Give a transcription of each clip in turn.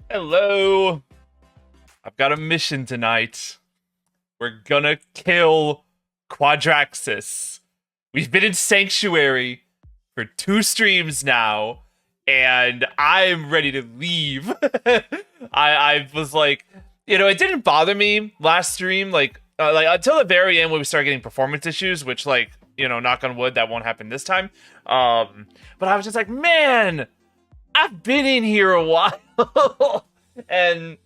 Hello. I've got a mission tonight. We're gonna kill Quadraxis. We've been in Sanctuary for 2 streams now, and I'm ready to leave. I was like, it didn't bother me last stream, like until the very end when we started getting performance issues, which, knock on wood, that won't happen this time. But I was just like, man, I've been in here a while, and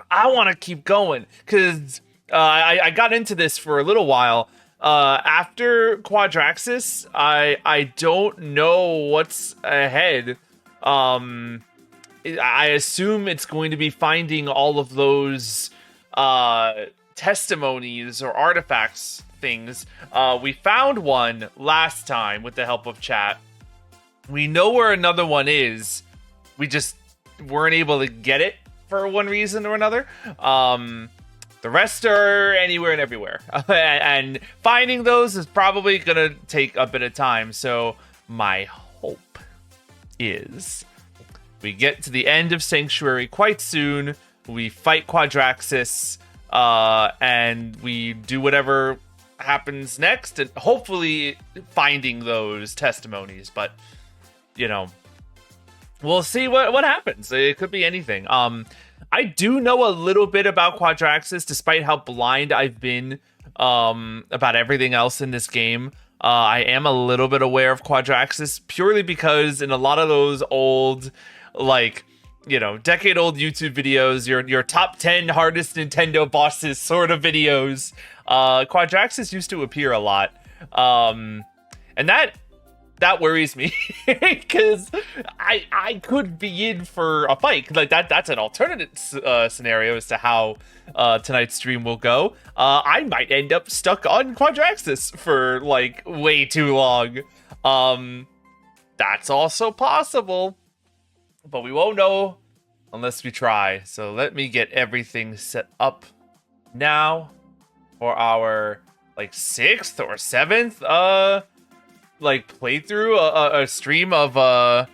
I want to keep going, because I got into this for a little while. After Quadraxis, I don't know what's ahead. I assume it's going to be finding all of those testimonies or artifacts things. We found one last time with the help of chat. We know where another one is. We just weren't able to get it for one reason or another. The rest are anywhere and everywhere. And finding those is probably going to take a bit of time. So my hope is we get to the end of Sanctuary quite soon. We fight Quadraxis. And we do whatever happens next. And hopefully finding those testimonies. But, we'll see what happens. It could be anything. I do know a little bit about Quadraxis, despite how blind I've been about everything else in this game. I am a little bit aware of Quadraxis, purely because in a lot of those old, decade-old YouTube videos, your top 10 hardest Nintendo bosses sort of videos, Quadraxis used to appear a lot. And that worries me, because I could be in for a fight. That's an alternate scenario as to how tonight's stream will go. I might end up stuck on Quadraxis for way too long. That's also possible, but we won't know unless we try. So let me get everything set up now for our 6th or 7th playthrough, a stream of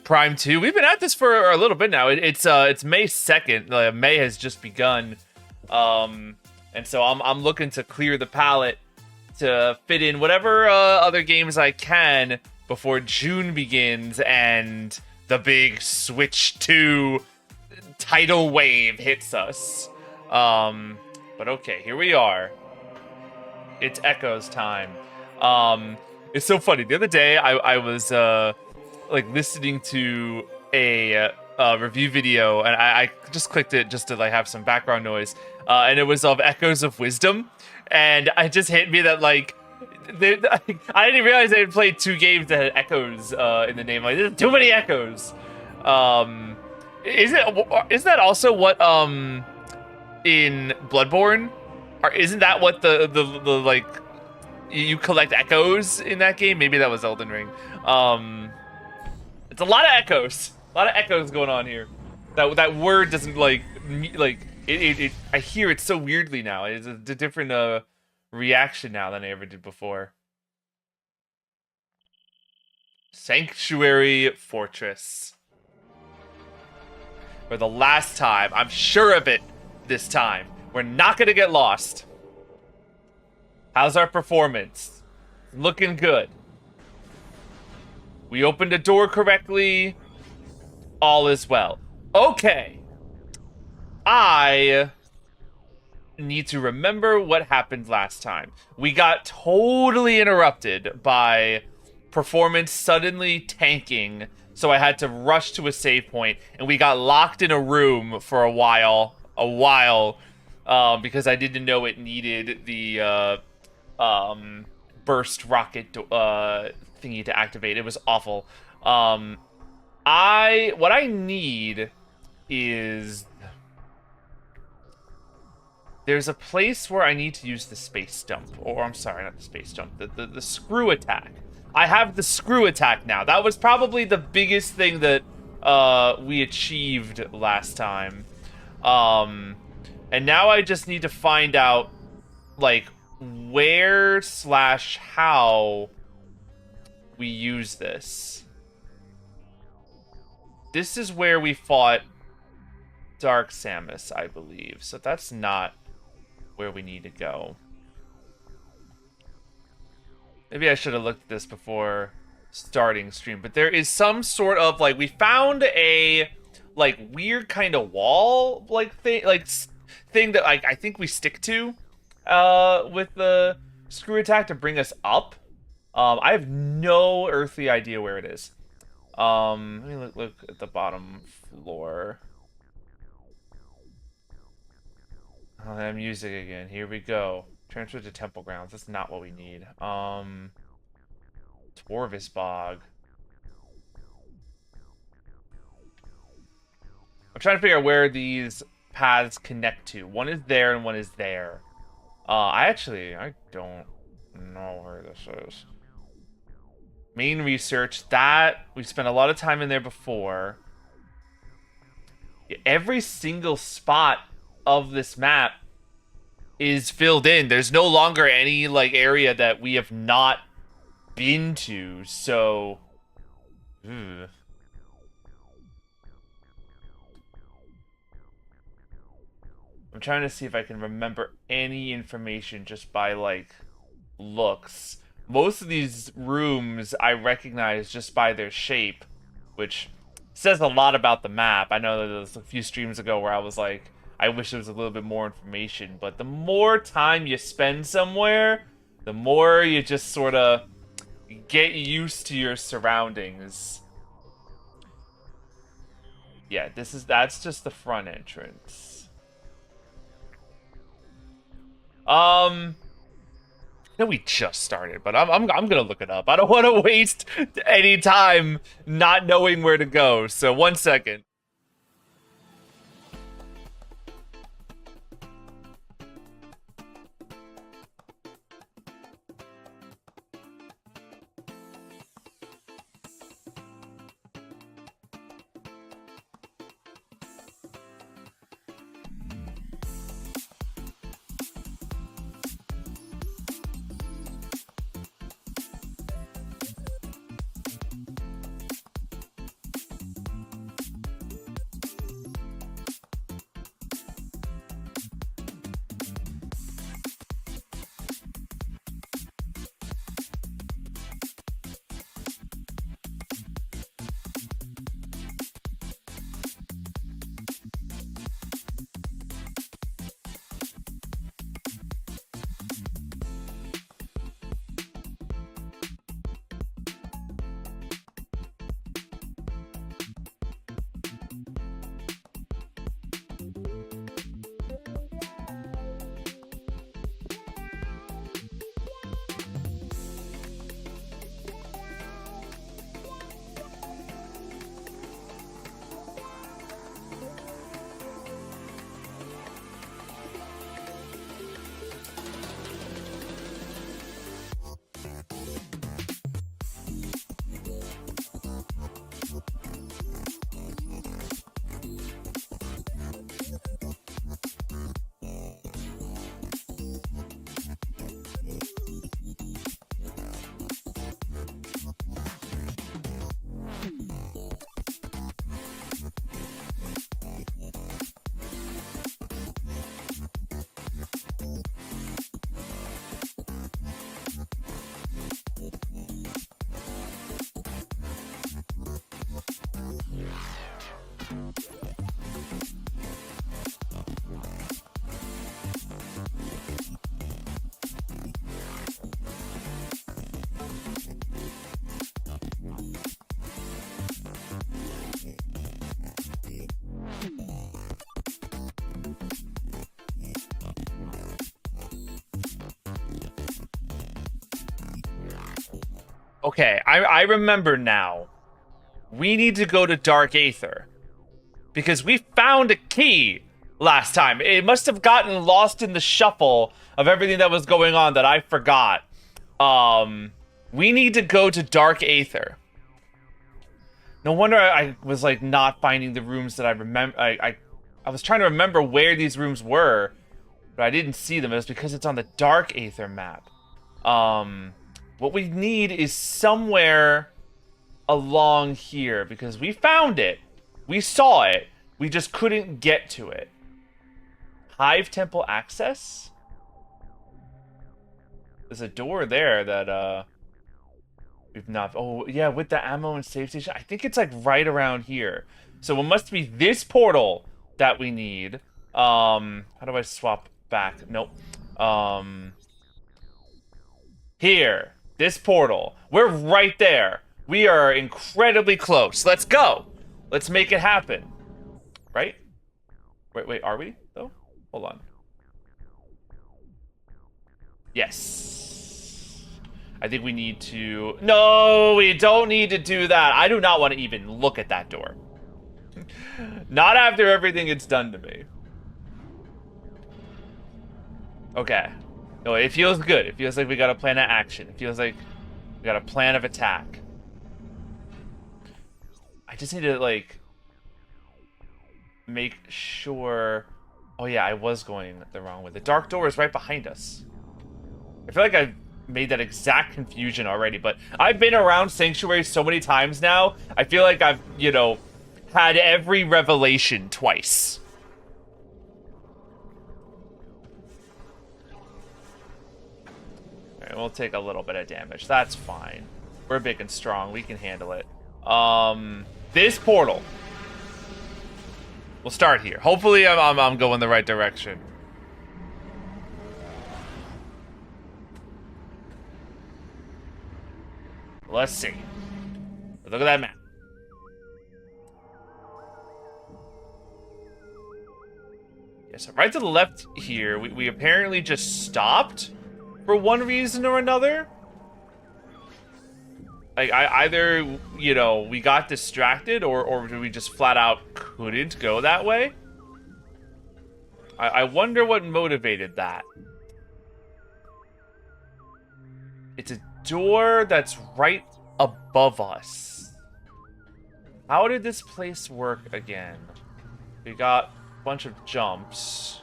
Prime 2. We've been at this for a little bit now. It's May 2nd. May has just begun, and so I'm looking to clear the palette to fit in whatever other games I can before June begins and the big Switch 2 tidal wave hits us. But okay, here we are. It's Echoes time. It's so funny. The other day, I was listening to a review video, and I just clicked it just to have some background noise, and it was of Echoes of Wisdom, and it just hit me that I didn't realize they had played 2 games that had Echoes in the name. There's too many Echoes. Isn't that also what in Bloodborne? Or isn't that what the you collect echoes in that game. Maybe that was Elden Ring. It's a lot of echoes. A lot of echoes going on here. That word doesn't like it. I hear it so weirdly now. It's a different reaction now than I ever did before. Sanctuary Fortress. For the last time, I'm sure of it this time. We're not gonna get lost. How's our performance? Looking good. We opened the door correctly. All is well. Okay. I need to remember what happened last time. We got totally interrupted by performance suddenly tanking, so I had to rush to a save point, and we got locked in a room for a while, because I didn't know it needed the burst rocket thingy to activate. It was awful. What I need is, there's a place where I need to use the space jump, or I'm sorry, not the space jump, the screw attack. I have the screw attack now. That was probably the biggest thing that we achieved last time. And now I just need to find out, like, where/how we use this. This is where we fought Dark Samus, I believe. So that's not where we need to go. Maybe I should have looked at this before starting stream, but there is some sort of, like, we found a, like, weird kind of wall, like, thing that, like, I think we stick to, with the screw attack to bring us up. I have no earthly idea where it is. Let me look at the bottom floor. Oh, that music again. Here we go. Transfer to Temple Grounds. That's not what we need. Dwarvis Bog. I'm trying to figure out where these paths connect to. One is there and one is there. I don't know where this is. Main research. That, we spent a lot of time in there before. Every single spot of this map is filled in. There's no longer any, like, area that we have not been to, so... I'm trying to see if I can remember any information just by, like, looks. Most of these rooms I recognize just by their shape, which says a lot about the map. I know that there was a few streams ago where I was like, I wish there was a little bit more information, but the more time you spend somewhere, the more you just sort of get used to your surroundings. Yeah, that's just the front entrance. No, we just started, but I'm gonna look it up. I don't want to waste any time not knowing where to go. So 1 second. Okay, I remember now. We need to go to Dark Aether. Because we found a key last time. It must have gotten lost in the shuffle of everything that was going on that I forgot. We need to go to Dark Aether. No wonder I was like not finding the rooms that I remember. I was trying to remember where these rooms were, but I didn't see them. It was because it's on the Dark Aether map. What we need is somewhere along here because we found it. We saw it. We just couldn't get to it. Hive Temple access? There's a door there that, we've not... Oh, yeah, with the ammo and save station. I think it's, like, right around here. So it must be this portal that we need. How do I swap back? Nope. Here. This portal. We're right there. We are incredibly close. Let's go. Let's make it happen. Right? Wait, are we, though? Hold on. Yes. I think we need to... No, we don't need to do that. I do not want to even look at that door. Not after everything it's done to me. Okay. No, it feels good. It feels like we got a plan of action. It feels like we got a plan of attack. I just need to, like, make sure... Oh, yeah, I was going the wrong way. The dark door is right behind us. I feel like I've made that exact confusion already, but I've been around Sanctuary so many times now, I feel like I've, you know, had every revelation twice. Alright, we'll take a little bit of damage. That's fine. We're big and strong. We can handle it. This portal. We'll start here. Hopefully I'm going the right direction. Let's see. Look at that map. Yeah, so right to the left here, we apparently just stopped for one reason or another. Like, either, you know, we got distracted or we just flat out couldn't go that way. I wonder what motivated that. It's a door that's right above us. How did this place work again? We got a bunch of jumps.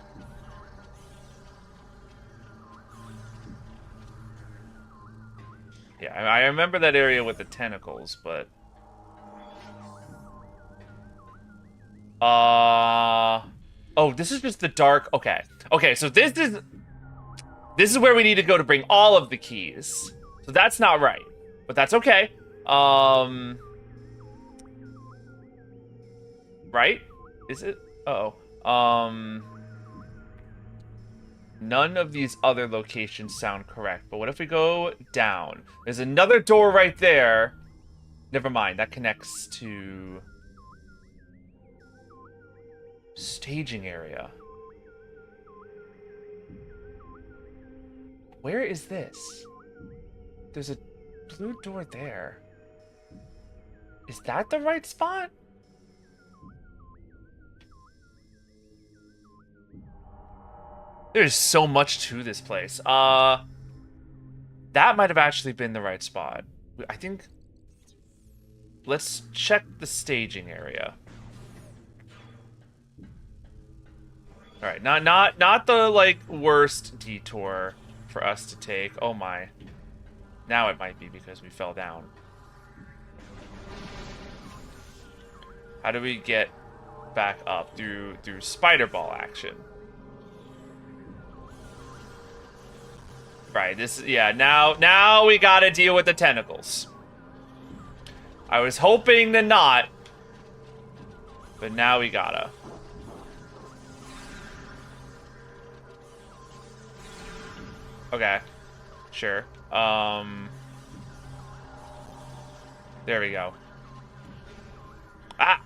Yeah, I remember that area with the tentacles, but... Oh, this is just the dark... Okay. Okay, so this is where we need to go to bring all of the keys. So that's not right. But that's okay. Right? Is it? Uh-oh. None of these other locations sound correct. But what if we go down? There's another door right there. Never mind. That connects to... staging area. Where is this? There's a blue door there. Is that the right spot? There's so much to this place. That might have actually been the right spot. I think... Let's check the staging area. Alright, not the, like, worst detour for us to take. Oh my. Now it might be because we fell down. How do we get back up? Through spider ball action. Right, this is, yeah, now we gotta deal with the tentacles. I was hoping to not, but now we gotta. Okay, sure. There we go. Ah!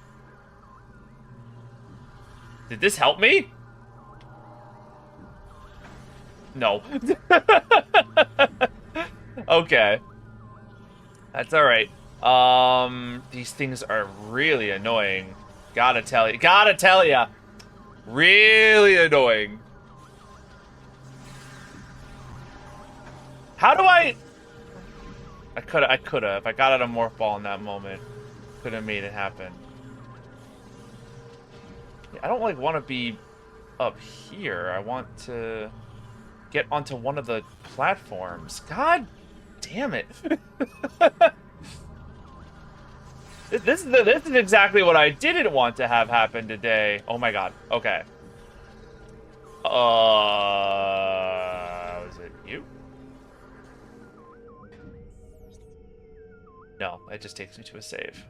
Did this help me? No. Okay. That's all right. These things are really annoying. Gotta tell you. Gotta tell ya. Really annoying. How do I... I coulda. If I got out a morph ball in that moment, could have made it happen. I don't, like, want to be up here. I want to get onto one of the platforms. God damn it. This is exactly what I didn't want to have happen today. Oh my god. Okay. Was it you? No, it just takes me to a save.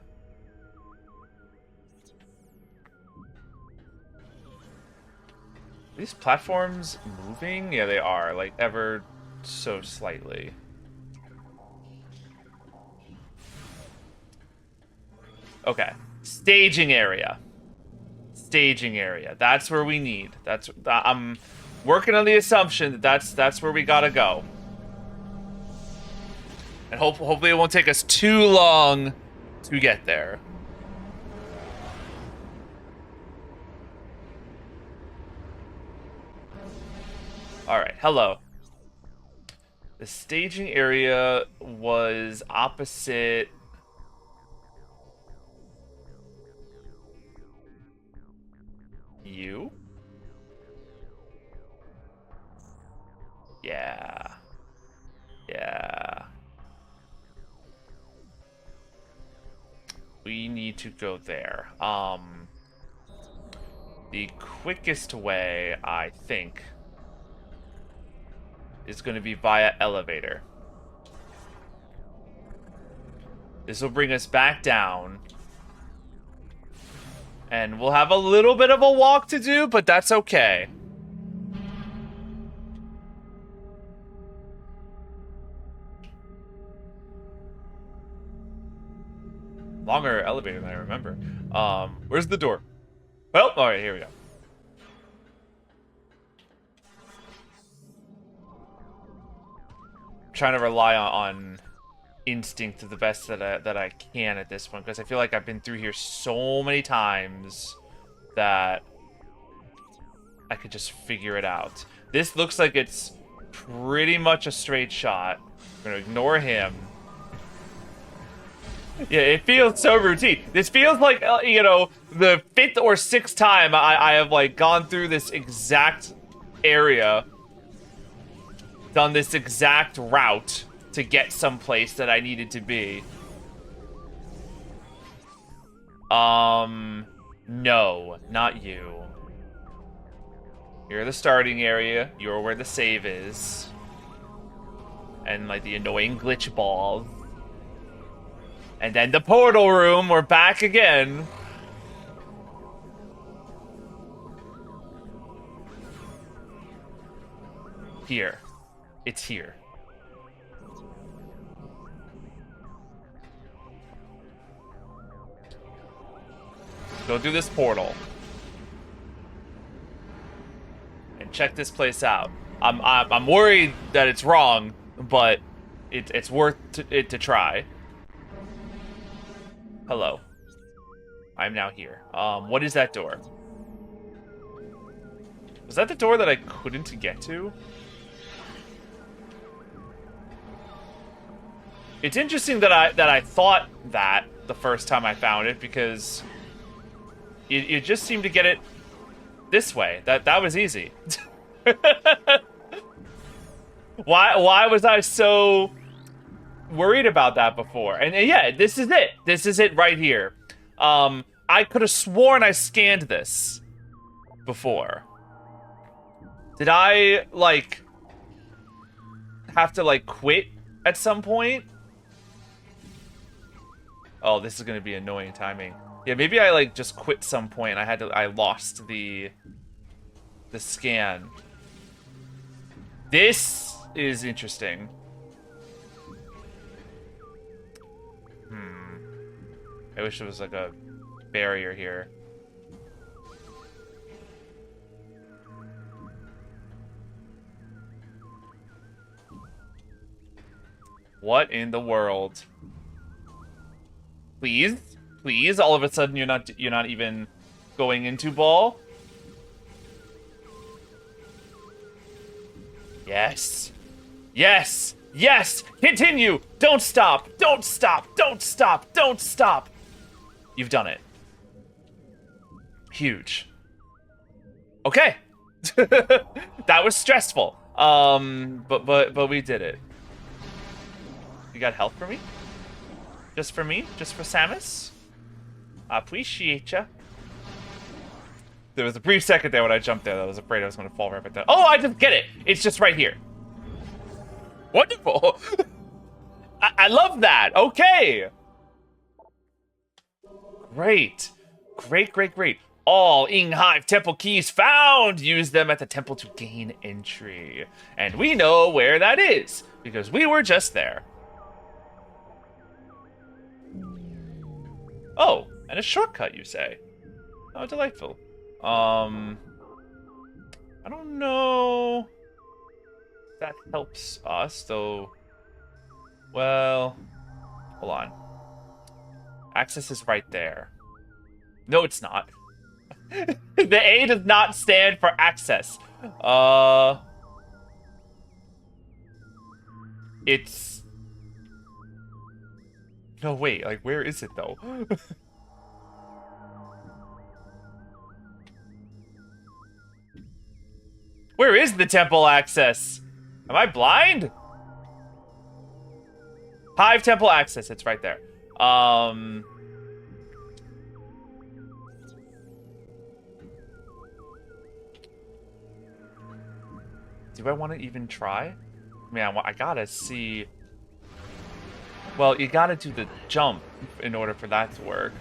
Are these platforms moving? Yeah, they are, like, ever so slightly. Okay. Staging area. Staging area. That's where we need. I'm working on the assumption that that's where we gotta go. And hopefully it won't take us too long to get there. Alright, hello. The staging area was opposite... you? Yeah. Yeah. We need to go there. The quickest way, I think, is going to be via elevator. This will bring us back down. And we'll have a little bit of a walk to do, but that's okay. Longer elevator than I remember. Where's the door? Well, alright, here we go. I'm trying to rely on instinct to the best that I can at this point, because I feel like I've been through here so many times that I could just figure it out. This looks like it's pretty much a straight shot. We're gonna ignore him. Yeah, it feels so routine. This feels like, you know, the 5th or 6th time I have, like, gone through this exact area, done this exact route to get someplace that I needed to be. No, not you. You're the starting area. You're where the save is. And, like, the annoying glitch ball. And then the portal room, we're back again. Here. It's here. Go through this portal. And check this place out. I'm worried that it's wrong, but it's worth it to try. Hello. I'm now here. What is that door? Was that the door that I couldn't get to? It's interesting that I thought that the first time I found it, because you just seemed to get it this way. That was easy. Why was I so worried about that before? And yeah, this is it. This is it right here. I could have sworn I scanned this before. Did I, like, have to, like, quit at some point? Oh, this is gonna be annoying timing. Yeah, maybe I, like, just quit some point and I lost the scan. This is interesting. I wish there was, like, a barrier here. What in the world? Please, please. All of a sudden, you're not even going into ball. Yes, yes, yes. Continue. Don't stop. Don't stop. Don't stop. Don't stop. You've done it. Huge. Okay. That was stressful. But we did it. You got health for me? Just for me? Just for Samus? I appreciate ya. There was a brief second there when I jumped there that I was afraid I was going to fall right back down. Oh, I just get it. It's just right here. Wonderful. I love that. Okay. Great. Great, great, great. All Inghive Temple keys found. Use them at the temple to gain entry. And we know where that is, because we were just there. Oh, and a shortcut, you say? Oh, delightful. I don't know if that helps us, though. Well, hold on. Access is right there. No, it's not. The A does not stand for access. It's... No, wait, like, where is it, though? Where is the temple access? Am I blind? Hive temple access, it's right there. Do I want to even try? Man, I gotta see... Well, you gotta do the jump in order for that to work.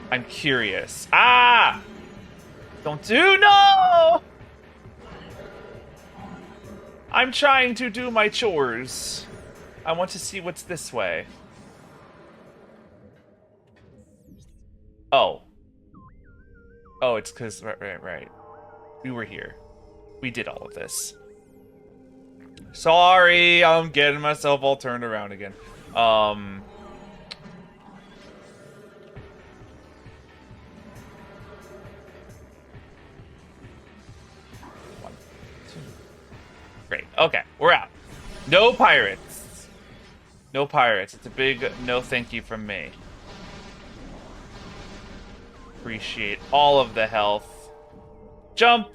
I'm curious. Ah! Don't do... No! I'm trying to do my chores. I want to see what's this way. Oh. Oh, it's because... Right. We were here. We did all of this. Sorry, I'm getting myself all turned around again. One, two. Great. Okay, we're out. No pirates. No pirates. It's a big no thank you from me. Appreciate all of the health. Jump!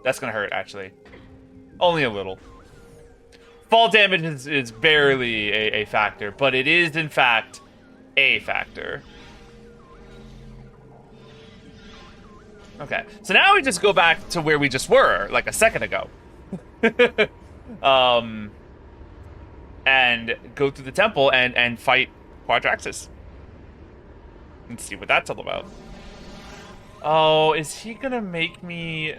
That's gonna hurt, actually. Only a little. Fall damage is barely a factor, but it is, in fact, a factor. Okay, so now we just go back to where we just were, like a second ago. And go through the temple and fight Quadraxis. And see what that's all about. Oh, is he gonna make me...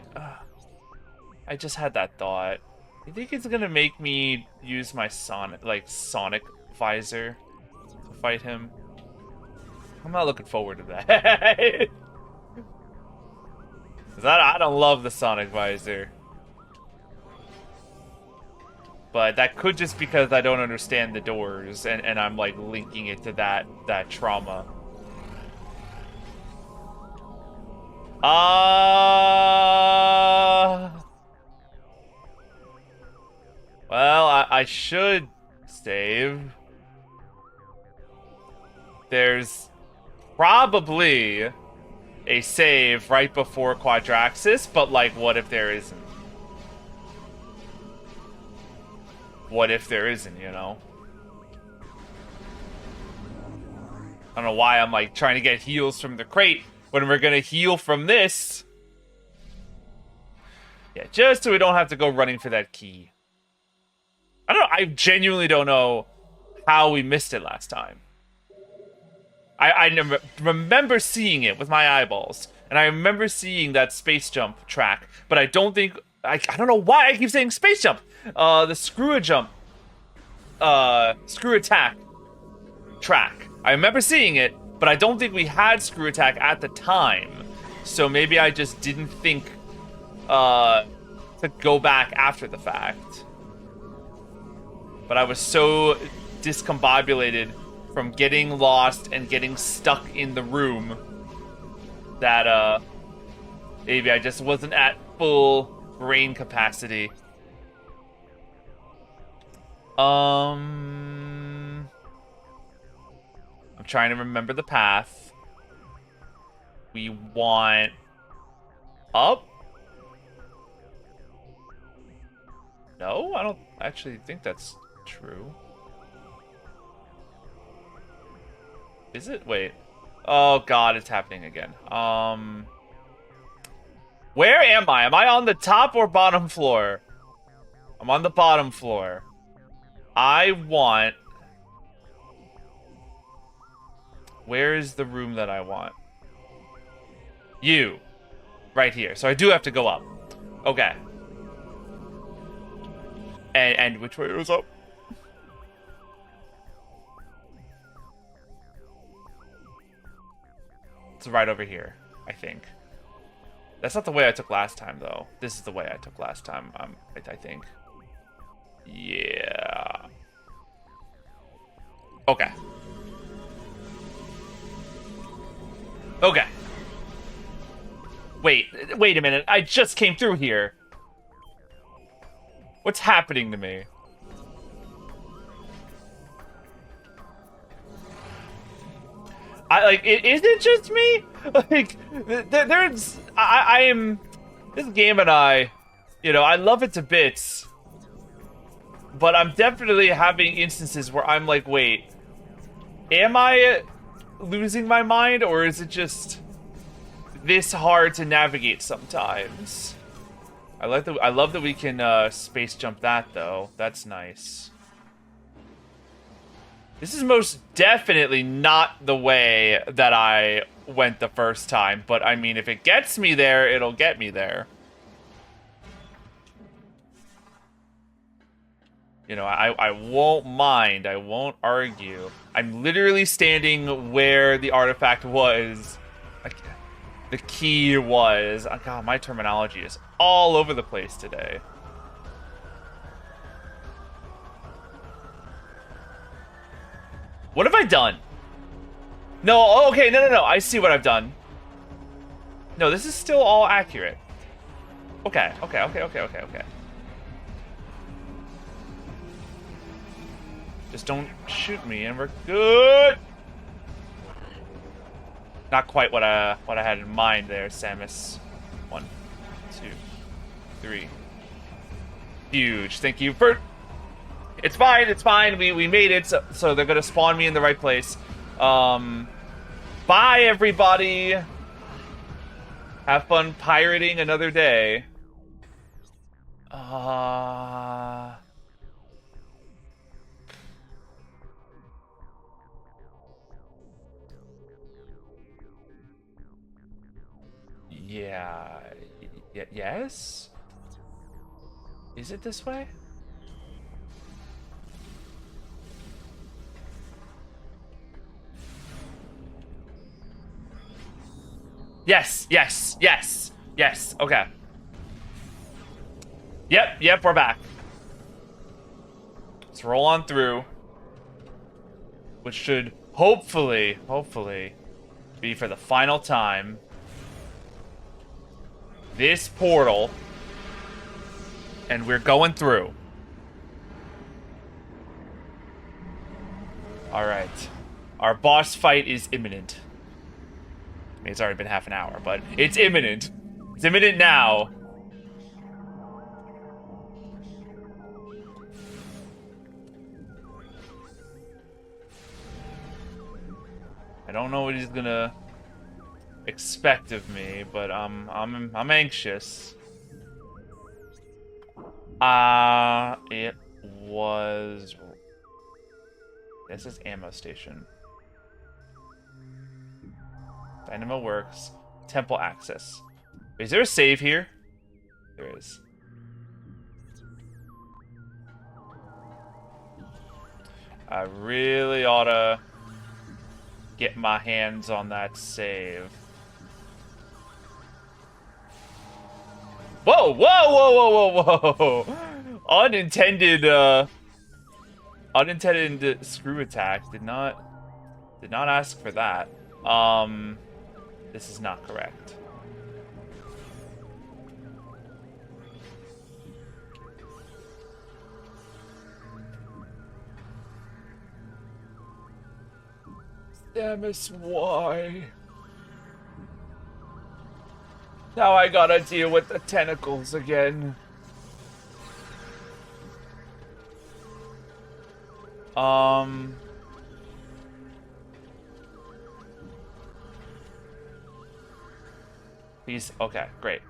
I just had that thought. You think he's gonna make me use my sonic visor to fight him? I'm not looking forward to that. I don't love the sonic visor. But that could just because I don't understand the doors and I'm like linking it to that trauma. Well, I should save. There's probably a save right before Quadraxis, but like, what if there isn't? What if there isn't, you know? I don't know why I'm like trying to get heals from the crate when we're gonna heal from this. Yeah, just so we don't have to go running for that key. I don't know. I genuinely don't know how we missed it last time. I never remember seeing it with my eyeballs, and I remember seeing that space jump track, but I don't think I don't know why I keep saying space jump. The screw attack track. I remember seeing it, but I don't think we had screw attack at the time. So maybe I just didn't think to go back after the fact. but I was so discombobulated from getting lost and getting stuck in the room that maybe I just wasn't at full brain capacity. I'm trying to remember the path. We want up? No, I don't actually think that's true. Is it? Wait. Oh god, it's happening again. Where am I? Am I on the top or bottom floor? I'm on the bottom floor. I want... Where is the room that I want? You. Right here. So I do have to go up. Okay. And which way was up? It's right over here, I think. That's not the way I took last time, though. This is the way I took last time, I think. Yeah. Okay. Okay. Wait a minute. I just came through here. What's happening to me? Is it just me? Like, I am, this game and I, you know, I love it to bits, but I'm definitely having instances where I'm like, wait, am I losing my mind, or is it just this hard to navigate sometimes? I love that we can space jump that though. That's nice. This is most definitely not the way that I went the first time, but I mean, if it gets me there, it'll get me there. You know, I won't mind. I won't argue. I'm literally standing where the artifact was. Like, the key was. Oh, God, my terminology is all over the place today. What have I done? No, okay, no. I see what I've done. No, this is still all accurate. Okay. Just don't shoot me and we're good. Not quite what I had in mind there, Samus. 1, 2, 3. Huge. Thank you for... It's fine. We made it, so they're gonna spawn me in the right place. Bye, everybody. Have fun pirating another day. Yeah. Yes? Is it this way? Yes. Okay. Yep, we're back. Let's roll on through. Which should hopefully be for the final time. This portal. And we're going through. Alright. Our boss fight is imminent. I mean, it's already been half an hour, but it's imminent. It's imminent now. I don't know what he's gonna expect of me, but I'm anxious. It was... This is ammo station. Dynamo works. Temple access. Is there a save here? There is. I really ought to get my hands on that save. Whoa! Unintended, Unintended screw attack. Did not ask for that. This is not correct. Samus, why? Now I gotta deal with the tentacles again. He's okay, great.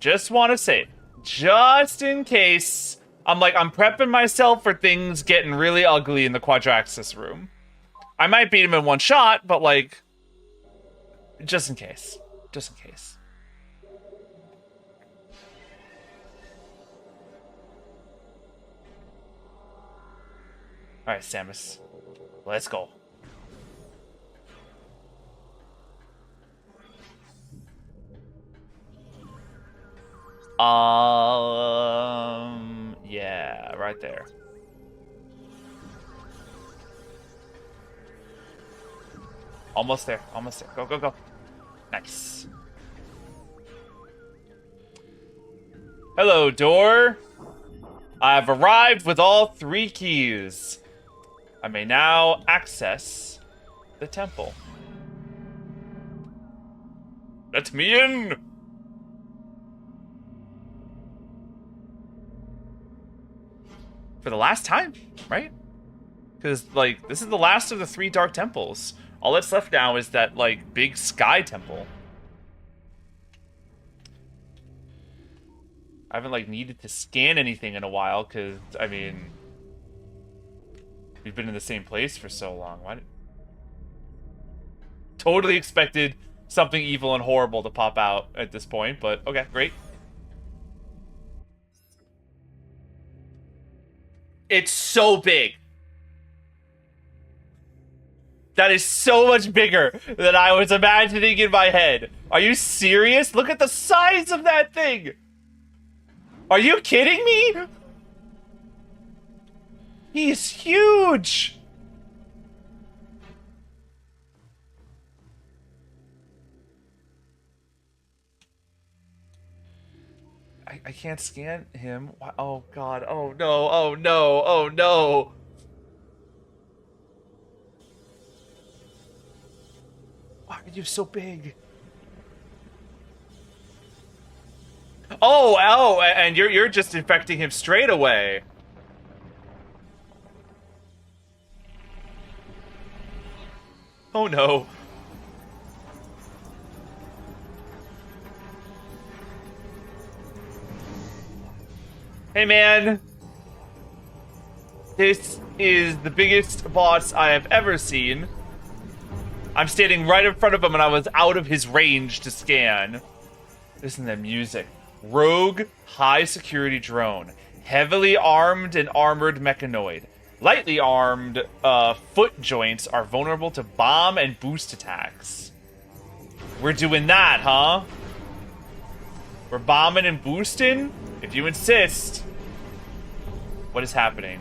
Just want to say, just in case, I'm prepping myself for things getting really ugly in the Quadraxis room. I might beat him in one shot, but like, just in case. Just in case. Alright, Samus. Let's go. Yeah, right there. Almost there, almost there. Go, go, go. Nice. Hello, door. I've arrived with all 3 keys. I may now access the temple. Let me in! For the last time, right? Because, like, this is the last of the 3 dark temples. All that's left now is that, like, big sky temple. I haven't, like, needed to scan anything in a while, because, I mean, we've been in the same place for so long. Why did... Totally expected something evil and horrible to pop out at this point, but okay, great. It's so big. That is so much bigger than I was imagining in my head. Are you serious? Look at the size of that thing. Are you kidding me? He's huge. I can't scan him. Oh god. Oh no. Oh no. Oh no. Why are you so big? Oh, and you're just infecting him straight away. Oh no. Hey man. This is the biggest boss I have ever seen. I'm standing right in front of him and I was out of his range to scan. Listen to that music. Rogue, high security drone. Heavily armed and armored mechanoid. Lightly armed foot joints are vulnerable to bomb and boost attacks. We're doing that, huh? We're bombing and boosting? If you insist. What is happening?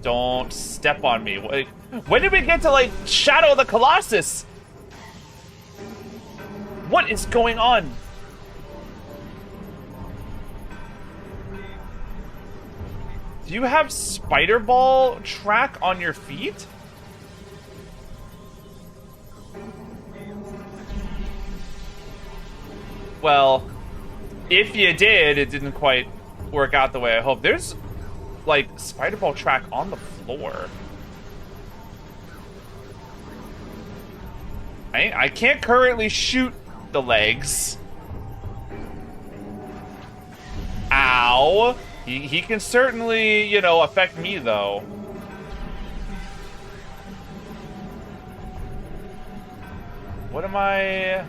Don't step on me. When did we get to, like, Shadow of the Colossus? What is going on? Do you have Spider Ball track on your feet? Well, if you did, it didn't quite work out the way I hoped. There's, like, Spider Ball track on the floor. I can't currently shoot the legs. Ow. He can certainly, you know, affect me, though. What am I...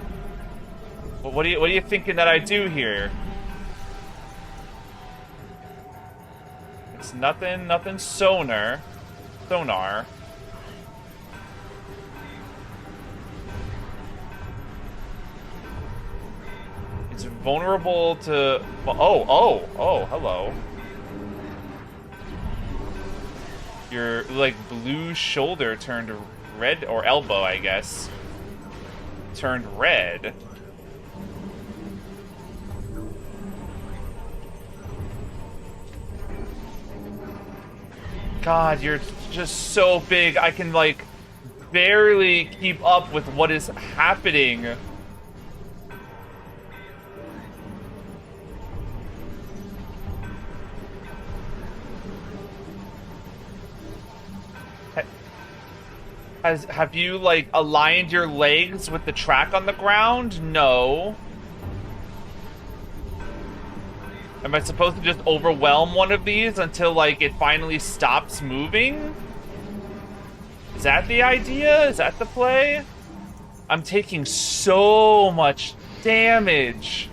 What are you thinking that I do here? It's nothing sonar. It's vulnerable to... Oh, hello. Your, like, blue shoulder turned red, or elbow, I guess, turned red. God, you're just so big. I can, like, barely keep up with what is happening. Have you, like, aligned your legs with the track on the ground? No. Am I supposed to just overwhelm one of these until, like, it finally stops moving? Is that the idea? Is that the play? I'm taking so much damage.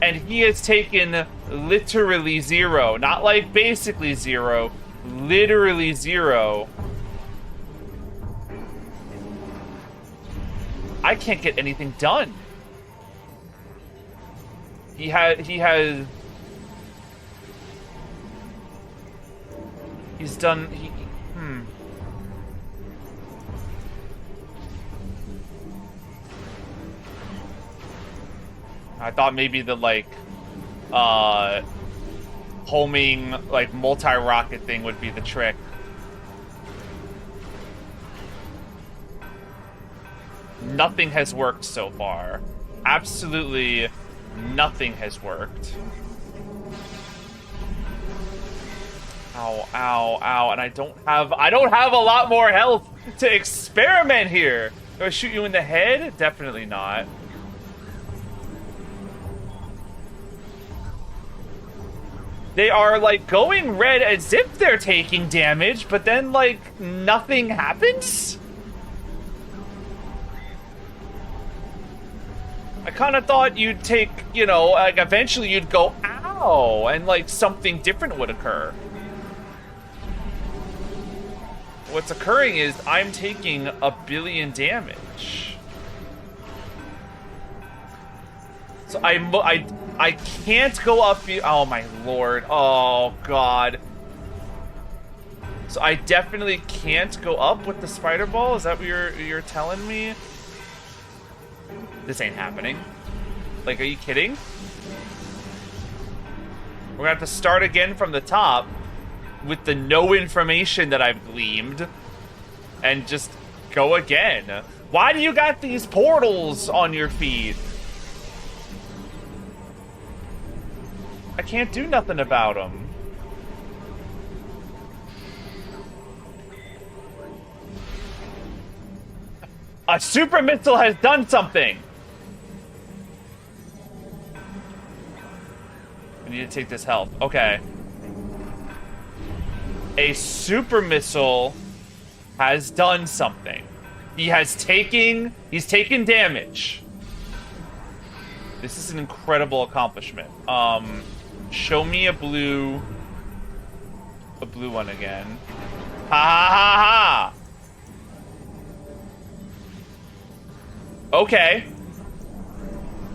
And he has taken literally 0. Not, like, basically 0. Literally 0. I can't get anything done. He has he's done I thought maybe the, like, homing, like, multi-rocket thing would be the trick. Nothing has worked so far. Absolutely nothing has worked. Ow, ow, ow, and I don't have a lot more health to experiment here. Do I shoot you in the head? Definitely not. They are, like, going red as if they're taking damage, but then, like, nothing happens? I kind of thought you'd take, you know, like, eventually you'd go, ow, and, like, something different would occur. What's occurring is I'm taking 1 billion damage. So I can't go up. Oh my lord. Oh god. So I definitely can't go up with the spider ball. Is that what you're telling me? This ain't happening. Like, are you kidding? We're gonna have to start again from the top with the no information that I've gleaned and just go again. Why do you got these portals on your feed? I can't do nothing about them. A super missile has done something. I need to take this health. Okay. A super missile has done something. He's taken damage. This is an incredible accomplishment. Show me a blue one again. Ha ha ha ha! Okay.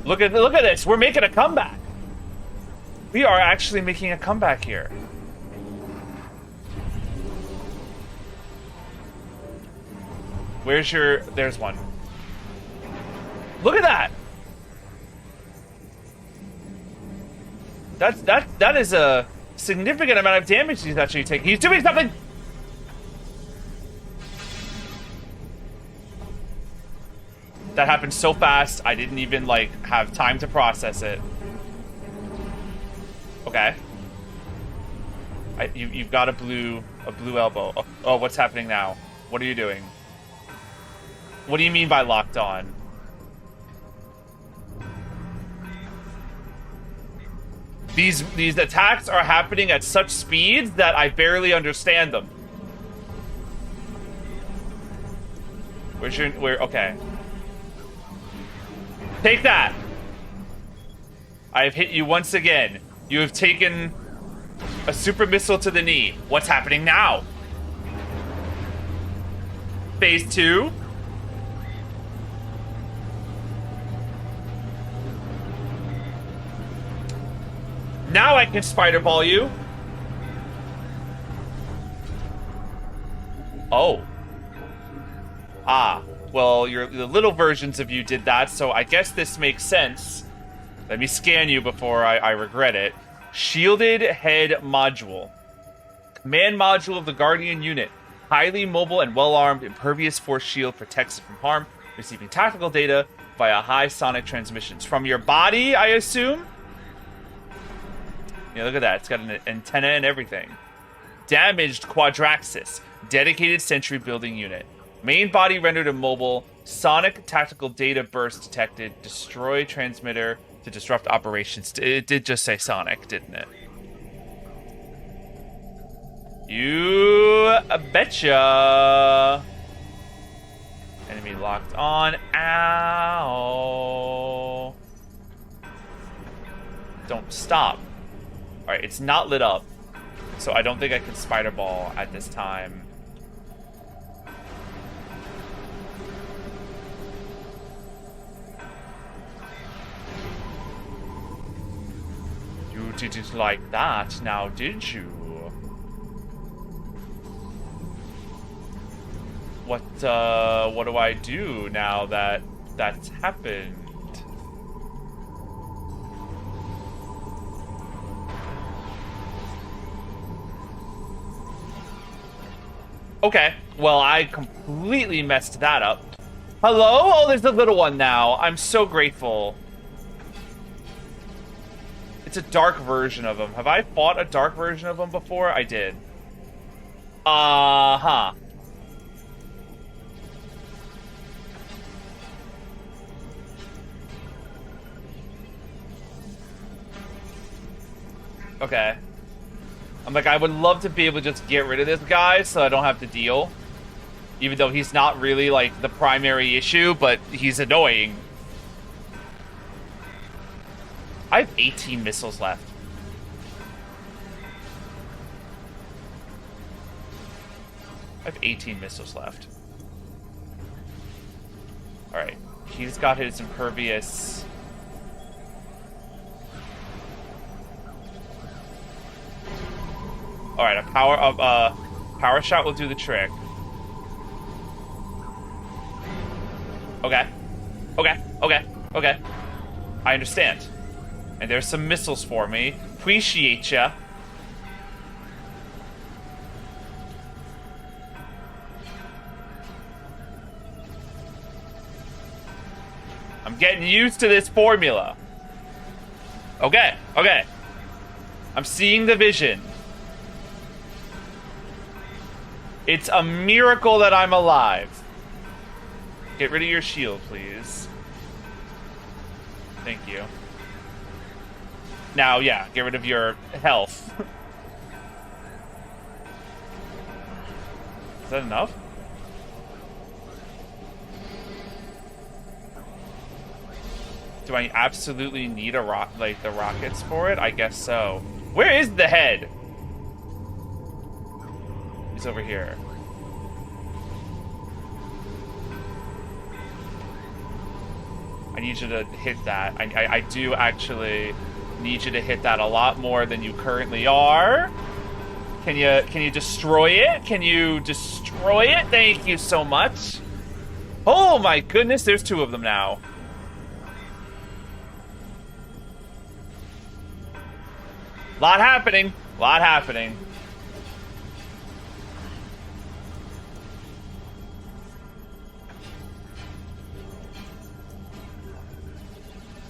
Look at this. We're making a comeback. We are actually making a comeback here. There's one. Look at that. That is a significant amount of damage he's actually taking. He's doing something. That happened so fast, I didn't even, like, have time to process it. Okay. You've got a blue elbow. Oh, what's happening now? What are you doing? What do you mean by locked on? These attacks are happening at such speeds that I barely understand them. Okay. Take that! I have hit you once again. You have taken a super missile to the knee. What's happening now? Phase 2? Now I can spider ball you. Oh. Ah. Well, the little versions of you did that, so I guess this makes sense. Let me scan you before I regret it. Shielded Head Module. Command module of the Guardian unit. Highly mobile and well-armed, impervious force shield protects it from harm, receiving tactical data via high sonic transmissions. From your body, I assume? Yeah, look at that. It's got an antenna and everything. Damaged Quadraxis. Dedicated sentry building unit. Main body rendered immobile. Sonic tactical data burst detected. Destroy transmitter to disrupt operations. It did just say Sonic, didn't it? You betcha. Enemy locked on. Ow. Don't stop. Alright, it's not lit up. So I don't think I can spider ball at this time. You did it like that now, did you? What do I do now that that's happened? Okay, well, I completely messed that up. Hello? Oh, there's a little one now. I'm so grateful. It's a dark version of him. Have I fought a dark version of him before? I did. Uh-huh. Okay. I'm like, I would love to be able to just get rid of this guy so I don't have to deal. Even though he's not really, like, the primary issue, but he's annoying. I have 18 missiles left. I have 18 missiles left. Alright. He's got his impervious... Alright, a power shot will do the trick. Okay. Okay. I understand. And there's some missiles for me. Appreciate ya. I'm getting used to this formula. Okay. I'm seeing the vision. It's a miracle that I'm alive. Get rid of your shield, please. Thank you. Now, yeah, get rid of your health. Is that enough? Do I absolutely need the rockets for it? I guess so. Where is the head? He's over here. I need you to hit that. I do actually need you to hit that a lot more than you currently are. Can you destroy it? Can you destroy it? Thank you so much. Oh my goodness, there's two of them now. Lot happening.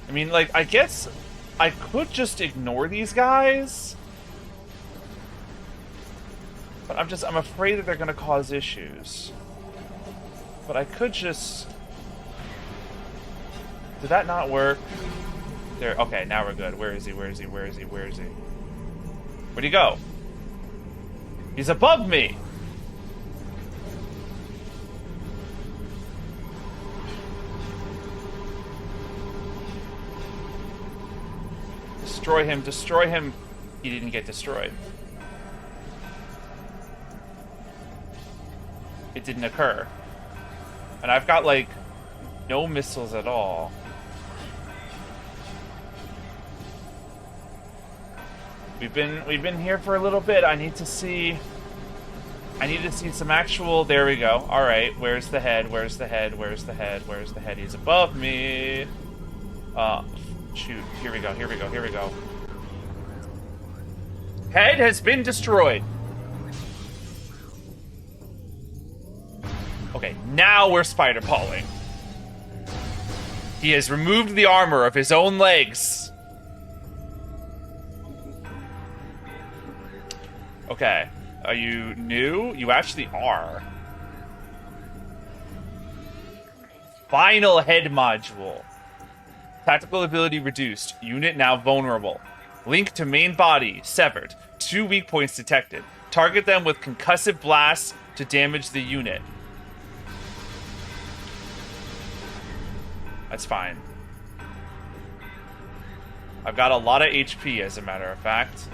I mean, like, I guess I could just ignore these guys. But I'm afraid that they're gonna cause issues. But I could just... Did that not work? There, okay, now we're good. Where is he? Where'd he go? He's above me! Destroy him. He didn't get destroyed. It didn't occur. And I've got, like, no missiles at all. We've been here for a little bit. I need to see I need to see some actual... There we go. All right. Where's the head? Where's the head? Where's the head? Where's the head? He's above me. Shoot. Here we go. Here we go. Here we go. Head has been destroyed. Okay, now we're spider balling. He has removed the armor of his own legs. Okay. Are you new? You actually are. Final head module. Tactical ability reduced. Unit now vulnerable. Link to main body severed. 2 weak points detected. Target them with concussive blasts to damage the unit. That's fine. I've got a lot of HP, as a matter of fact.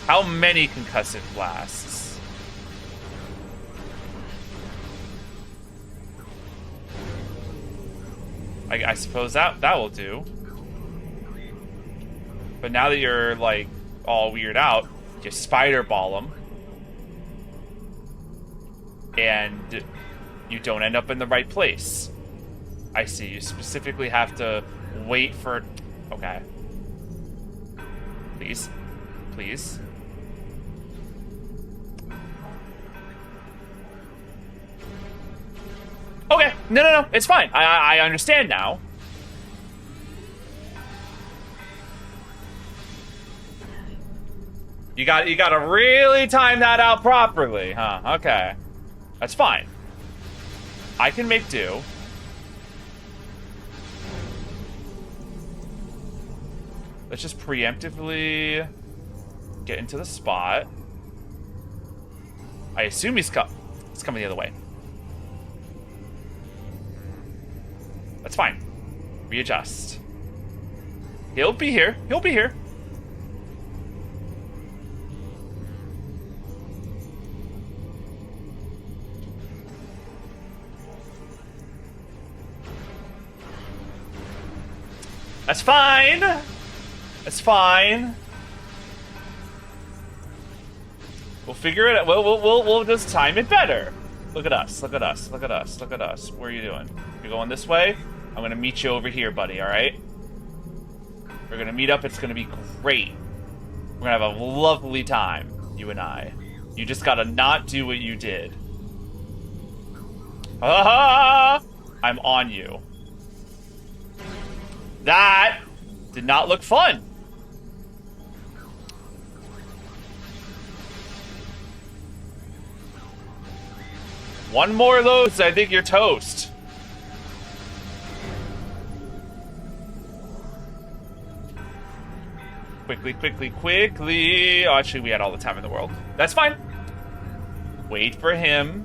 How many concussive blasts? I suppose that will do. But now that you're, like, all weird out, you spider ball them. And you don't end up in the right place. I see. You specifically have to wait for... Okay. Please. Please. Okay. No. It's fine. I understand now. You gotta really time that out properly, huh? Okay. That's fine. I can make do. Let's just preemptively get into the spot. I assume he's coming the other way. That's fine. Readjust. He'll be here. He'll be here. That's fine. That's fine. We'll figure it out. We'll just time it better. Look at us. Look at us. Look at us. Look at us. Where are you doing? You're going this way? I'm gonna meet you over here, buddy, alright? We're gonna meet up. It's gonna be great. We're gonna have a lovely time, you and I. You just gotta not do what you did. Ah! I'm on you. That did not look fun. One more of those, I think you're toast. Quickly, quickly, quickly. Oh, actually, we had all the time in the world. That's fine. Wait for him.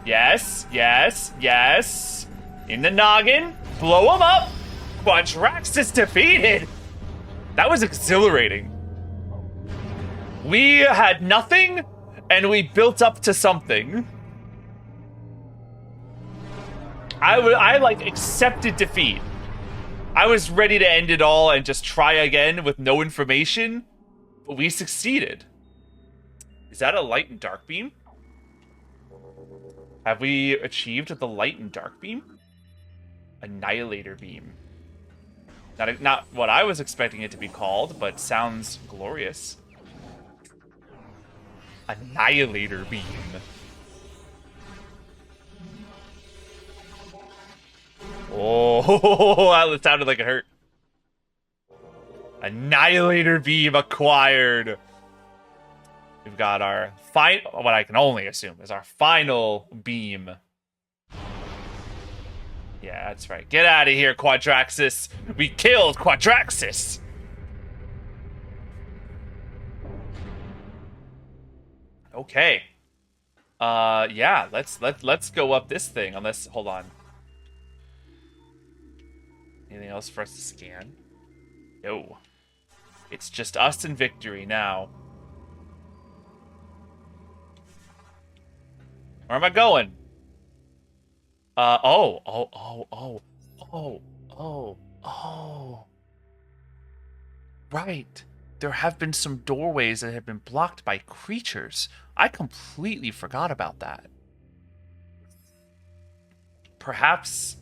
Yes, yes, yes. In the noggin. Blow him up. Quadraxis defeated. That was exhilarating. We had nothing, and we built up to something. I like accepted defeat. I was ready to end it all and just try again with no information, but we succeeded. Is that a light and dark beam? Have we achieved the light and dark beam? Annihilator beam. Not what I was expecting it to be called, but sounds glorious. Annihilator beam. Oh, that sounded like it hurt. Annihilator beam acquired. We've got our what I can only assume is our final beam. Yeah, that's right. Get out of here, Quadraxis. We killed Quadraxis. Okay. Yeah, let's go up this thing. Unless, hold on. Anything else for us to scan? No. It's just us and victory now. Where am I going? Oh. Right. there have been some doorways that have been blocked by creatures. I completely forgot about that. Perhaps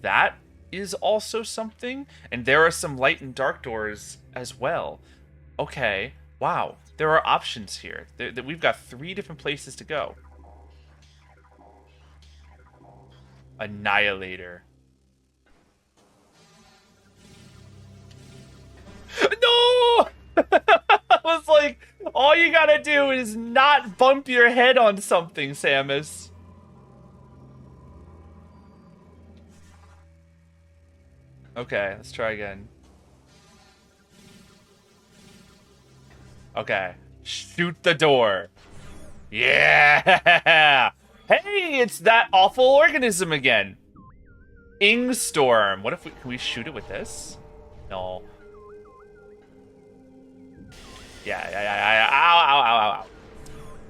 that is also something? And there are some light and dark doors as well. Okay, wow. There are options here. We've got 3 different places to go. Annihilator. No! I was like, all you gotta do is not bump your head on something, Samus. Okay, let's try again. Okay. Shoot the door. Yeah! Hey, it's that awful organism again. Ingstorm. What if can we shoot it with this? No. Yeah. Ow.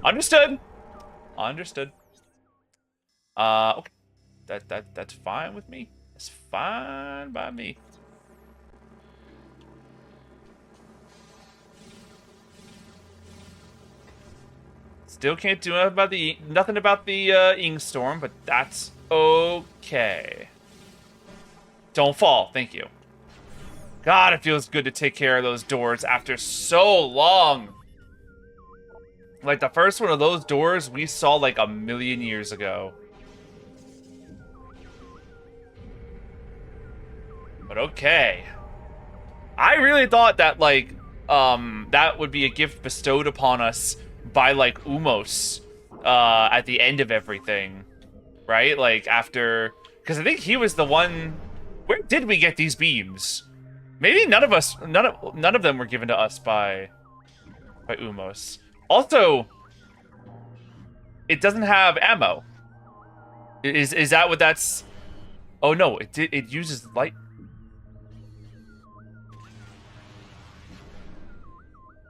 Understood. Understood. Okay. That's fine with me. That's fine by me. Still can't do nothing about the Ingstorm, but that's okay. Don't fall, thank you. God, it feels good to take care of those doors after so long. Like, the first one of those doors we saw like 1,000,000 years ago. But okay. I really thought that, like, that would be a gift bestowed upon us by, like, Umos at the end of everything. Right? Like, after... Because I think he was the one... Where did we get these beams? Maybe none of them were given to us by Umos. Also, it doesn't have ammo. Is that what that's? Oh no, it uses light.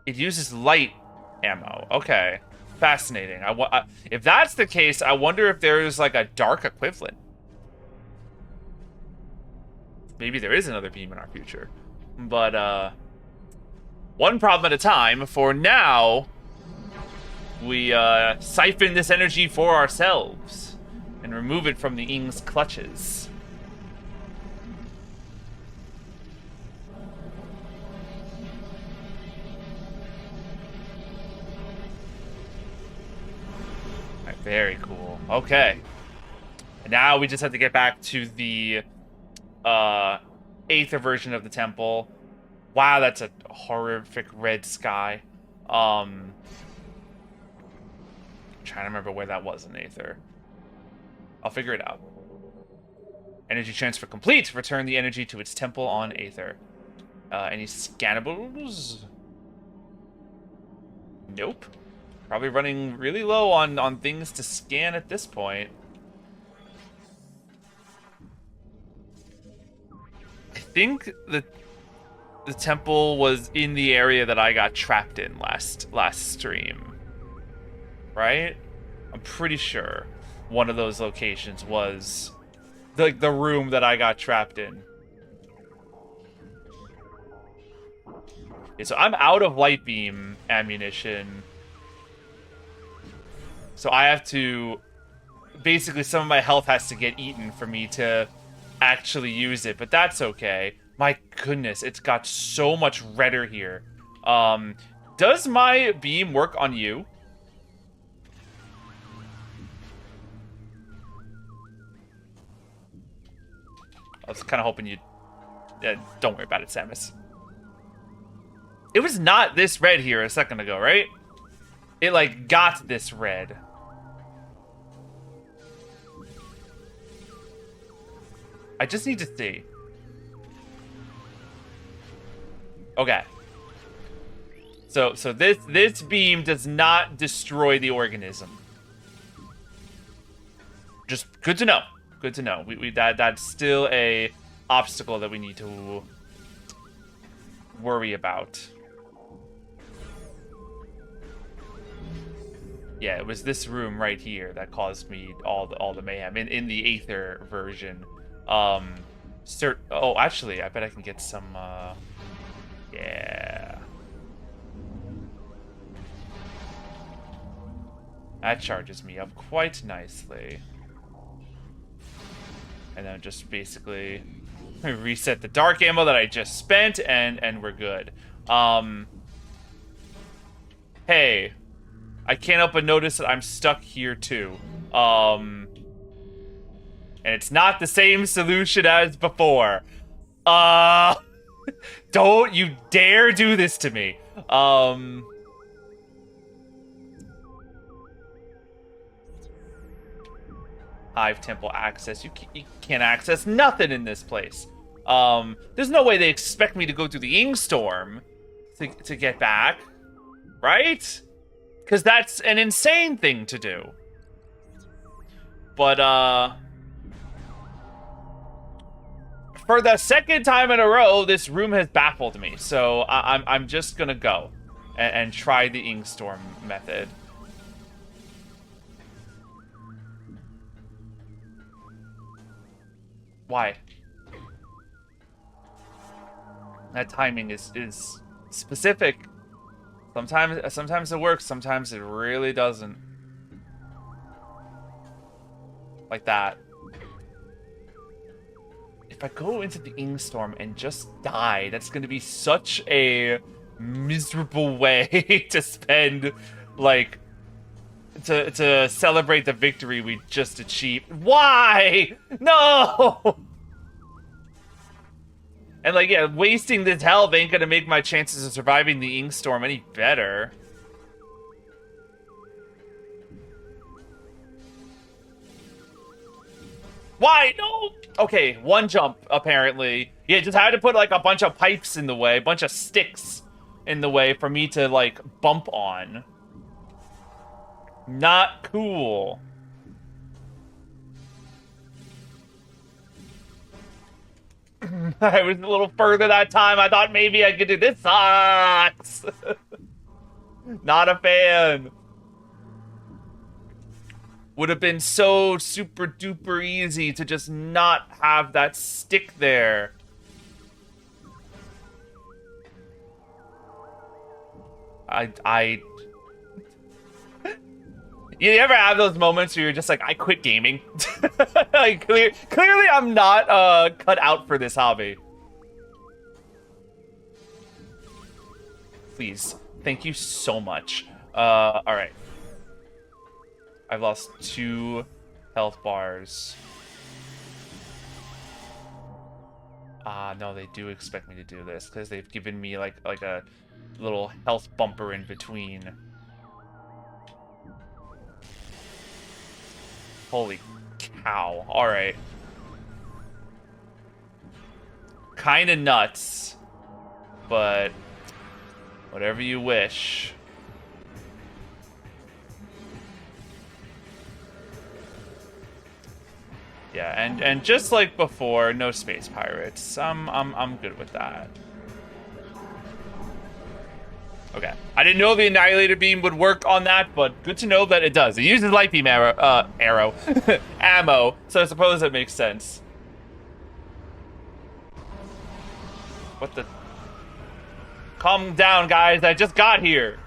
It uses light ammo. Okay, fascinating. If that's the case, I wonder if there's like a dark equivalent. Maybe there is another beam in our future. But, one problem at a time. For now, we, siphon this energy for ourselves and remove it from the Ing's clutches. Alright, very cool. Okay. And now we just have to get back to the... Aether version of the temple. Wow, that's a horrific red sky. I'm trying to remember where that was in Aether. I'll figure it out. Energy transfer complete. Return the energy to its temple on Aether. Any scannables? Nope. Probably running really low on things to scan at this point. I think the temple was in the area that I got trapped in last stream. Right? I'm pretty sure one of those locations was the room that I got trapped in. Okay, so I'm out of light beam ammunition. So I have to... Basically, some of my health has to get eaten for me to actually use it, but that's okay. My goodness, it's got so much redder here. Does my beam work on you? I was kind of hoping you'd... don't worry about it, Samus. It was not this red here a second ago, right? It, like, got this red. I just need to see. Okay. So this beam does not destroy the organism. Just good to know. Good to know. That's still a obstacle that we need to worry about. Yeah, it was this room right here that caused me all the mayhem in the Aether version. Oh, actually, I bet I can get some, yeah. That charges me up quite nicely. And then just basically reset the dark ammo that I just spent, and we're good. Hey, I can't help but notice that I'm stuck here too. And it's not the same solution as before. Don't you dare do this to me. Hive Temple access. You can't access nothing in this place. There's no way they expect me to go through the Ingstorm to get back, right? Because that's an insane thing to do. But, for the second time in a row, this room has baffled me. So I'm just gonna go and try the Ingstorm method. Why? That timing is specific. Sometimes it works, sometimes it really doesn't. Like that. If I go into the Ingstorm and just die, that's going to be such a miserable way to spend, like, to celebrate the victory we just achieved. Why? No! And, like, yeah, wasting this health ain't going to make my chances of surviving the Ingstorm any better. Why? No! Okay, one jump, apparently. Yeah, just had to put, like, a bunch of pipes in the way, a bunch of sticks in the way for me to, like, bump on. Not cool. I was a little further that time. I thought maybe I could do this. Sucks! Not a fan. Would have been so super duper easy to just not have that stick there. You ever have those moments where you're just like, I quit gaming? Like, clearly I'm not cut out for this hobby. Please. Thank you so much. Alright. I've lost 2 health bars. No, they do expect me to do this because they've given me like a little health bumper in between. Holy cow. Alright. Kinda nuts. But whatever you wish. Yeah, and just like before, no space pirates. I'm good with that. Okay. I didn't know the Annihilator Beam would work on that, but good to know that it does. It uses light beam ammo, so I suppose it makes sense. What the? Calm down, guys. I just got here.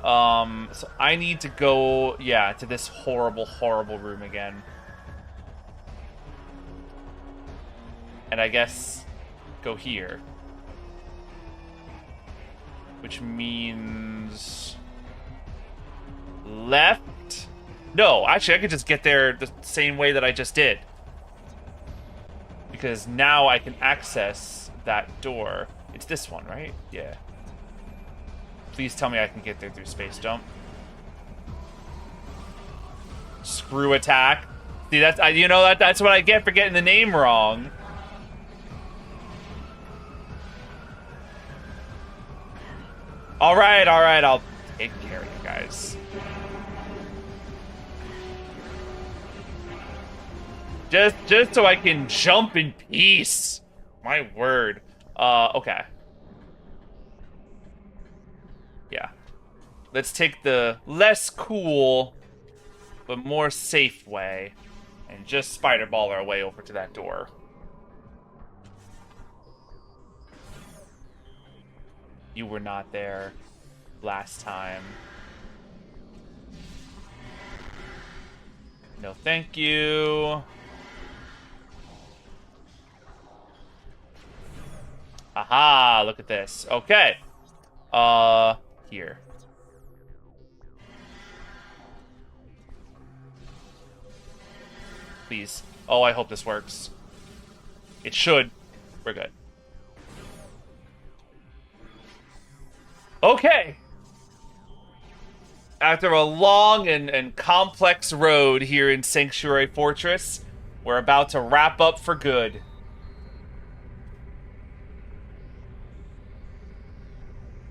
So I need to go, yeah, to this horrible, horrible room again. And I guess go here. Which means left? No, actually I could just get there the same way that I just did. Because now I can access that door. It's this one, right? Yeah. Please tell me I can get there through space jump. Screw attack. See, that's you know that's what I get for getting the name wrong. All right, I'll take care of you guys. Just so I can jump in peace. My word. Okay. Yeah. Let's take the less cool, but more safe way, and just spider ball our way over to that door. You were not there. last time. No, thank you. Aha, look at this. Okay. Here. Please. Oh, I hope this works. It should. We're good. Okay. After a long and complex road here in Sanctuary Fortress, we're about to wrap up for good.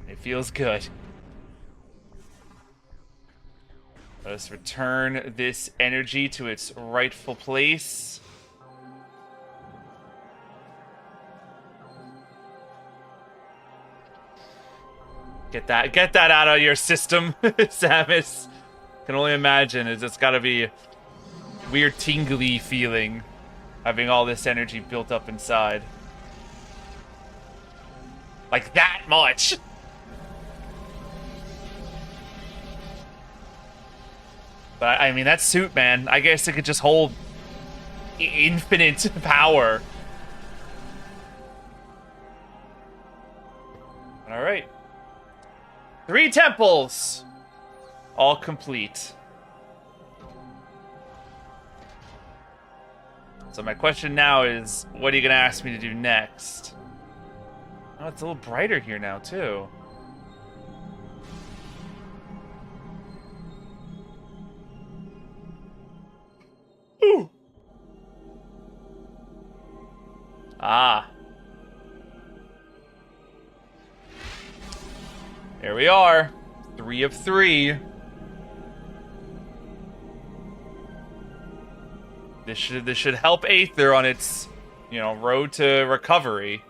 It feels good. Let us return this energy to its rightful place. Get that out of your system, Samus. Can only imagine. It's got to be a weird tingly feeling having all this energy built up inside. Like that much. But I mean, that suit, man, I guess it could just hold infinite power. All right. 3 temples, all complete. So my question now is, what are you gonna ask me to do next? Oh, it's a little brighter here now too. Ooh. Ah. There we are. 3 of 3. This should help Aether on its, road to recovery.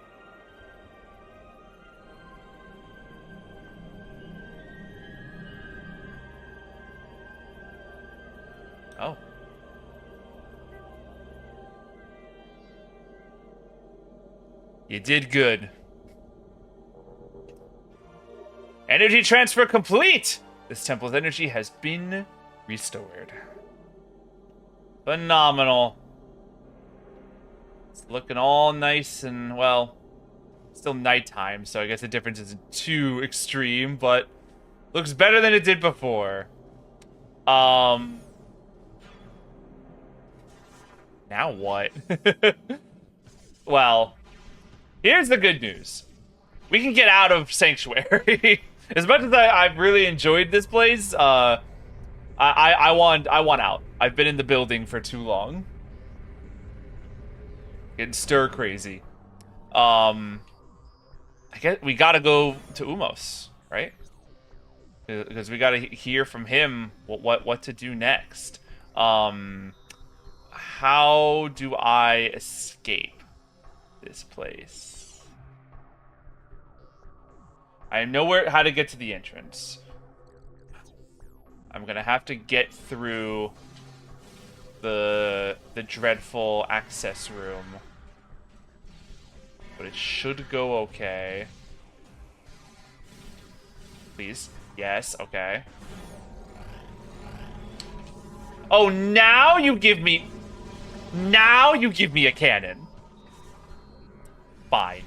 Oh. You did good. Energy transfer complete! This temple's energy has been restored. Phenomenal. It's looking all nice and, well, still nighttime, so I guess the difference isn't too extreme, but looks better than it did before. Now what? Well, here's the good news. We can get out of Sanctuary. As much as I've really enjoyed this place, I want out. I've been in the building for too long. Getting stir crazy. I guess we gotta go to Umos, right? Because we gotta hear from him what to do next. How do I escape this place? I know how to get to the entrance. I'm gonna have to get through the dreadful access room. But it should go okay. Please. Yes, okay. Oh, now you give me a cannon. Fine.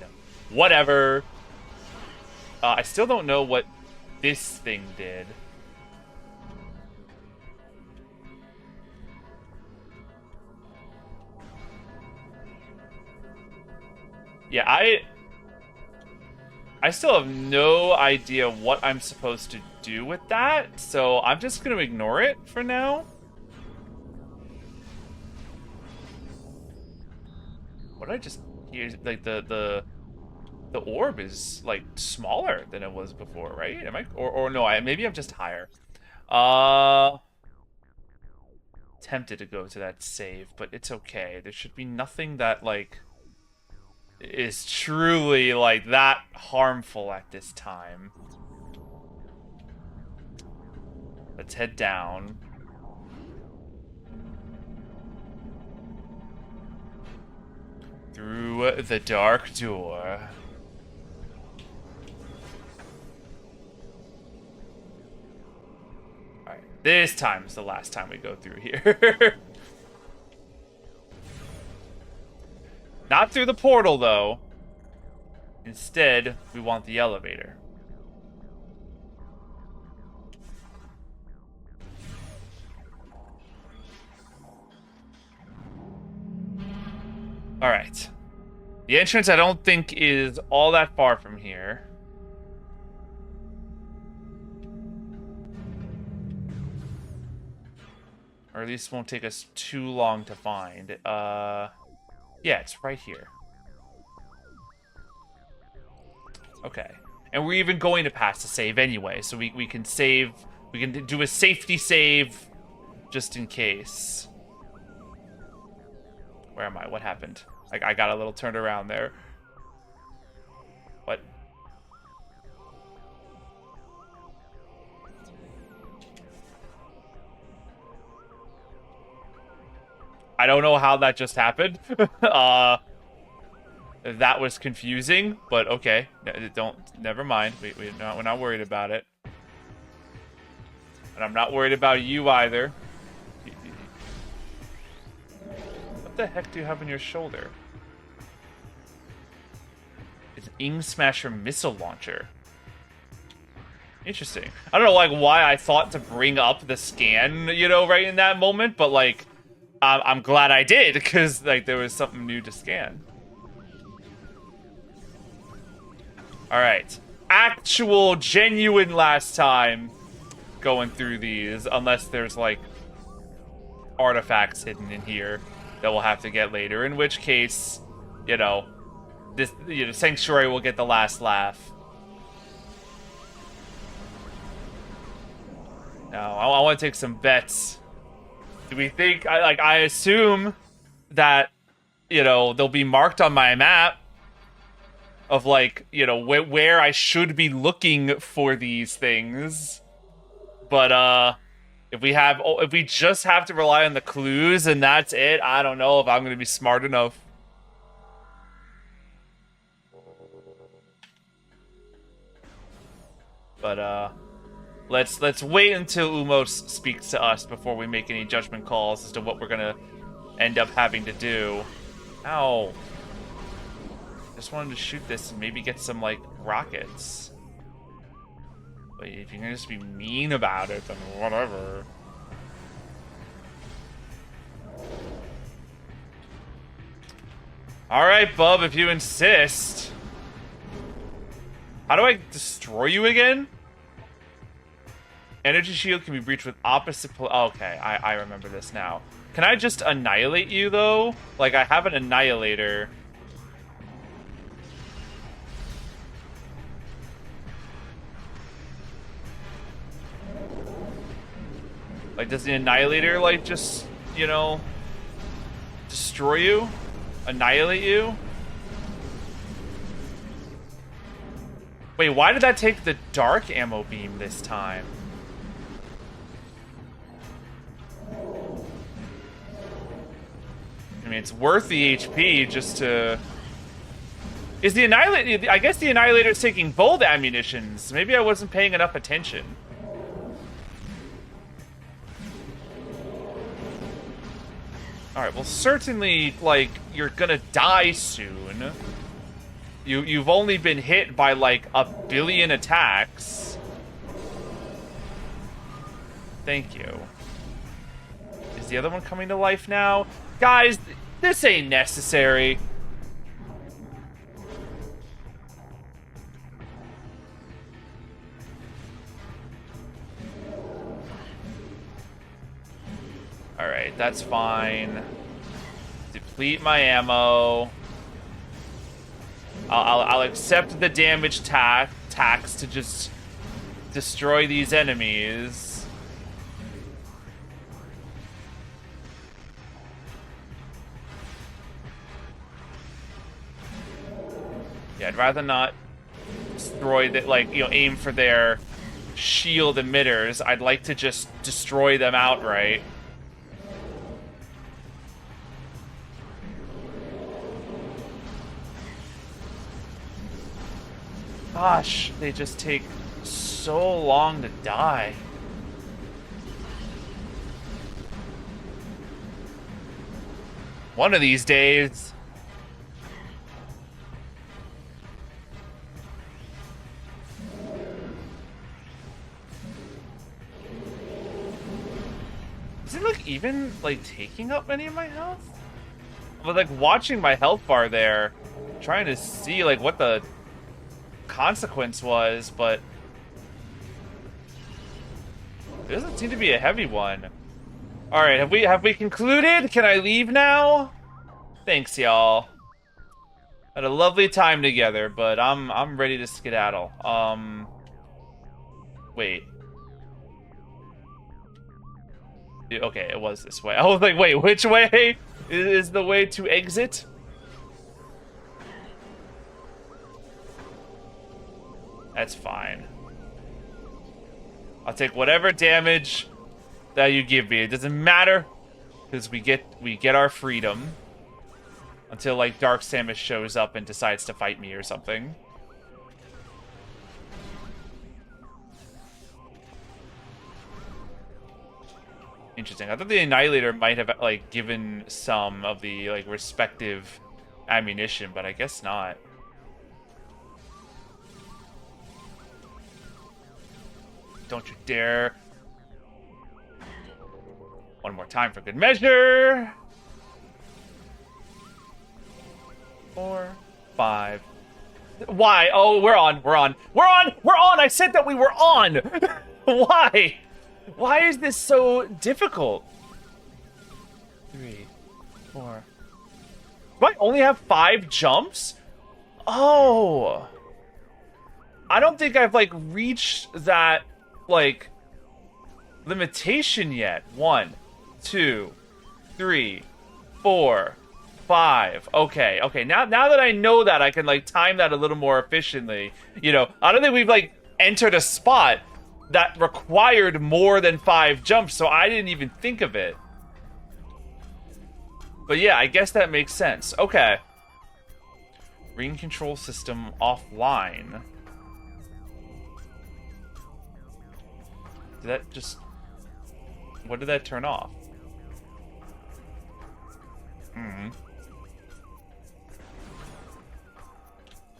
Whatever. I still don't know what this thing did. Yeah, I still have no idea what I'm supposed to do with that, so I'm just gonna ignore it for now. What did I just hear? Like the orb is like smaller than it was before, right? Am I or no? Maybe I'm just higher. Tempted to go to that save, but it's okay. There should be nothing that like is truly like that harmful at this time. Let's head down. Through the dark door. Alright, this time is the last time we go through here. Not through the portal, though. Instead, we want the elevator. Alright. The entrance, I don't think, is all that far from here. Or at least won't take us too long to find. Yeah, it's right here. Okay. And we're even going to pass the save anyway, so we can save... We can do a safety save just in case. Where am I? What happened? I got a little turned around there. What? I don't know how that just happened. That was confusing, but okay. Never mind. We're not worried about it. And I'm not worried about you either. What the heck do you have on your shoulder? It's an Ing Smasher missile launcher. Interesting. I don't know, like, why I thought to bring up the scan, you know, right in that moment, but, like, I'm glad I did, because, like, there was something new to scan. Alright. Actual, genuine last time going through these, unless there's, like, artifacts hidden in here that we'll have to get later, in which case, you know, this Sanctuary will get the last laugh. Now, I want to take some bets. Do we think, I assume that, you know, they'll be marked on my map of, like, you know, where I should be looking for these things. But, if we just have to rely on the clues and that's it, I don't know if I'm going to be smart enough. But, let's wait until Emotes speaks to us before we make any judgment calls as to what we're gonna end up having to do. Ow. Just wanted to shoot this and maybe get some, like, rockets. But if you're gonna just be mean about it, then whatever. Alright, bub, if you insist. How do I destroy you again? Energy shield can be breached with opposite... okay, I remember this now. Can I just annihilate you, though? Like, I have an annihilator. Like, does the annihilator, like, just, you know, destroy you? Annihilate you? Wait, why did that take the dark ammo beam this time? I mean, it's worth the HP just to... Is the Annihilator... I guess the Annihilator's taking both ammunitions. Maybe I wasn't paying enough attention. Alright, well, certainly, like, you're gonna die soon. You've only been hit by, like, 1 billion attacks. Thank you. Is the other one coming to life now? Guys, this ain't necessary. Alright, that's fine. Deplete my ammo. I'll accept the damage tax to just destroy these enemies. Yeah, I'd rather not destroy that, like, you know, aim for their shield emitters. I'd like to just destroy them outright. Gosh, they just take so long to die. One of these days. Is it like even like taking up any of my health? But like watching my health bar there, trying to see like what the consequence was, but it doesn't seem to be a heavy one. All right, have we concluded? Can I leave now? Thanks, y'all. Had a lovely time together, but I'm ready to skedaddle. Wait. Okay, it was this way. I was like, wait, which way is the way to exit? That's fine. I'll take whatever damage that you give me. It doesn't matter, because we get our freedom until like Dark Samus shows up and decides to fight me or something. Interesting. I thought the Annihilator might have like given some of the like respective ammunition, but I guess not. Don't you dare. One more time for good measure. 4, 5. Why? Oh, we're on. I said that we were on. Why? Why is this so difficult? 3, 4. Do I only have 5 jumps? Oh. I don't think I've like reached that like limitation yet. 1, 2, 3, 4, 5. Okay. Now that I know that, I can like time that a little more efficiently. You know, I don't think we've like entered a spot that required more than 5 jumps, so I didn't even think of it. But yeah, I guess that makes sense. Okay. Ring control system offline. Did that just... What did that turn off?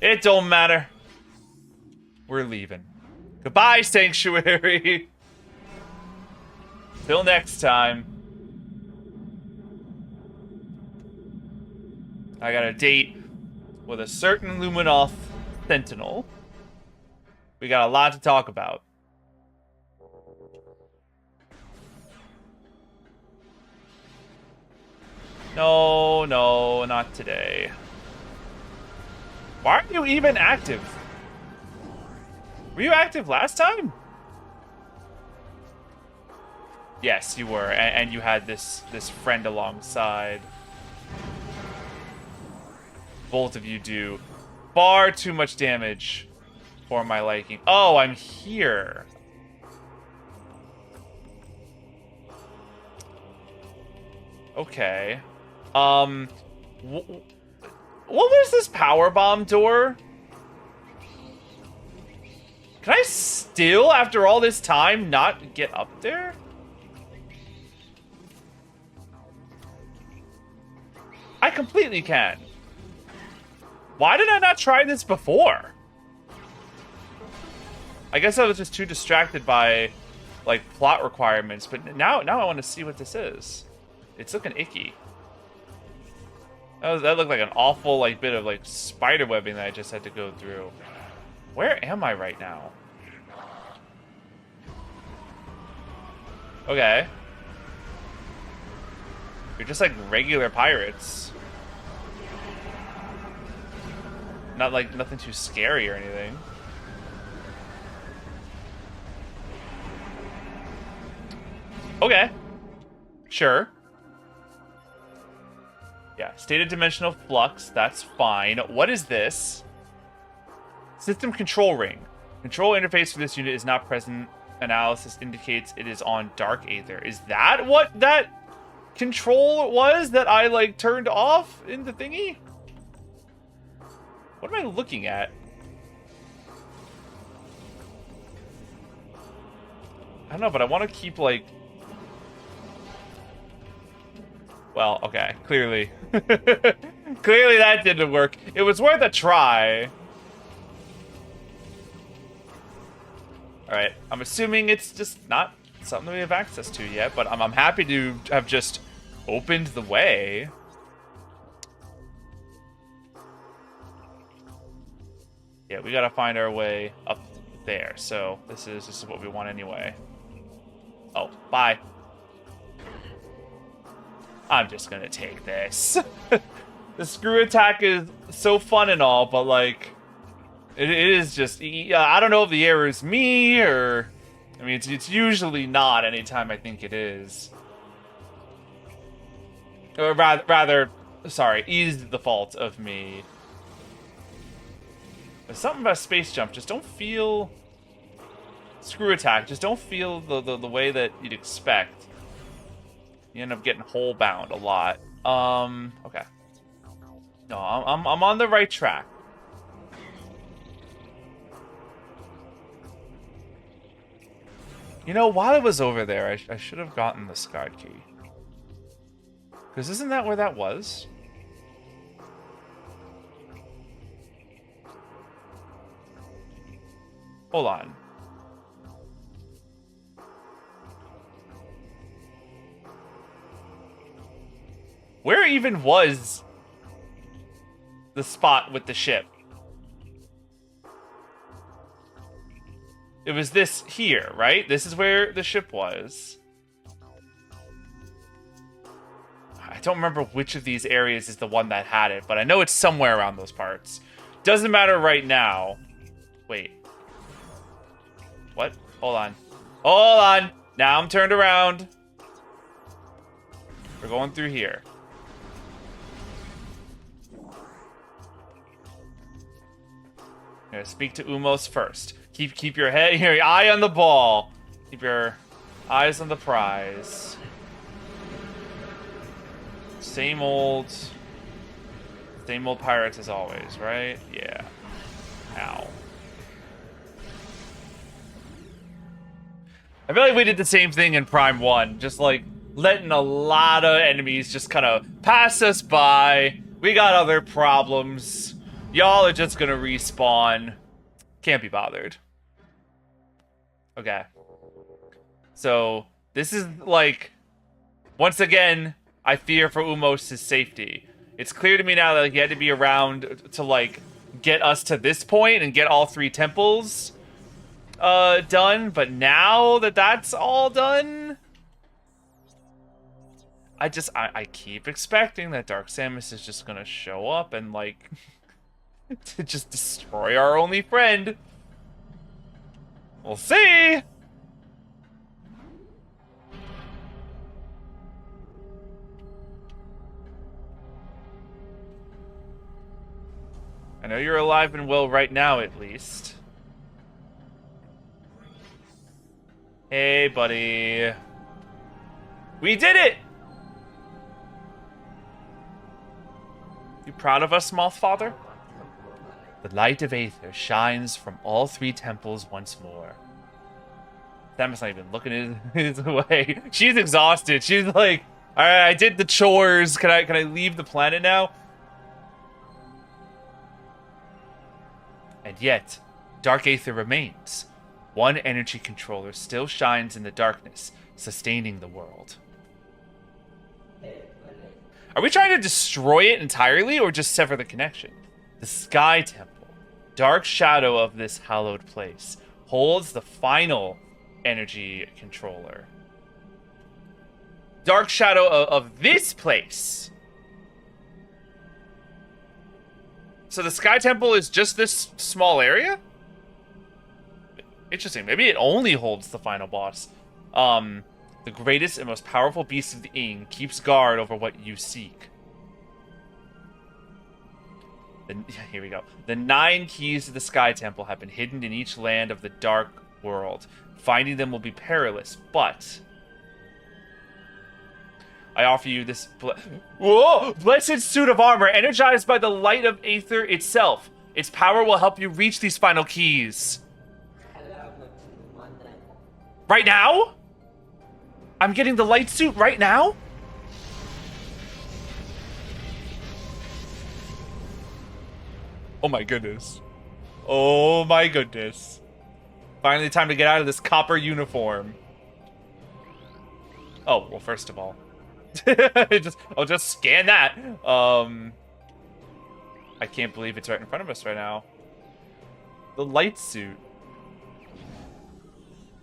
It don't matter. We're leaving. Goodbye, Sanctuary. Till next time. I got a date with a certain Luminoth Sentinel. We got a lot to talk about. No, not today. Why aren't you even active? Were you active last time? Yes, you were, and you had this friend alongside. Both of you do far too much damage for my liking. Oh, I'm here. Okay. What was this power bomb door? Can I still, after all this time, not get up there? I completely can. Why did I not try this before? I guess I was just too distracted by, like, plot requirements, but now I want to see what this is. It's looking icky. That looked like an awful, like, bit of, like, spider webbing that I just had to go through. Where am I right now? Okay. You're just like regular pirates. Not like nothing too scary or anything. Okay. Sure. Yeah, stated dimensional flux, that's fine. What is this? System control ring. Control interface for this unit is not present. Analysis indicates it is on dark aether. Is that what that control was that I like turned off in the thingy? What am I looking at? I don't know, but I want to keep like... Well, okay, clearly. Clearly that didn't work. It was worth a try. Alright, I'm assuming it's just not something we have access to yet, but I'm happy to have just opened the way. Yeah, we gotta find our way up there, so this is what we want anyway. Oh, bye. I'm just gonna take this. The screw attack is so fun and all, but like, it is just, I don't know if the error is me or, I mean, it's usually not anytime I think it is. Or rather, sorry, is the fault of me. There's something about space jump, just don't feel, screw attack, just don't feel the way that you'd expect. You end up getting hole bound a lot. Okay. No, I'm on the right track. You know, while I was over there, I should have gotten the sky key. Because isn't that where that was? Hold on. Where even was the spot with the ship? It was this here, right? This is where the ship was. I don't remember which of these areas is the one that had it, but I know it's somewhere around those parts. Doesn't matter right now. Wait. What? Hold on. Hold on! Now I'm turned around. We're going through here. I'm gonna speak to Umos first. Keep your head, your eye on the ball. Keep your eyes on the prize. Same old pirates as always, right? Yeah. Ow. I feel like we did the same thing in Prime 1, just like letting a lot of enemies just kind of pass us by. We got other problems. Y'all are just gonna respawn. Can't be bothered. Okay. So, this is like, once again, I fear for Umos' safety. It's clear to me now that like, he had to be around to like get us to this point and get all 3 temples done, but now that that's all done, I keep expecting that Dark Samus is just gonna show up and like to just destroy our only friend. We'll see. I know you're alive and well right now, at least. Hey, buddy. We did it! You proud of us, Mothfather? The light of Aether shines from all 3 temples once more. Samus not even looking his way. She's exhausted. She's like, alright, I did the chores. Can I leave the planet now? And yet, Dark Aether remains. One energy controller still shines in the darkness, sustaining the world. Are we trying to destroy it entirely, or just sever the connection? The Sky Temple, dark shadow of this hallowed place, holds the final energy controller. Dark shadow of this place. So the Sky Temple is just this small area? Interesting. Maybe it only holds the final boss. The greatest and most powerful beast of the Ing keeps guard over what you seek. Here we go. The 9 keys to the Sky Temple have been hidden in each land of the Dark World. Finding them will be perilous, but I offer you this blessed suit of armor, energized by the light of Aether itself. Its power will help you reach these final keys. Right now? I'm getting the light suit right now? Oh my goodness. Oh my goodness. Finally time to get out of this copper uniform. Oh, well, first of all. I'll just scan that. I can't believe it's right in front of us right now. The light suit.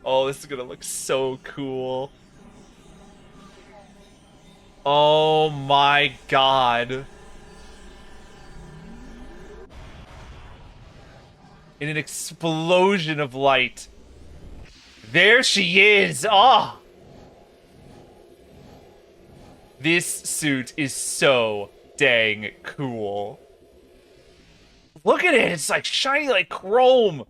Oh, this is gonna look so cool. Oh my god. In an explosion of light. There she is! Ah! Oh. This suit is so dang cool. Look at it! It's like shiny like chrome!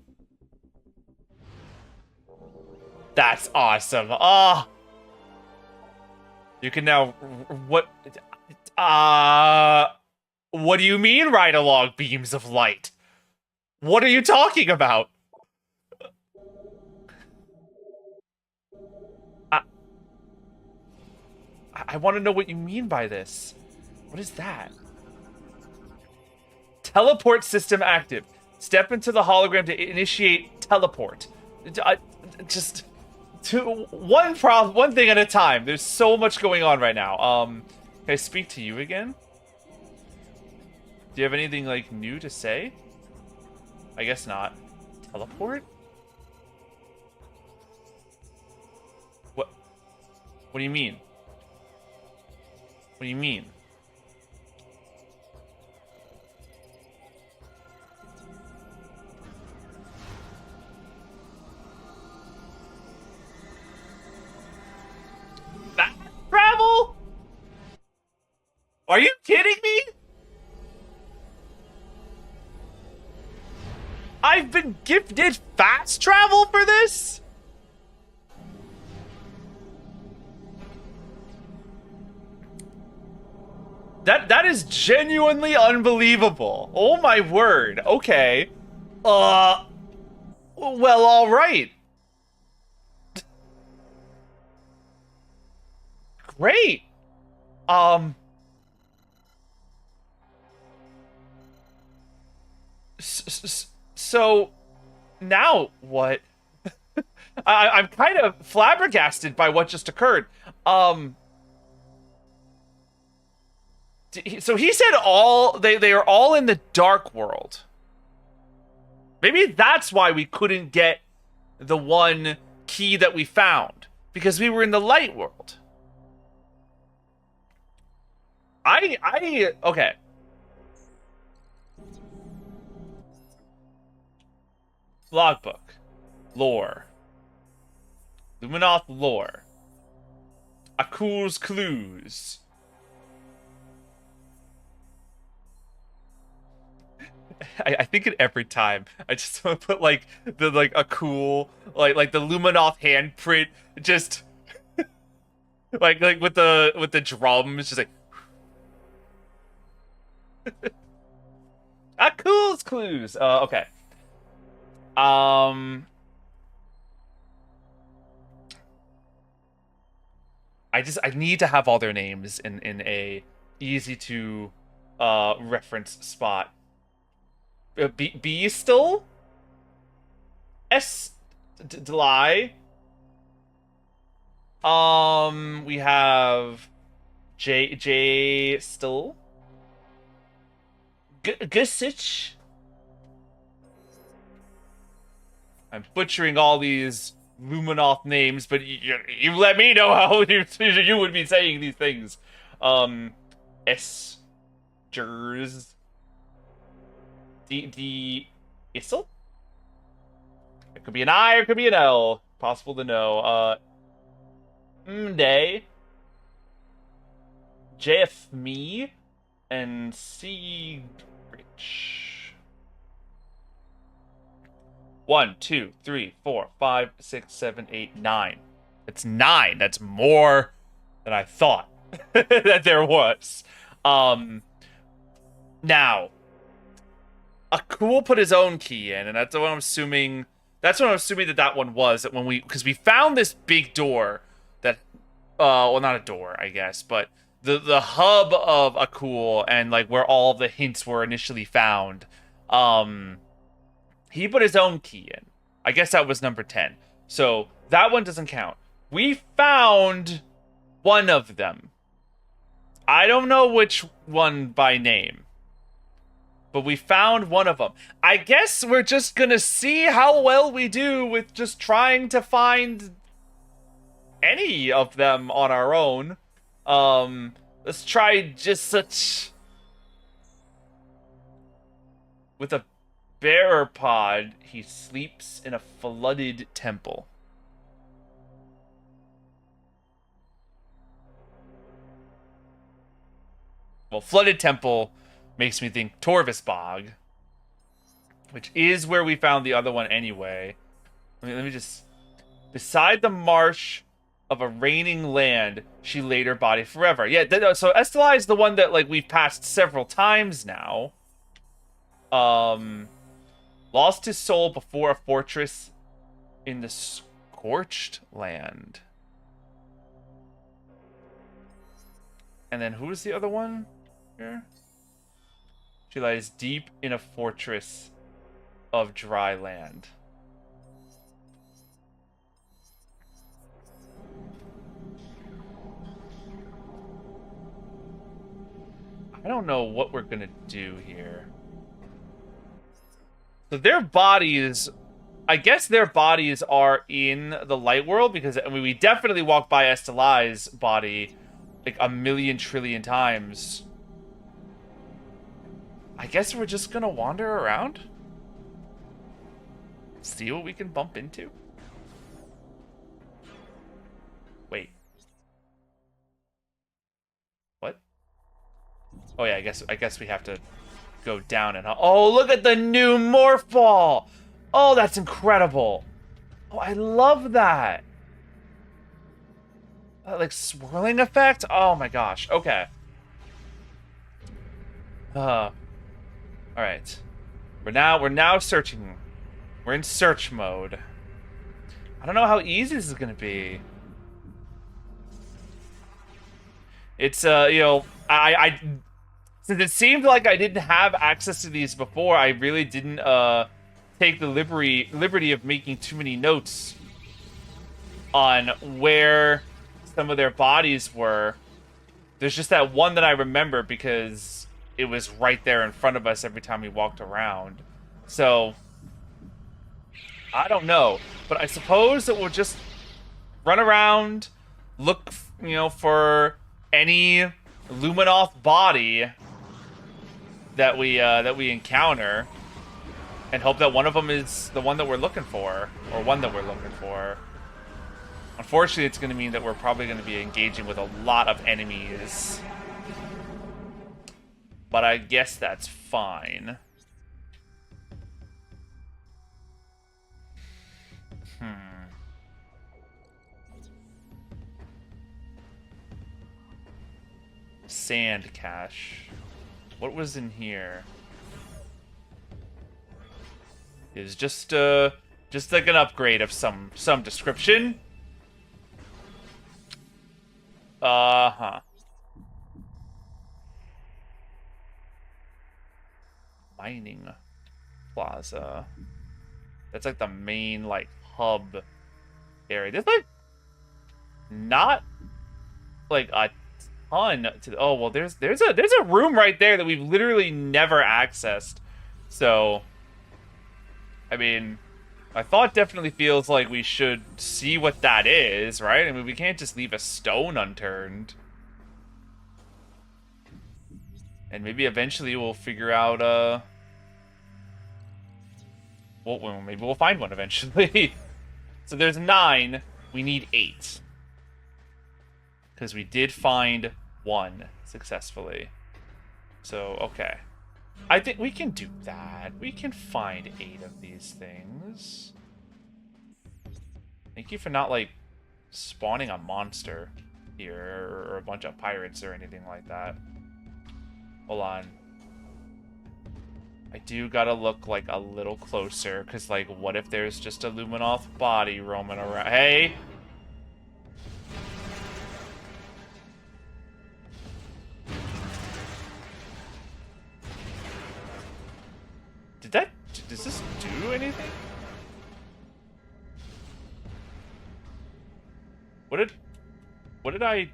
That's awesome. Ah! Oh. You can now... What do you mean ride along beams of light? What are you talking about? I want to know what you mean by this. What is that? Teleport system active. Step into the hologram to initiate teleport. Just one thing at a time. There's so much going on right now. Can I speak to you again? Do you have anything like new to say? I guess not. Teleport? What do you mean? What do you mean? Fast travel? Are you kidding me? I've been gifted fast travel for this? That is genuinely unbelievable. Oh my word. Okay. Well, all right. Great. So now what? I'm kind of flabbergasted by what just occurred. So he said they are all in the dark world. Maybe that's why we couldn't get the one key that we found, because we were in the light world. Okay. Logbook. Lore. Luminoth lore. Akul's clues. I think it every time. I just want to put like a cool like the Luminoth handprint, just like with the drums, just like Akul's clues. Okay. I need to have all their names in a easy to reference spot. B still? S Dly. We have J still. Gusich. I'm butchering all these Luminoth names, but you let me know how you would be saying these things. S Jers. The Issel? It could be an I or it could be an L. Possible to know. Mday. JF me. And C Rich. 1, 2, 3, 4, 5, 6, 7, 8, 9. It's 9. That's more than I thought that there was. Now, Akul put his own key in, and that's what I'm assuming. That's what I'm assuming that one was. That because we found this big door that, well, not a door, I guess, but the hub of Akul and like where all of the hints were initially found. He put his own key in. I guess that was number 10. So that one doesn't count. We found one of them. I don't know which one by name, but we found one of them. I guess we're just gonna see how well we do with just trying to find any of them on our own. Let's try just such... With a bearer pod, he sleeps in a flooded temple. Well, flooded temple makes me think Torvis Bog, which is where we found the other one anyway. Let me just... Beside the marsh of a raining land, she laid her body forever. Yeah, so Esteli is the one that, like, we've passed several times now. Lost his soul before a fortress in the scorched land. And then who is the other one here? She lies deep in a fortress of dry land. I don't know what we're gonna do here. So their bodies, I guess their bodies are in the light world, because I mean, we definitely walked by Esteli's body like a million trillion times. I guess we're just gonna wander around, see what we can bump into. Wait. What? Oh yeah, I guess we have to go down and... Oh, look at the new morph ball! Oh, that's incredible! Oh, I love that! That, like, swirling effect? Oh my gosh, okay. Alright. We're now searching. We're in search mode. I don't know how easy this is gonna be. It's, you know, since it seemed like I didn't have access to these before, I really didn't take the liberty of making too many notes on where some of their bodies were. There's just that one that I remember because it was right there in front of us every time we walked around. So, I don't know. But I suppose that we'll just run around, look, you know, for any Luminoth body that we encounter, and hope that one of them is the one that we're looking for, or one that we're looking for. Unfortunately, it's going to mean that we're probably going to be engaging with a lot of enemies, but I guess that's fine. Sand cache. What was in here? It was just like an upgrade of some description. Mining plaza. That's like the main, like, hub area. There's like not like a ton to... Oh well, there's a room right there that we've literally never accessed. So, I mean, my thought definitely feels like we should see what that is, right? I mean, we can't just leave a stone unturned. And maybe eventually we'll figure out, well, maybe we'll find one eventually. So there's 9. We need 8. Because we did find 1 successfully. So, okay. I think we can do that. We can find 8 of these things. Thank you for not, like, spawning a monster here, or a bunch of pirates or anything like that. Hold on. I do gotta look, like, a little closer, because, like, what if there's just a Luminoth body roaming around? Hey! Does this do anything? What did I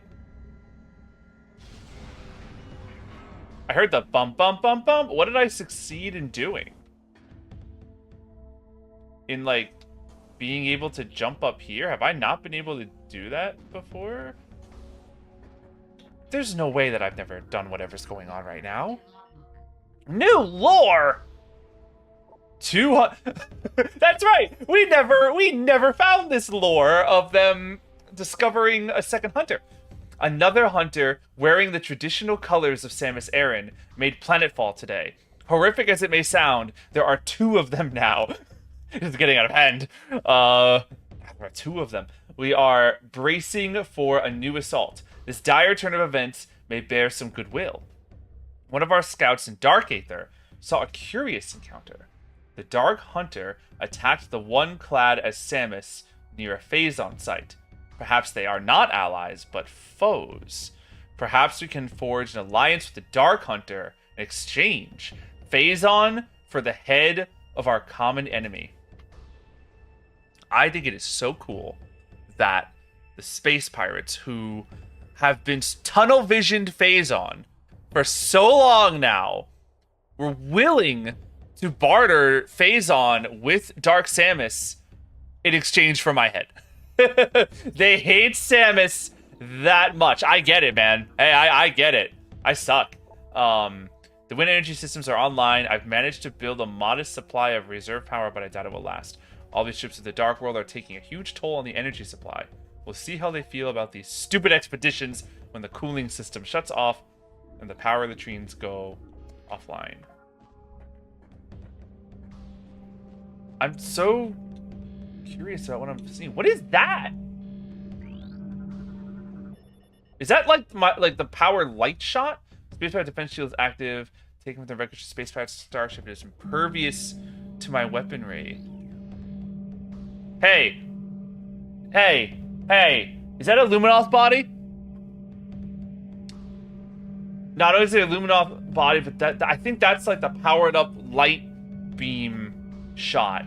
heard the bump, bump, bump, bump. What did I succeed in doing? In, like, being able to jump up here? Have I not been able to do that before? There's no way that I've never done whatever's going on right now. New lore! That's right! We never found this lore of them discovering a second hunter. Another hunter wearing the traditional colors of Samus Aran made planetfall today. Horrific as it may sound, there are 2 of them now. It's getting out of hand. There are 2 of them. We are bracing for a new assault. This dire turn of events may bear some goodwill. One of our scouts in Dark Aether saw a curious encounter. The Dark Hunter attacked the one clad as Samus near a Phazon site. Perhaps they are not allies, but foes. Perhaps we can forge an alliance with the Dark Hunter in exchange. Phazon for the head of our common enemy. I think it is so cool that the space pirates who have been tunnel visioned Phazon for so long now were willing to barter Phazon with Dark Samus in exchange for my head. They hate Samus that much. I get it, man. Hey, I get it. I suck. The wind energy systems are online. I've managed to build a modest supply of reserve power, but I doubt it will last. All these ships of the Dark World are taking a huge toll on the energy supply. We'll see how they feel about these stupid expeditions when the cooling system shuts off and the power latrines go offline. I'm so curious about what I'm seeing. What is that? Is that like the power light shot? Spacecraft defense shield is active. Taken with the wreckage of spacecraft starship, it is impervious to my weaponry. Hey. Hey. Hey. Is that a Luminoth body? Not only is it a Luminoth body, but that I think that's like the powered up light beam shot.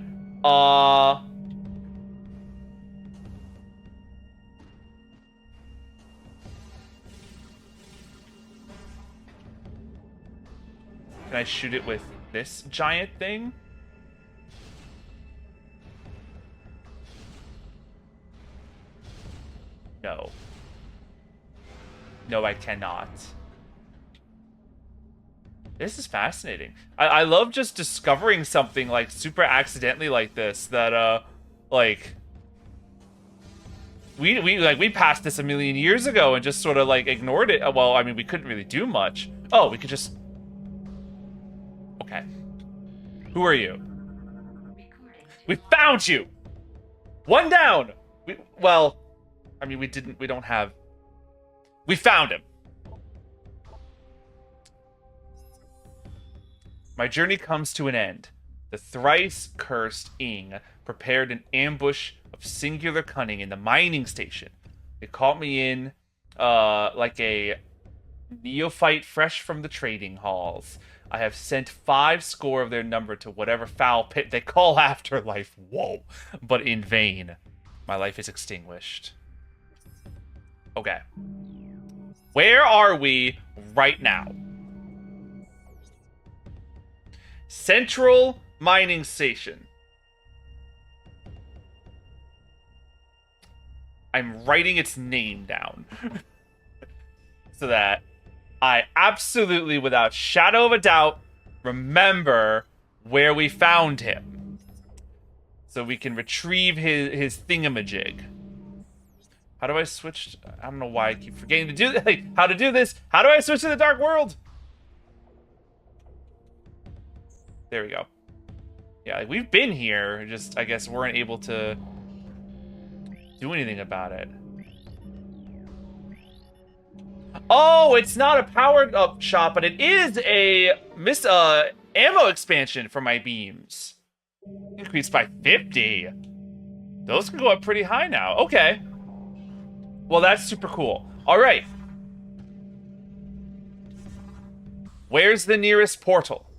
Can I shoot it with this giant thing? No. No, I cannot. This is fascinating. I love just discovering something like super accidentally like this that like we passed this a million years ago and just sort of like ignored it. Well, I mean, we couldn't really do much. Oh, we could just... Okay. Who are you? We found you! One down! Well, I mean, we don't have... We found him. My journey comes to an end. The thrice-cursed Ing prepared an ambush of singular cunning in the mining station. It caught me in, like a neophyte fresh from the trading halls. I have sent 5 score of their number to whatever foul pit they call afterlife. Whoa. But in vain. My life is extinguished. Okay. Where are we right now? Central Mining Station. I'm writing its name down. So that I absolutely, without shadow of a doubt, remember where we found him. So we can retrieve his thingamajig. How do I switch? I don't know why I keep forgetting to do like, how to do this. How do I switch to the Dark World? There we go. Yeah, like we've been here, just I guess weren't able to do anything about it. Oh, it's not a powered up shot, but it is a ammo expansion for my beams. Increased by 50. Those can go up pretty high now. Okay. Well, that's super cool. All right. Where's the nearest portal?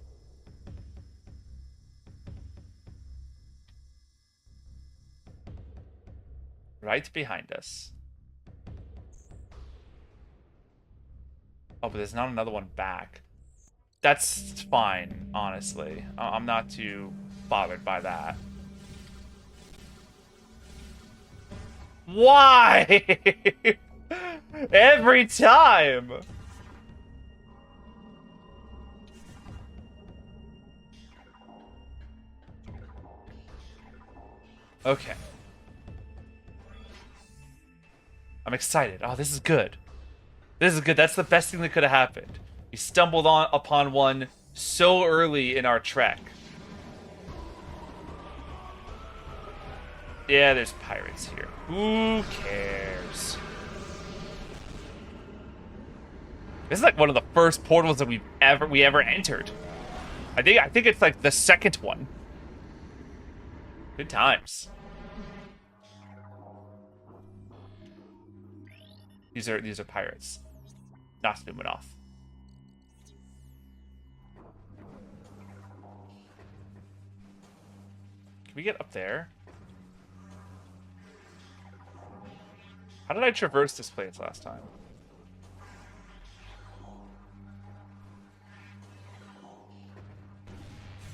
Right behind us. Oh, but there's not another one back. That's fine, honestly. I'm not too bothered by that. Why? Every time! Okay. I'm excited. Oh, this is good. This is good. That's the best thing that could have happened. We stumbled upon one so early in our trek. Yeah, there's pirates here. Who cares? This is like one of the first portals that we ever entered. I think it's like the second one. Good times. These are pirates. Not zooming off. Can we get up there? How did I traverse this place last time?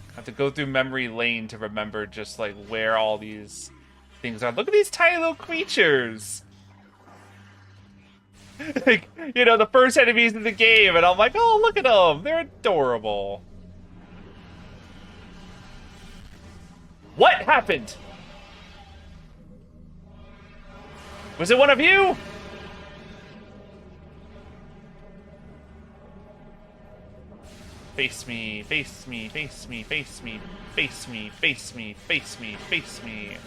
I have to go through memory lane to remember just like where all these things are. Look at these tiny little creatures. Like, you know, the first enemies in the game, and I'm like, oh, look at them. They're adorable. What happened? Was it one of you? Face me, face me, face me, face me, face me, face me, face me, face me.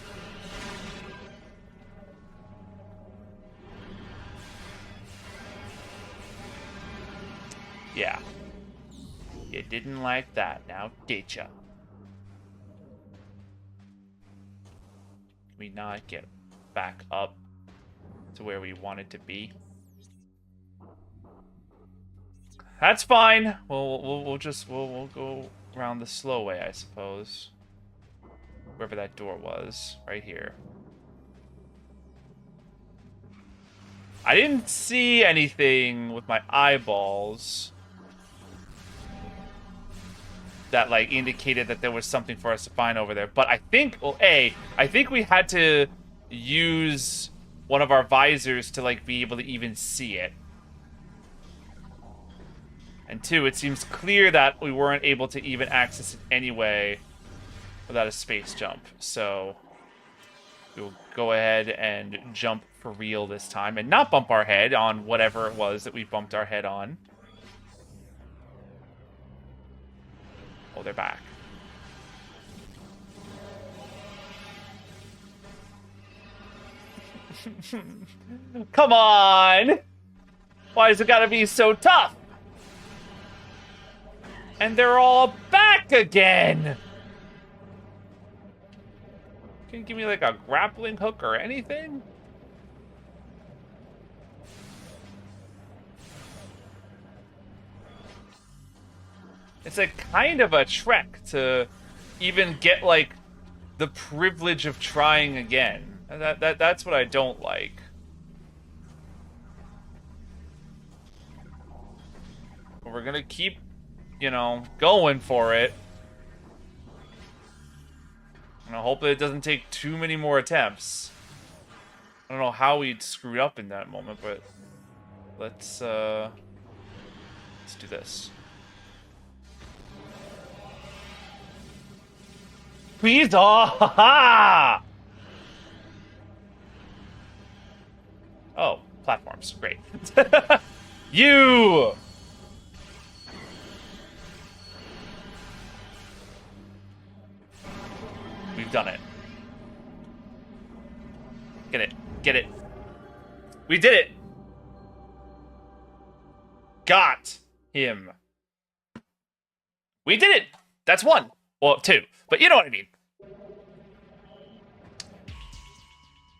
Yeah. You didn't like that, now did ya? Can we not get back up to where we wanted to be? That's fine. We'll go around the slow way, I suppose. Wherever that door was, right here. I didn't see anything with my eyeballs that like indicated that there was something for us to find over there. But I think, well, I think we had to use one of our visors to like be able to even see it. And two, it seems clear that we weren't able to even access it anyway without a space jump. So we'll go ahead and jump for real this time and not bump our head on whatever it was that we bumped our head on. Oh, they're back. Come on! Why does it gotta be so tough? And they're all back again! Can you give me like a grappling hook or anything? It's like kind of a trek to even get like the privilege of trying again. That's what I don't like. But we're gonna keep, you know, going for it. And I hope that it doesn't take too many more attempts. I don't know how we screwed up in that moment, but let's do this. Please, oh, oh, platforms, great. You! We've done it. Get it, get it. We did it! Got him. We did it! That's one. Well, two. But you know what I mean.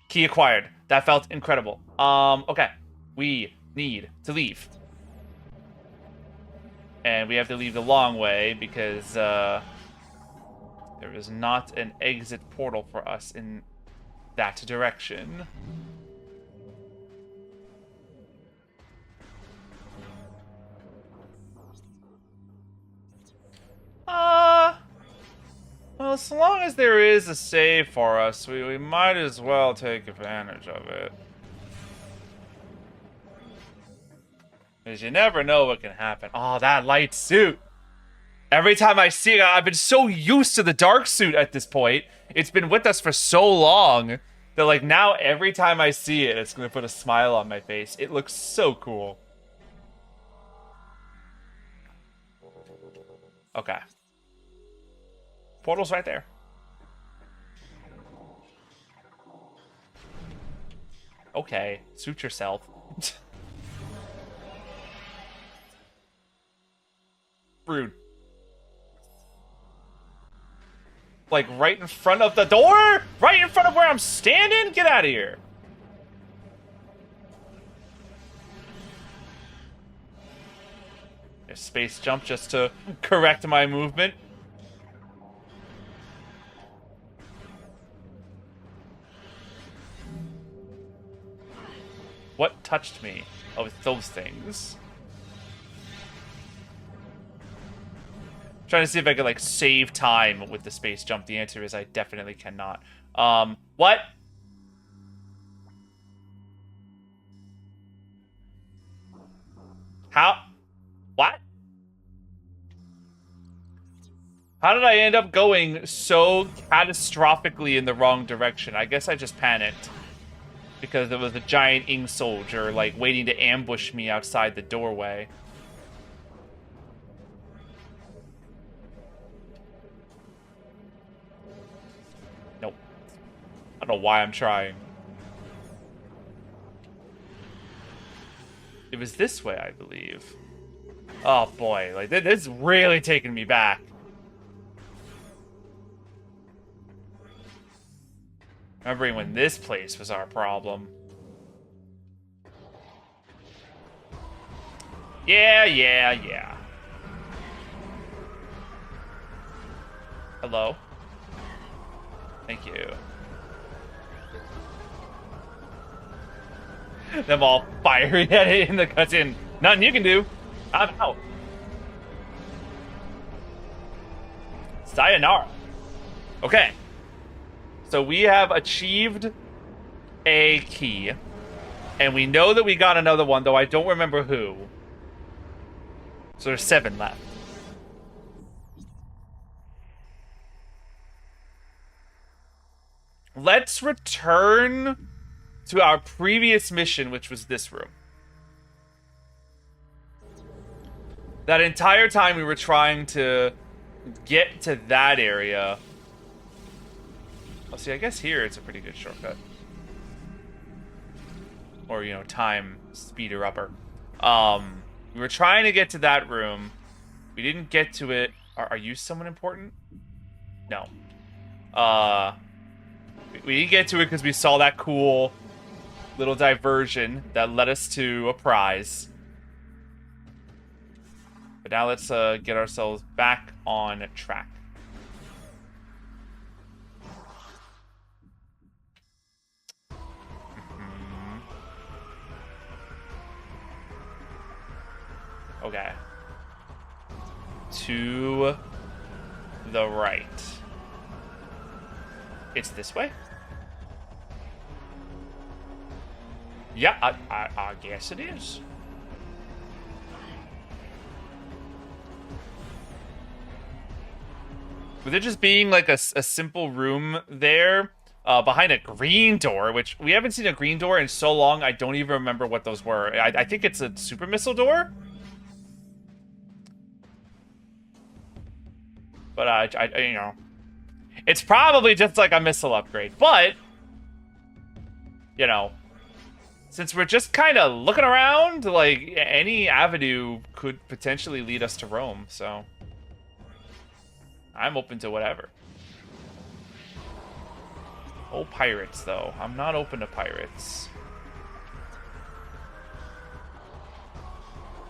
Key acquired. That felt incredible. Okay. We need to leave. And we have to leave the long way because there is not an exit portal for us in that direction. Well, so long as there is a save for us, we might as well take advantage of it. Because you never know what can happen. Oh, that light suit. Every time I see it, I've been so used to the dark suit at this point. It's been with us for so long that, like, now every time I see it, it's going to put a smile on my face. It looks so cool. Okay. Portal's right there. Okay, suit yourself. Rude. Like, right in front of the door? Right in front of where I'm standing? Get out of here. A space jump just to correct my movement. What touched me? Oh, it's those things. Trying to see if I could, like, save time with the space jump. The answer is I definitely cannot. What? How? What? How did I end up going so catastrophically in the wrong direction? I guess I just panicked. Because there was a giant ink soldier, like, waiting to ambush me outside the doorway. Nope. I don't know why I'm trying. It was this way, I believe. Oh, boy. Like, this is really taking me back. Remembering when this place was our problem. Yeah. Hello? Thank you. Them all firing at it in the cutscene. Nothing you can do. I'm out. Sayonara. Okay. So we have achieved a key. And we know that we got another one, though I don't remember who. So there's 7 left. Let's return to our previous mission, which was this room. That entire time we were trying to get to that area. Well, see, I guess here it's a pretty good shortcut. Or, you know, time speeder upper. We were trying to get to that room. We didn't get to it. Are you someone important? No. We didn't get to it because we saw that cool little diversion that led us to a prize. But now let's get ourselves back on track. Okay. To the right. It's this way? Yeah, I guess it is. With it just being like a simple room there, behind a green door, which we haven't seen a green door in so long, I don't even remember what those were. I think it's a super missile door? But, I you know, it's probably just like a missile upgrade. But, you know, since we're just kind of looking around, like, any avenue could potentially lead us to Rome, so I'm open to whatever. Oh, pirates, though. I'm not open to pirates.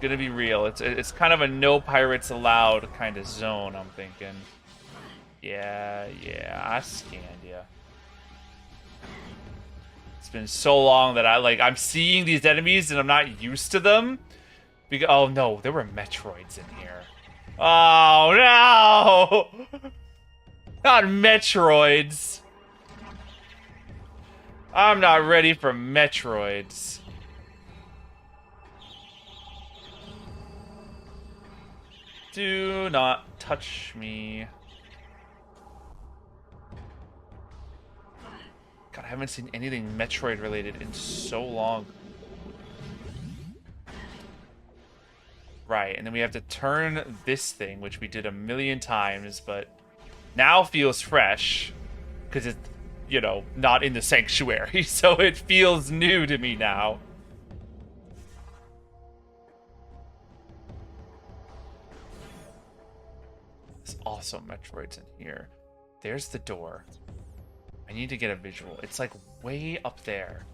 Gonna be real. It's kind of a no pirates allowed kind of zone, I'm thinking. Yeah, I scanned ya. It's been so long that I'm seeing these enemies and I'm not used to them. Because, oh no, there were Metroids in here. Oh no! Not Metroids. I'm not ready for Metroids. Do not touch me. God, I haven't seen anything Metroid related in so long. Right, and then we have to turn this thing, which we did a million times, but now feels fresh. Because it's, you know, not in the sanctuary, so it feels new to me now. There's also Metroids in here. There's the door. I need to get a visual. It's like way up there.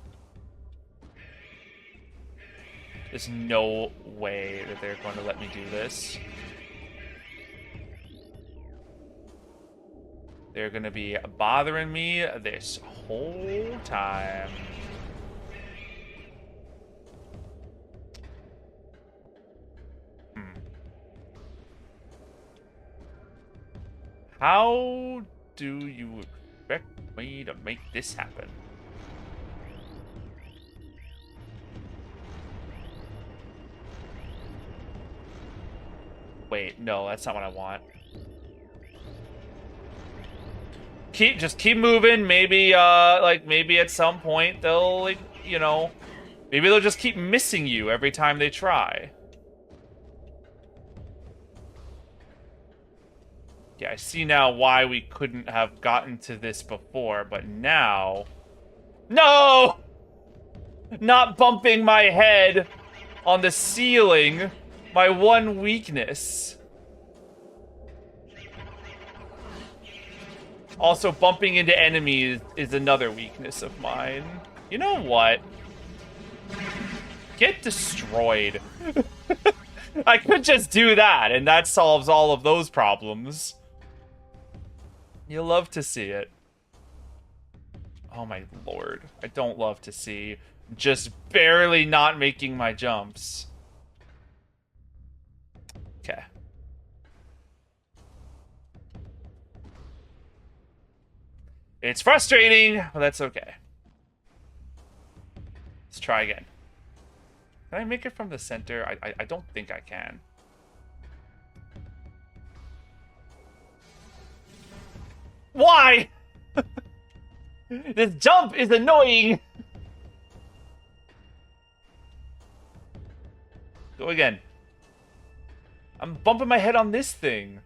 There's no way that they're going to let me do this. They're going to be bothering me this whole time. How do you expect me to make this happen? Wait, no, that's not what I want. Just keep moving. Maybe, maybe at some point they'll, like, you know, maybe they'll just keep missing you every time they try. Yeah, I see now why we couldn't have gotten to this before, but now... No! Not bumping my head on the ceiling. My one weakness. Also, bumping into enemies is another weakness of mine. You know what? Get destroyed. I could just do that, and that solves all of those problems. You love to see it. Oh my lord. I don't love to see just barely not making my jumps. Okay. It's frustrating, but that's okay. Let's try again. Can I make it from the center? I don't think I can. Why? This jump is annoying. Go again. I'm bumping my head on this thing.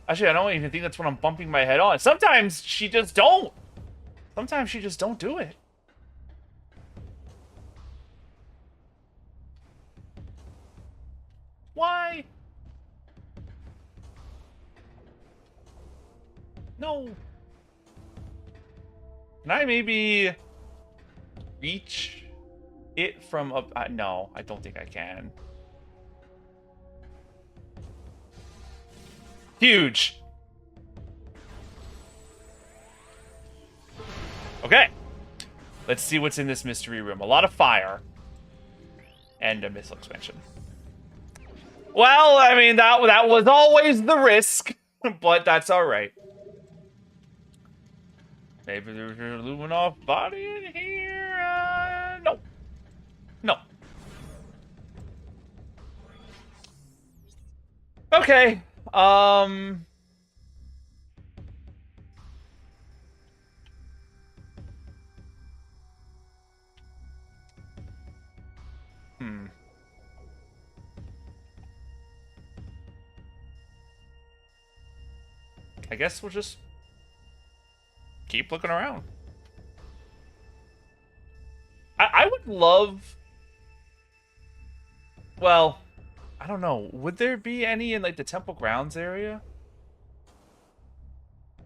Actually, I don't even think that's what I'm bumping my head on. Sometimes she just don't. Sometimes she just don't do it. Why? No. Can I maybe reach it from up? No, I don't think I can. Huge. Okay. Let's see what's in this mystery room. A lot of fire. And a missile expansion. Well, I mean, that was always the risk. But that's alright. Maybe there's a Luminoff body in here? No. No. Okay. I guess we'll just keep looking around. I would love... Well, I don't know. Would there be any in, like, the temple grounds area?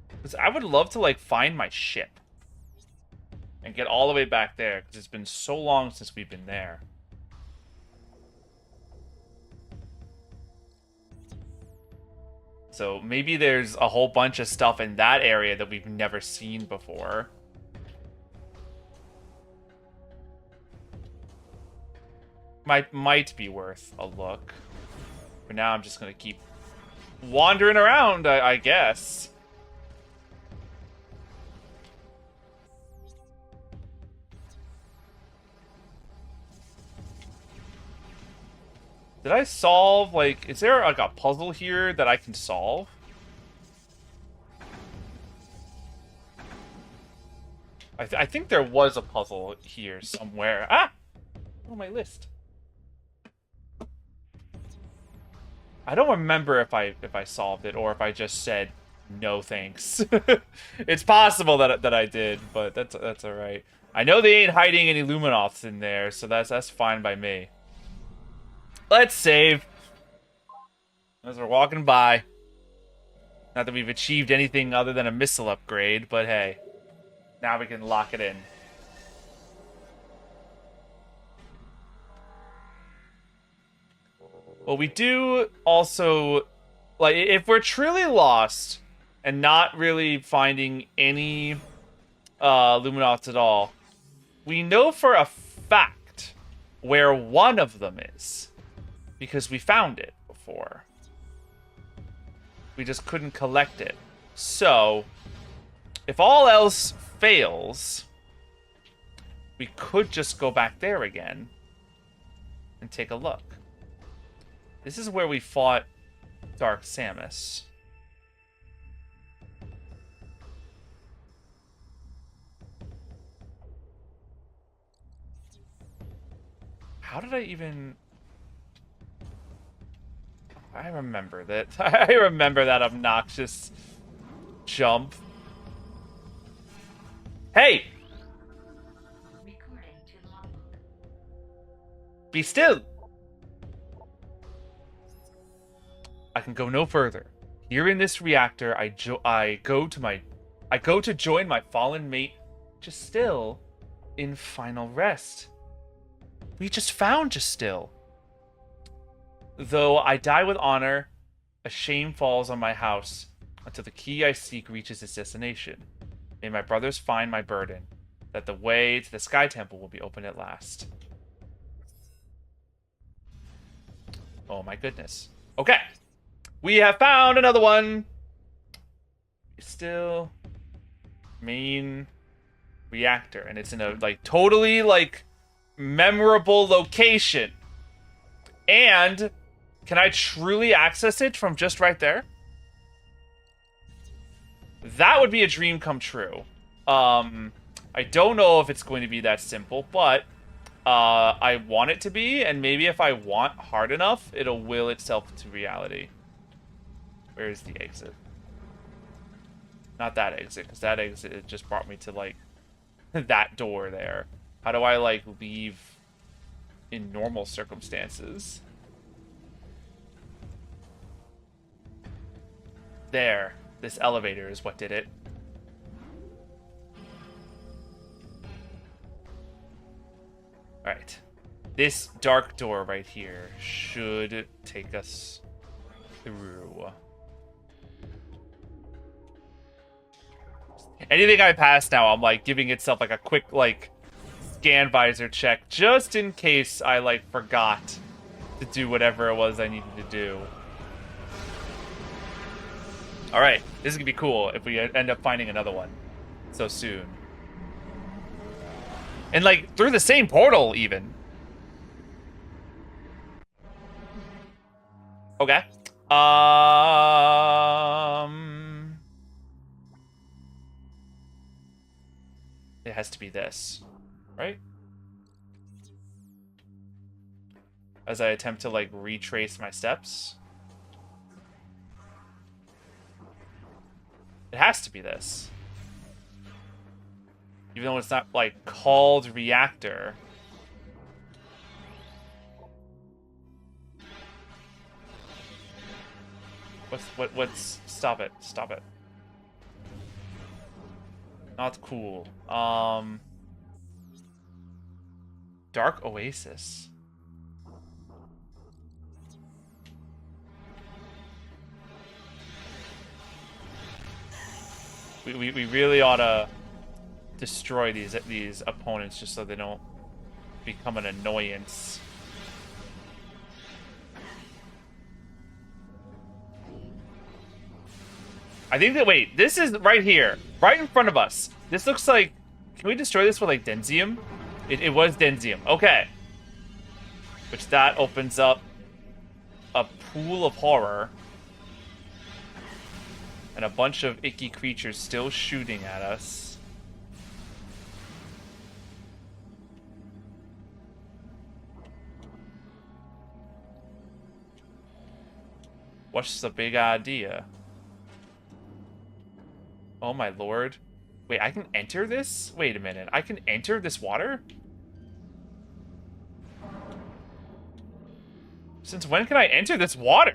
Because I would love to, like, find my ship. And get all the way back there. Because it's been so long since we've been there. So maybe there's a whole bunch of stuff in that area that we've never seen before. Might be worth a look. For now, I'm just gonna keep wandering around, I guess. Did I solve, like, is there, like, a puzzle here that I can solve? I think there was a puzzle here somewhere. Ah! On my list. I don't remember if I solved it or if I just said no thanks. It's possible that I did, but that's all right. I know they ain't hiding any Luminoths in there, so that's fine by me. Let's save. As we're walking by. Not that we've achieved anything other than a missile upgrade, but hey. Now we can lock it in. Well, we do also... Like, if we're truly lost and not really finding any Luminoths at all, we know for a fact where one of them is. Because we found it before. We just couldn't collect it. So, if all else fails, we could just go back there again and take a look. This is where we fought Dark Samus. How did I even... I remember that. I remember that obnoxious jump. Hey! Be still! I can go no further. Here in this reactor, I go to join my fallen mate, Justill, in final rest. We just found Justill. Though I die with honor, a shame falls on my house until the key I seek reaches its destination. May my brothers find my burden, that the way to the Sky Temple will be open at last. Oh my goodness. Okay. We have found another one. Still main reactor, and it's in a like totally like memorable location. And can I truly access it from just right there? That would be a dream come true. I don't know if it's going to be that simple, but I want it to be, and maybe if I want hard enough, it'll will itself into reality. Where's the exit? Not that exit, because that exit it just brought me to, like, that door there. How do I, like, leave in normal circumstances? There. This elevator is what did it. Alright. This dark door right here should take us through. Anything I pass now, I'm like giving itself like a quick like scan visor check just in case I like forgot to do whatever it was I needed to do. Alright, this is gonna be cool if we end up finding another one so soon. And like through the same portal even. Okay. It has to be this, right? As I attempt to like retrace my steps. It has to be this. Even though it's not like called reactor. What's stop it. Stop it. Not cool. Dark Oasis. We really ought to destroy these opponents just so they don't become an annoyance. I think that, wait, this is right here. Right in front of us. This looks like, can we destroy this with, like, Denzium? It was Denzium. Okay. Which that opens up a pool of horror. And a bunch of icky creatures still shooting at us. What's the big idea? Oh my lord. Wait, I can enter this? Wait a minute. I can enter this water? Since when can I enter this water?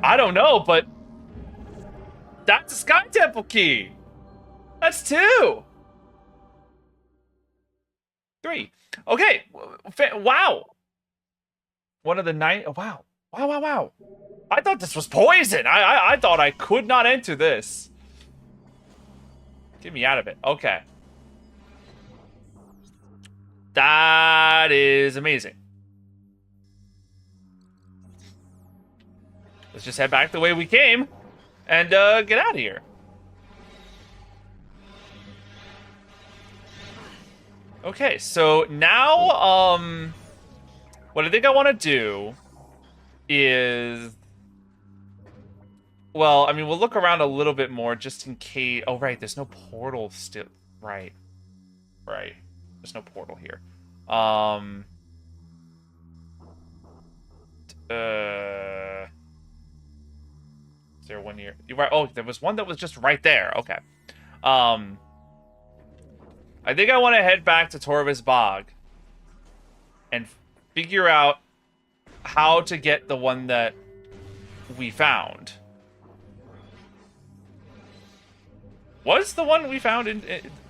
I don't know, but that's a Sky Temple key. That's 2. 3. Okay. Wow. One of the 9. Oh, wow. Wow. I thought this was poison. I thought I could not enter this. Get me out of it. Okay. That is amazing. Let's just head back the way we came and get out of here. Okay, so now what I think I want to do is, well, I mean, we'll look around a little bit more just in case. Oh, right, there's no portal still. Right. There's no portal here. Is there one here? You're right. Oh, there was one that was just right there. Okay. I think I want to head back to Torvis Bog and figure out how to get the one that we found. Was the one we found in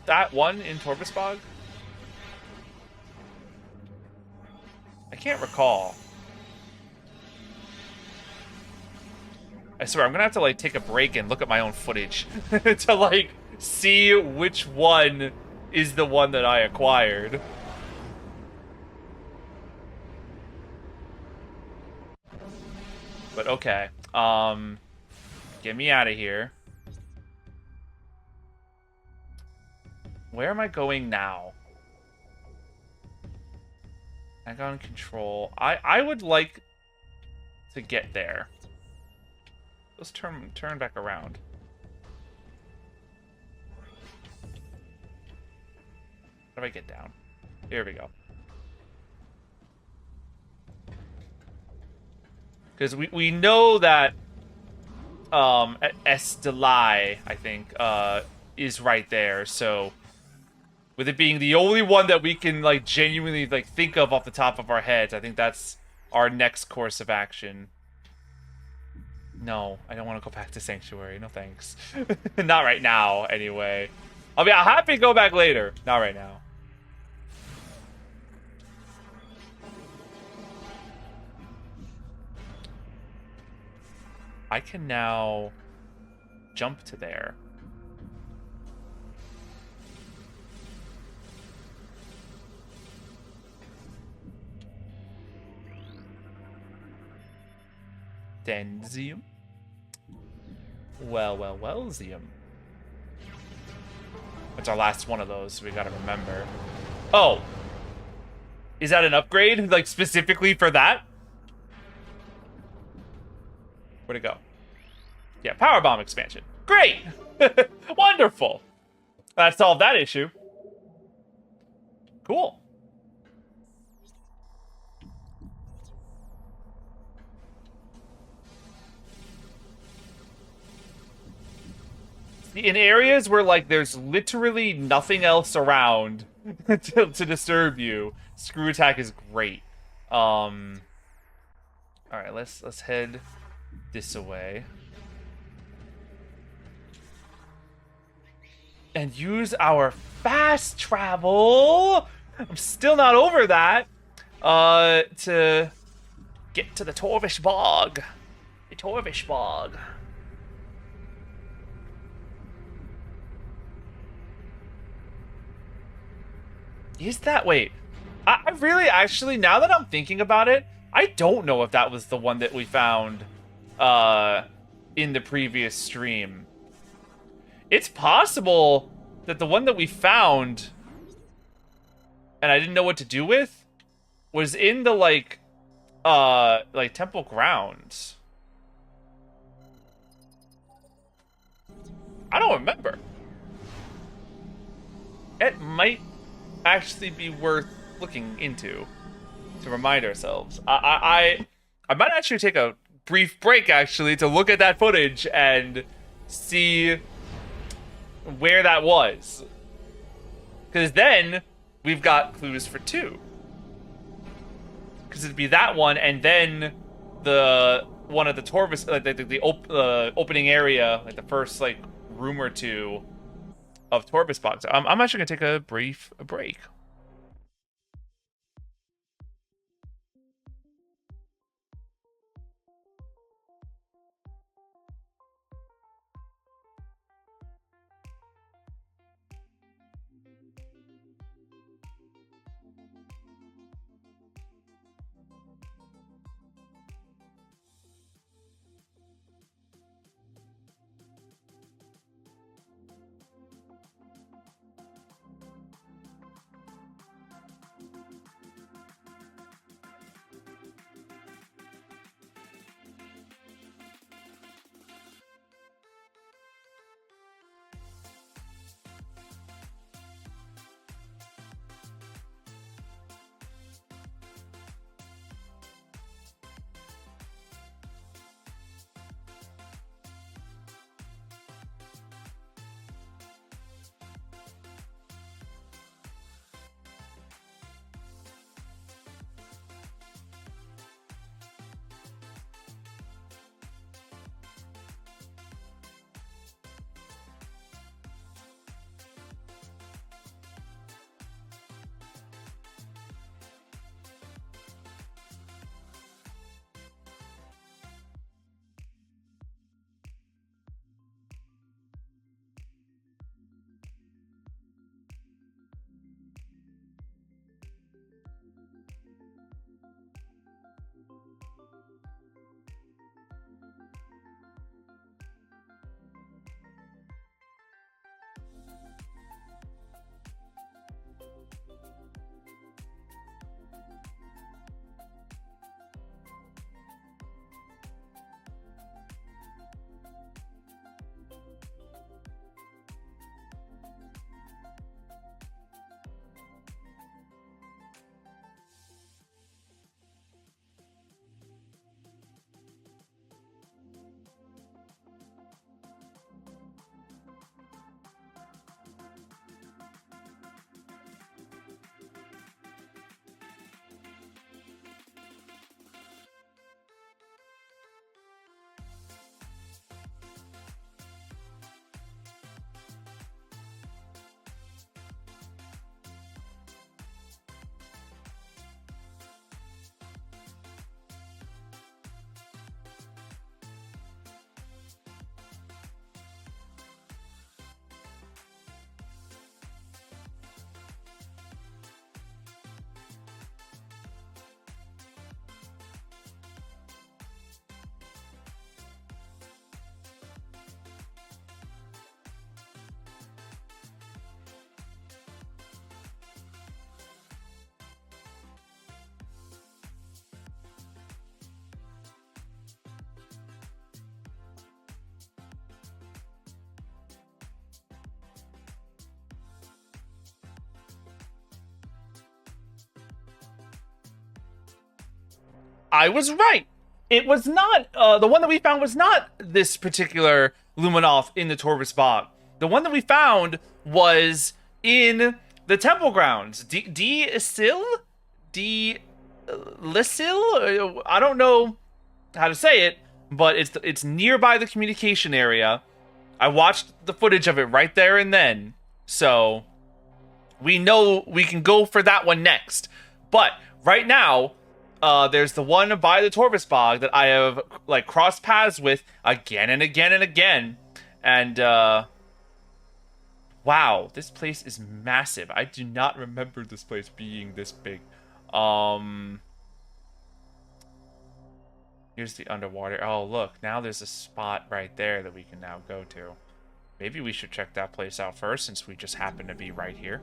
that one in Torvis Bog? I can't recall. I swear, I'm gonna have to, like, take a break and look at my own footage to, like, see which one is the one that I acquired. But okay. Get me out of here. Where am I going now? I got on control. I would like to get there. Let's turn back around. How do I get down? Here we go. Because we know that Estelai, I think, is right there. So with it being the only one that we can, like, genuinely, like, think of off the top of our heads, I think that's our next course of action. No, I don't want to go back to Sanctuary. No thanks. Not right now, anyway. I'll be happy to go back later. Not right now. I can now jump to there. Denzium. Well, Zium. That's our last one of those, so we gotta remember. Oh! Is that an upgrade? Like, specifically for that? Where'd it go? Yeah, Power Bomb expansion. Great! Wonderful! That solved that issue. Cool. In areas where, like, there's literally nothing else around to disturb you, Screw Attack is great. Alright, let's head this way. And use our fast travel. I'm still not over that. To get to the Torvish Bog. The Torvish Bog. Is that... Wait. I really, actually, now that I'm thinking about it, I don't know if that was the one that we found uh, in the previous stream. It's possible that the one that we found and I didn't know what to do with was in the like temple grounds. I don't remember. It might actually be worth looking into to remind ourselves. I might actually take a brief break actually to look at that footage and see where that was. Because then we've got clues for 2. Because it'd be that one and then the one at the Torvis, like the opening area, like the first like room or 2 of Torvis box. I'm actually gonna take a brief break. I was right. It was not, the one that we found was not this particular Luminoth in the Torvis bog. The one that we found was in the temple grounds. D-Lysil? I don't know how to say it, but it's nearby the communication area. I watched the footage of it right there and then, so we know we can go for that one next. But right now, there's the one by the Torvis bog that I have like crossed paths with again and again and again, and wow, this place is massive. I do not remember this place being this big. Here's the underwater. Oh, look. Now there's a spot right there that we can now go to. Maybe we should check that place out first since we just happen to be right here.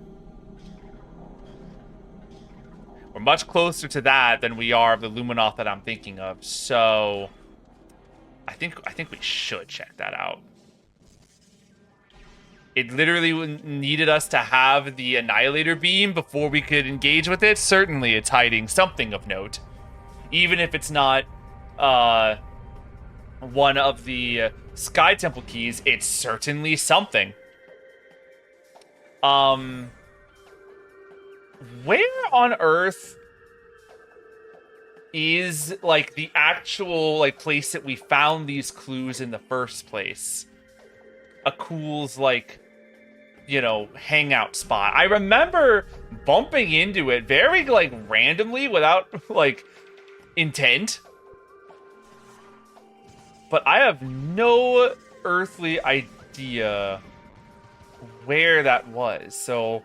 We're much closer to that than we are of the Luminoth that I'm thinking of. So I think we should check that out. It literally needed us to have the Annihilator Beam before we could engage with it. Certainly it's hiding something of note. Even if it's not one of the Sky Temple keys, it's certainly something. Where on Earth is, like, the actual, like, place that we found these clues in the first place? Akuul's, like, you know, hangout spot. I remember bumping into it very, like, randomly without, like, intent. But I have no earthly idea where that was. So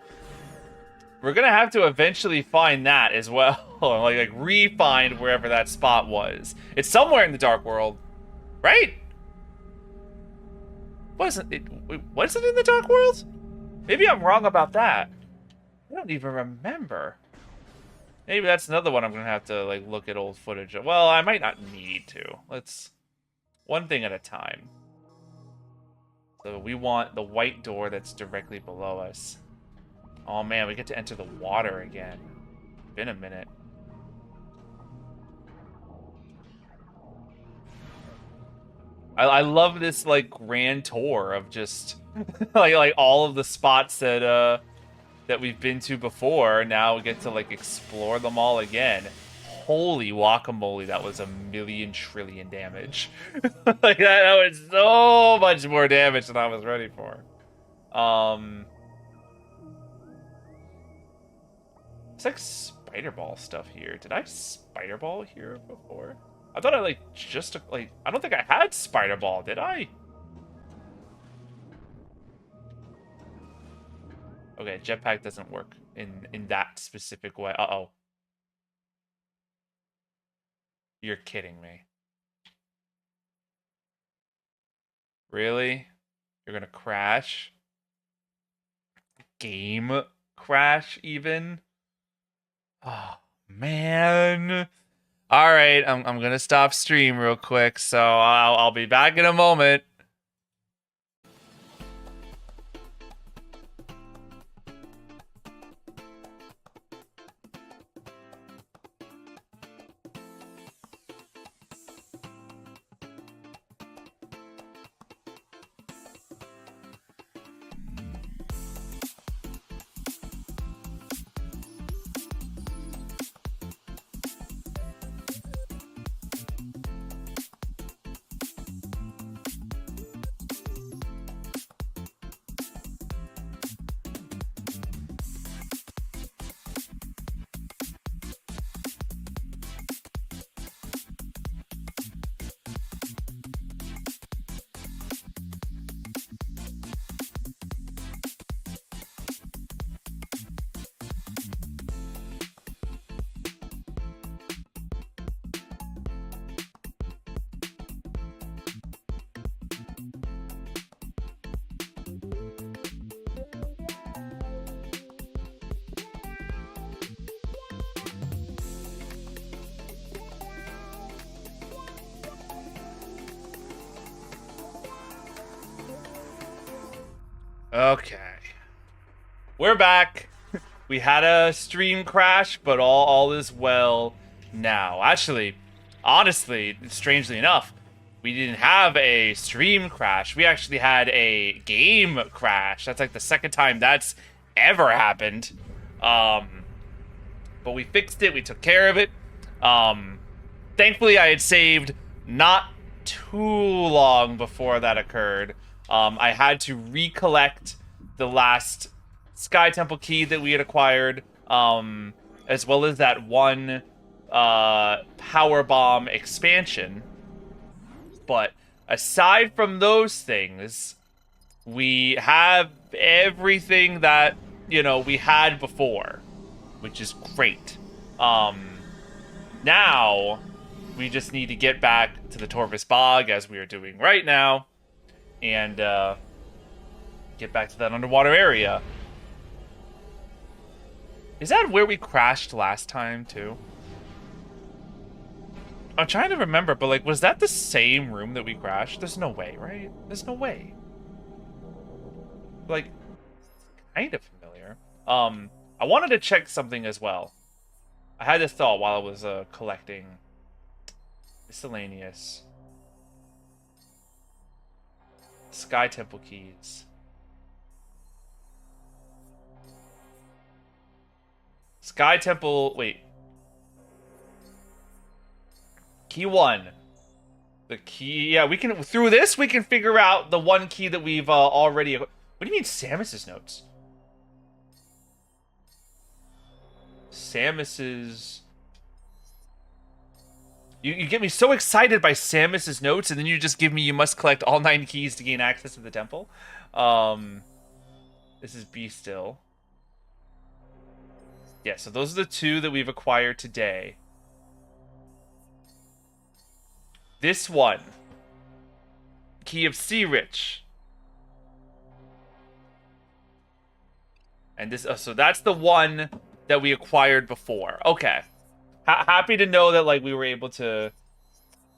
we're gonna have to eventually find that as well. like re-find wherever that spot was. It's somewhere in the Dark World, right? Wasn't it in the Dark World? Maybe I'm wrong about that. I don't even remember. Maybe that's another one I'm gonna have to, like, look at old footage of. Well, I might not need to. Let's one thing at a time. So we want the white door that's directly below us. Oh man, we get to enter the water again. Been a minute. I love this, like, grand tour of just like all of the spots that we've been to before. Now we get to, like, explore them all again. Holy guacamole, that was 1,000,000 trillion damage. Like that was so much more damage than I was ready for. It's like spider ball stuff here. Did I spider ball here before? I thought I, like, just, like, I don't think I had spider ball, did I? Okay, jetpack doesn't work in that specific way. Uh-oh. You're kidding me. Really? You're gonna crash? Game crash, even? Oh, man. All right, I'm gonna stop stream real quick, so I'll be back in a moment. Okay. We're back. We had a stream crash, but all is well now. Actually, honestly, strangely enough, we didn't have a stream crash. We actually had a game crash. That's like the second time that's ever happened. But we fixed it. We took care of it. Thankfully, I had saved not too long before that occurred. I had to recollect the last Sky Temple key that we had acquired, as well as that one Power Bomb expansion. But aside from those things, we have everything that, you know, we had before, which is great. Now, We just need to get back to the Torvus Bog, as we are doing right now, and get back to that underwater area. Is that where we crashed last time, too? I'm trying to remember, but, like, was that the same room that we crashed? There's no way, right? There's no way. Like, kind of familiar. I wanted to check something as well. I had this thought while I was collecting miscellaneous Sky Temple keys. Sky Temple, wait. Key 1. The key, yeah, we can, through this, we can figure out the one key that we've already, what do you mean Samus's notes? Samus's, you get me so excited by Samus's notes, and then you just give me, you must collect all 9 keys to gain access to the temple. This is B still. Yeah, so those are the 2 that we've acquired today. This one. Key of Sea Rich. And this, so that's the one that we acquired before. Okay. Happy to know that, like, we were able to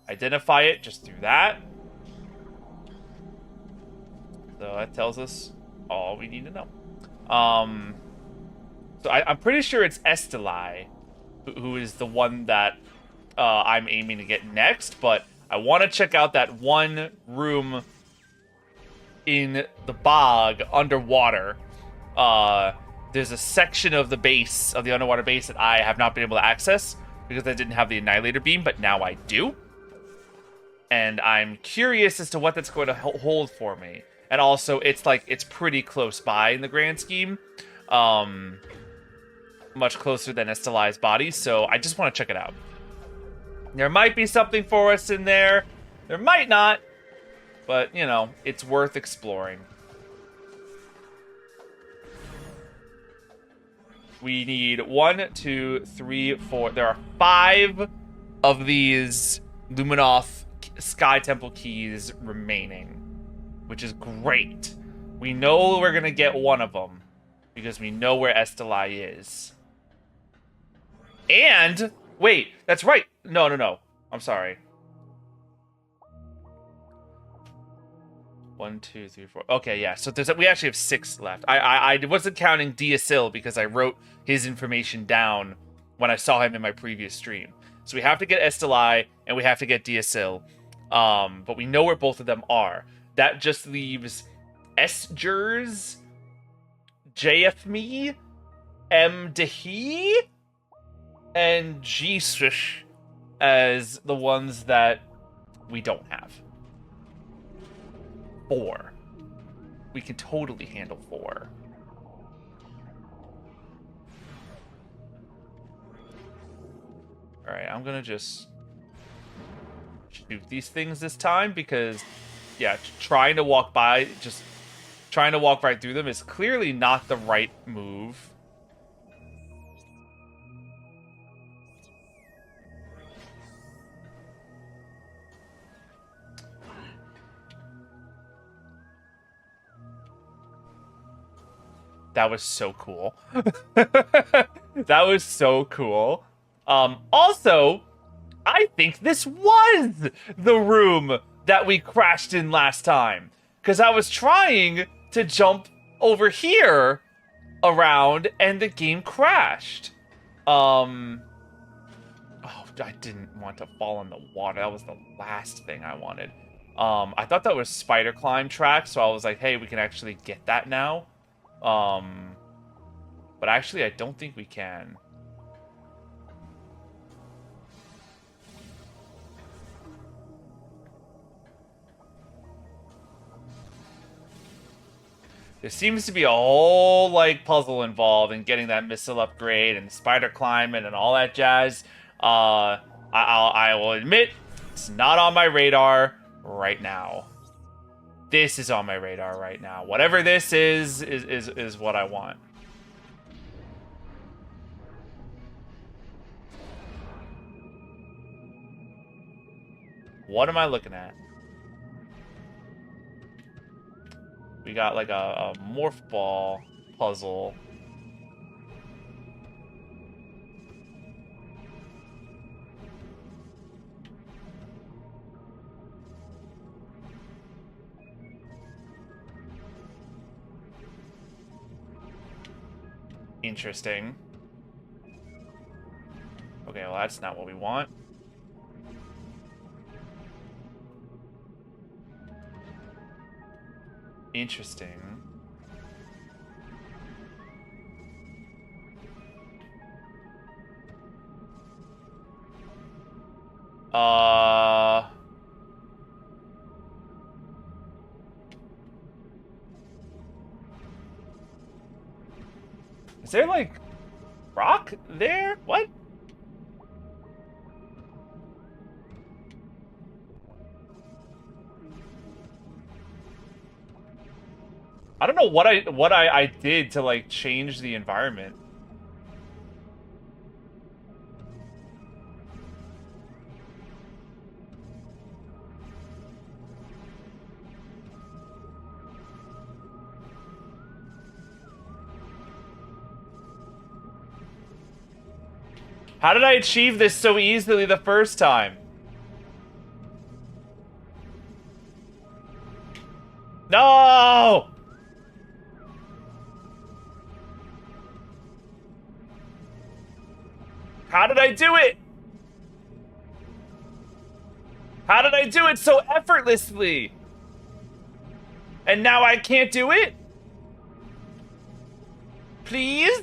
identify it just through that. So that tells us all we need to know. So I'm pretty sure it's Estelai who is the one that I'm aiming to get next, but I want to check out that one room in the bog underwater. There's a section of the base, of the underwater base, that I have not been able to access because I didn't have the Annihilator Beam, but now I do. And I'm curious as to what that's going to hold for me. And also, it's like, it's pretty close by in the grand scheme. Much closer than Estelai's body, so I just want to check it out. There might be something for us in there. There might not. But, you know, it's worth exploring. We need 1, 2, 3, 4. There are 5 of these Luminoth Sky Temple keys remaining, which is great. We know we're going to get one of them because we know where Estelai is. And, wait, that's right. No. I'm sorry. 1, 2, 3, 4. Okay, yeah. So we actually have 6 left. I wasn't counting Diasil because I wrote his information down when I saw him in my previous stream. So we have to get Estelai and we have to get Diasil. But we know where both of them are. That just leaves Esgers, JFMe, M. Dehi, and G-Swish as the ones that we don't have. 4. We can totally handle 4. Alright, I'm gonna just shoot these things this time because, yeah, trying to walk right through them is clearly not the right move. That was so cool. That was so cool. Also, I think this was the room that we crashed in last time. Because I was trying to jump over here around and the game crashed. Oh, I didn't want to fall in the water. That was the last thing I wanted. I thought that was spider climb track, so I was like, hey, we can actually get that now. But actually, I don't think we can. There seems to be a whole, like, puzzle involved in getting that missile upgrade and spider climbing and all that jazz. I will admit, it's not on my radar right now. This is on my radar right now. Whatever this is what I want. What am I looking at? We got like a morph ball puzzle. Interesting. Okay, well, that's not what we want. Interesting. Is there, like, rock there? What? I don't know what I did to, like, change the environment. How did I achieve this so easily the first time? No! How did I do it? How did I do it so effortlessly? And now I can't do it? Please?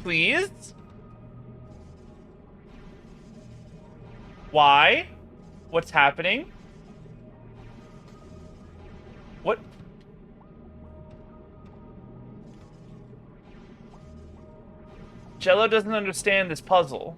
Please? Why? What's happening? What? Jello doesn't understand this puzzle.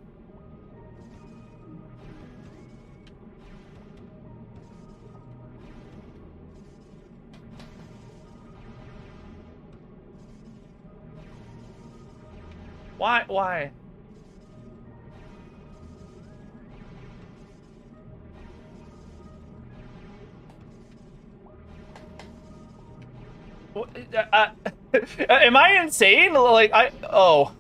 Why? Why? Am I insane? Like, oh.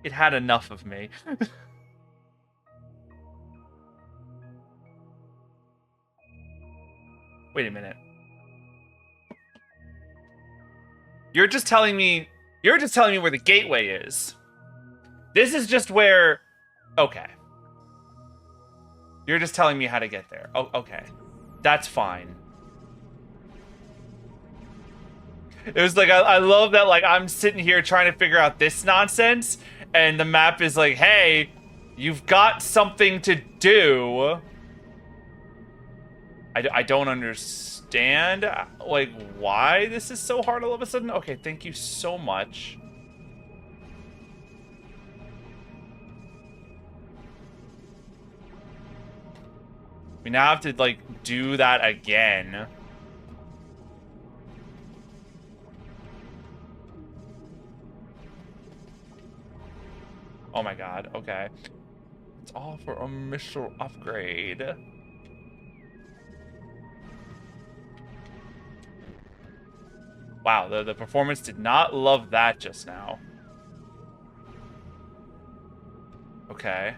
It had enough of me. Wait a minute. You're just telling me where the gateway is. This is just where... Okay. You're just telling me how to get there. Oh, okay. That's fine. It was like, I love that, like, I'm sitting here trying to figure out this nonsense, and the map is like, hey, you've got something to do. I don't understand, like, why this is so hard all of a sudden. Okay, thank you so much. We now have to, like, do that again. Oh my god, okay. It's all for a missile upgrade. Wow, the performance did not love that just now. Okay.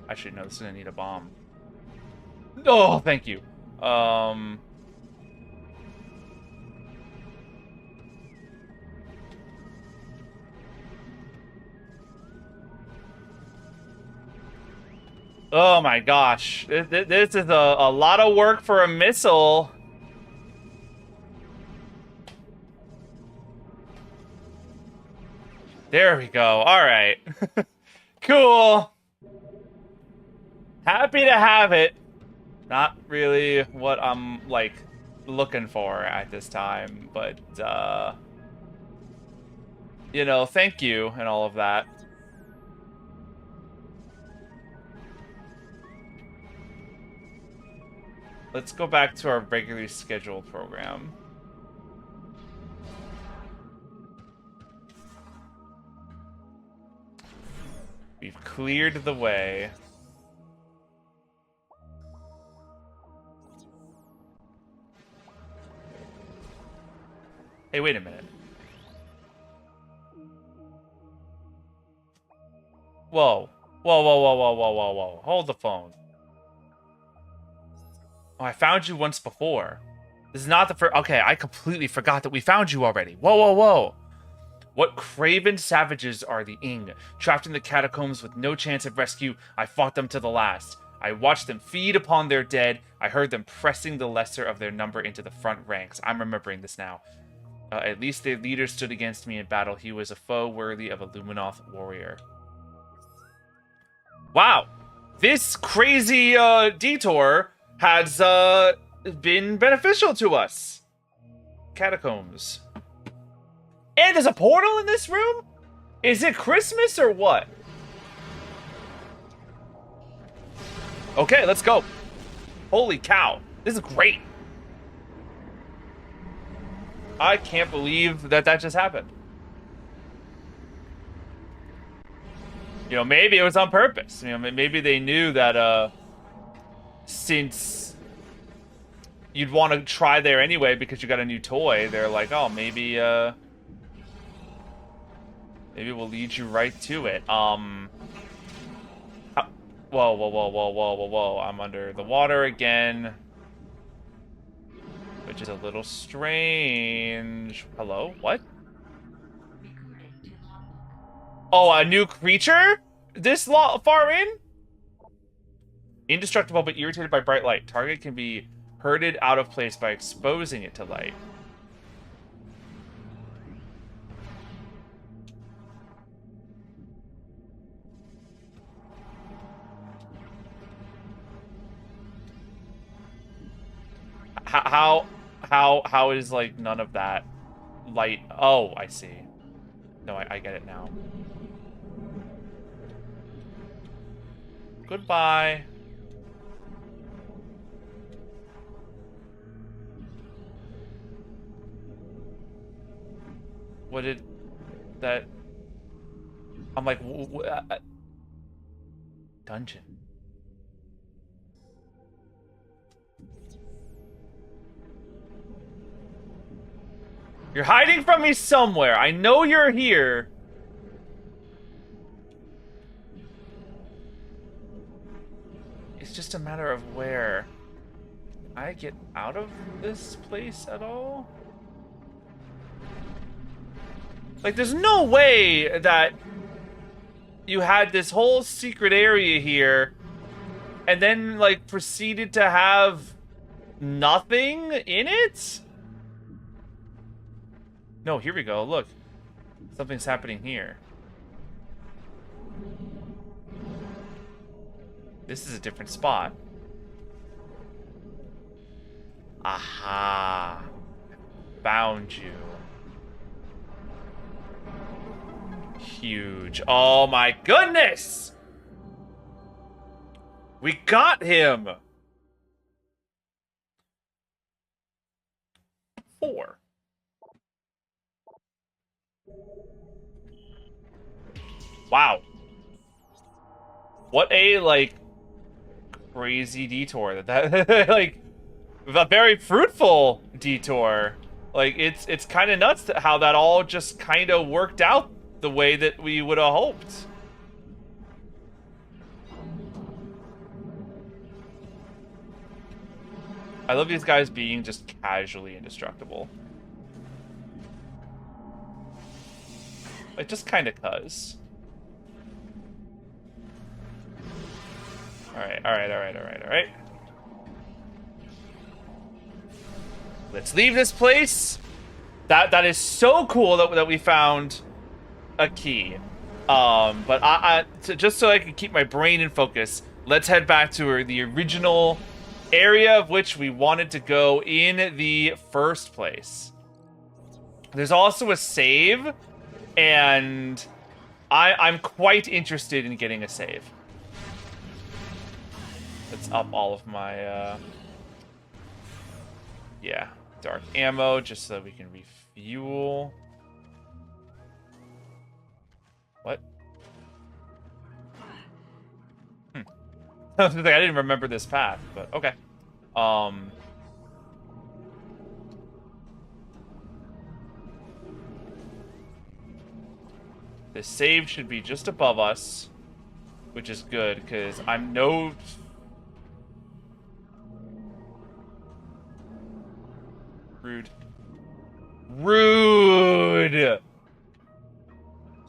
Actually, no, this is gonna need a bomb. Oh, thank you. Oh my gosh. This is a lot of work for a missile. There we go. All right. Cool. Happy to have it. Not really what I'm, like, looking for at this time, but, you know, thank you and all of that. Let's go back to our regularly scheduled program. We've cleared the way. Hey, wait a minute. Whoa. Whoa, whoa, whoa, whoa, whoa, whoa, whoa. Hold the phone. Oh, I found you once before. This is not the first... Okay, I completely forgot that we found you already. Whoa, whoa, whoa. What craven savages are the Ing? Trapped in the catacombs with no chance of rescue, I fought them to the last. I watched them feed upon their dead. I heard them pressing the lesser of their number into the front ranks. I'm remembering this now. At least their leader stood against me in battle. He was a foe worthy of a Luminoth warrior. Wow. This crazy detour has been beneficial to us. Catacombs. And there's a portal in this room? Is it Christmas or what? Okay, let's go. Holy cow. This is great. I can't believe that just happened. You know, maybe it was on purpose. You know, maybe they knew that since you'd want to try there anyway because you got a new toy, they're like, oh, maybe maybe we'll lead you right to it. Whoa, whoa, whoa, whoa, whoa, whoa, whoa. I'm under the water again. Which is a little strange. Hello? What? Oh, a new creature? This far in? Indestructible but irritated by bright light. Target can be herded out of place by exposing it to light. How is, like, none of that light? Oh, I see. No, I get it now. Goodbye. What did that... I'm like, dungeon. You're hiding from me somewhere. I know you're here. It's just a matter of where. Can I get out of this place at all? Like, there's no way that you had this whole secret area here and then, like, proceeded to have nothing in it? No, here we go. Look. Something's happening here. This is a different spot. Aha. Found you. Huge. Oh my goodness! We got him! 4. Wow. What a, like, crazy detour. That like, a very fruitful detour. Like, it's kind of nuts how that all just kind of worked out the way that we would have hoped. I love these guys being just casually indestructible. Like, just kind of cuz. Alright, alright, alright, alright, alright. Let's leave this place. That is so cool that we found a key. But just so I can keep my brain in focus, let's head back to the original area of which we wanted to go in the first place. There's also a save, and I'm quite interested in getting a save. Let's up all of my Yeah, dark ammo, just so that we can refuel. What? I didn't remember this path, but okay. The save should be just above us, which is good, because I'm no... Rude. Rude!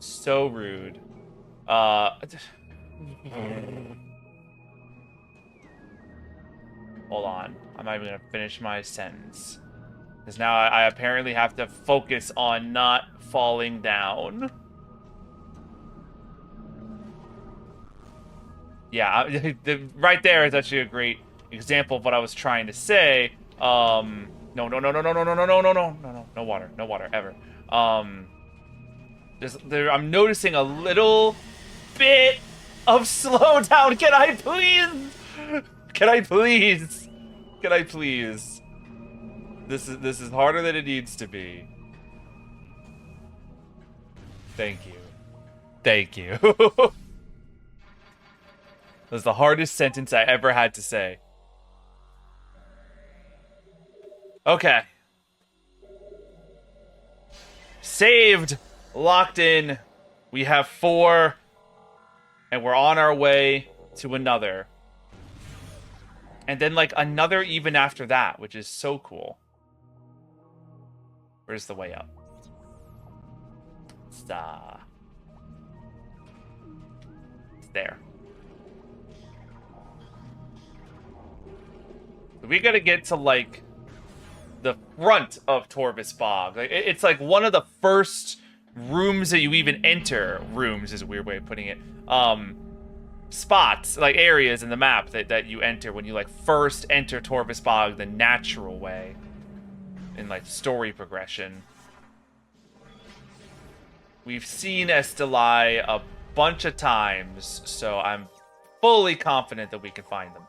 So rude. Hold on. I'm not even going to finish my sentence. Because now I apparently have to focus on not falling down. Yeah, right there is actually a great example of what I was trying to say. No water, ever. I'm noticing a little bit of slowdown. Can I please? Can I please? Can I please? This is harder than it needs to be. Thank you. Thank you. That was the hardest sentence I ever had to say. Okay. Saved. Locked in. We have 4. And we're on our way to another. And then, like, another even after that, which is so cool. Where's the way up? It's there. We gotta get to, like, the front of Torvis Bog. Like, it's like one of the first rooms that you even enter. Rooms is a weird way of putting it. Spots, like areas in the map that you enter when you, like, first enter Torvis Bog the natural way. In, like, story progression. We've seen Estelai a bunch of times, so I'm fully confident that we can find them.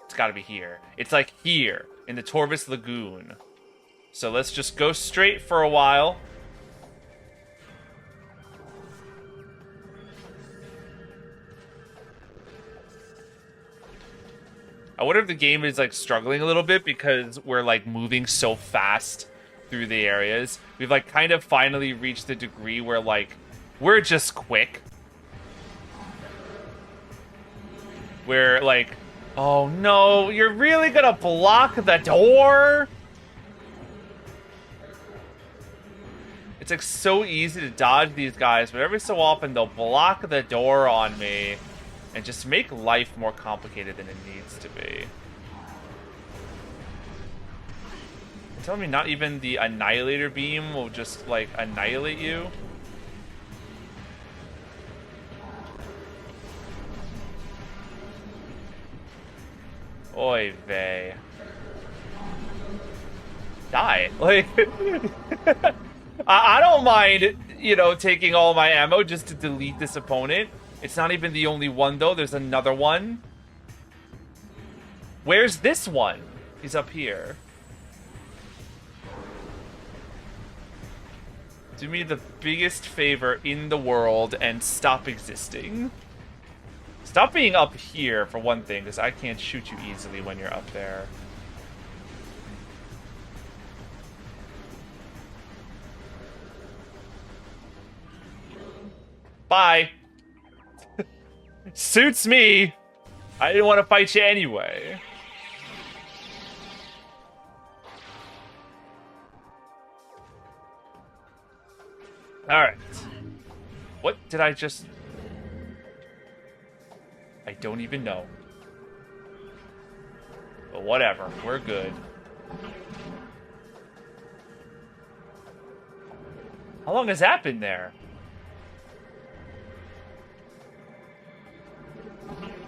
It's gotta be here. It's like here, in the Torvis Lagoon. So let's just go straight for a while. I wonder if the game is, like, struggling a little bit because we're, like, moving so fast through the areas. We've, like, kind of finally reached the degree where, like, we're just quick. We're, like, oh no, you're really gonna block the door? It's, like, so easy to dodge these guys, but every so often they'll block the door on me. And just make life more complicated than it needs to be. You're telling me not even the Annihilator Beam will just, like, annihilate you? Oy vey. Die. Like, I don't mind, you know, taking all my ammo just to delete this opponent. It's not even the only one, though. There's another one. Where's this one? He's up here. Do me the biggest favor in the world and stop existing. Stop being up here, for one thing, because I can't shoot you easily when you're up there. Bye. Suits me. I didn't want to fight you anyway. Alright. What did I just... I don't even know. But whatever. We're good. How long has that been there?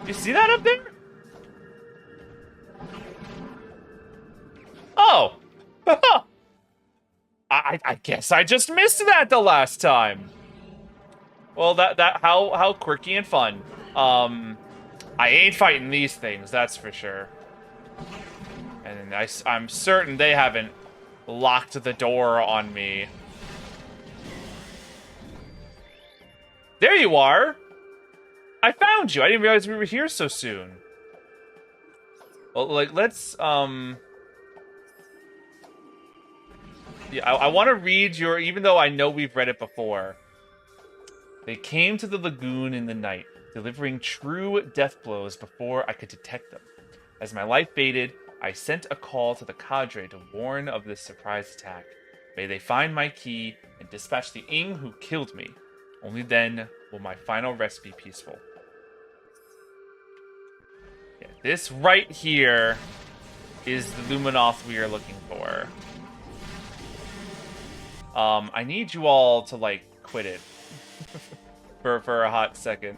You see that up there? Oh! I guess I just missed that the last time. Well, how quirky and fun. I ain't fighting these things, that's for sure. And I'm certain they haven't locked the door on me. There you are! I found you! I didn't realize we were here so soon. Well, like, let's, yeah, I want to read your, even though I know we've read it before. They came to the lagoon in the night, delivering true death blows before I could detect them. As my life faded, I sent a call to the cadre to warn of this surprise attack. May they find my key and dispatch the Ing who killed me. Only then will my final rest be peaceful. Yeah, this right here is the Luminoth we are looking for. I need you all to, like, quit it. for a hot second.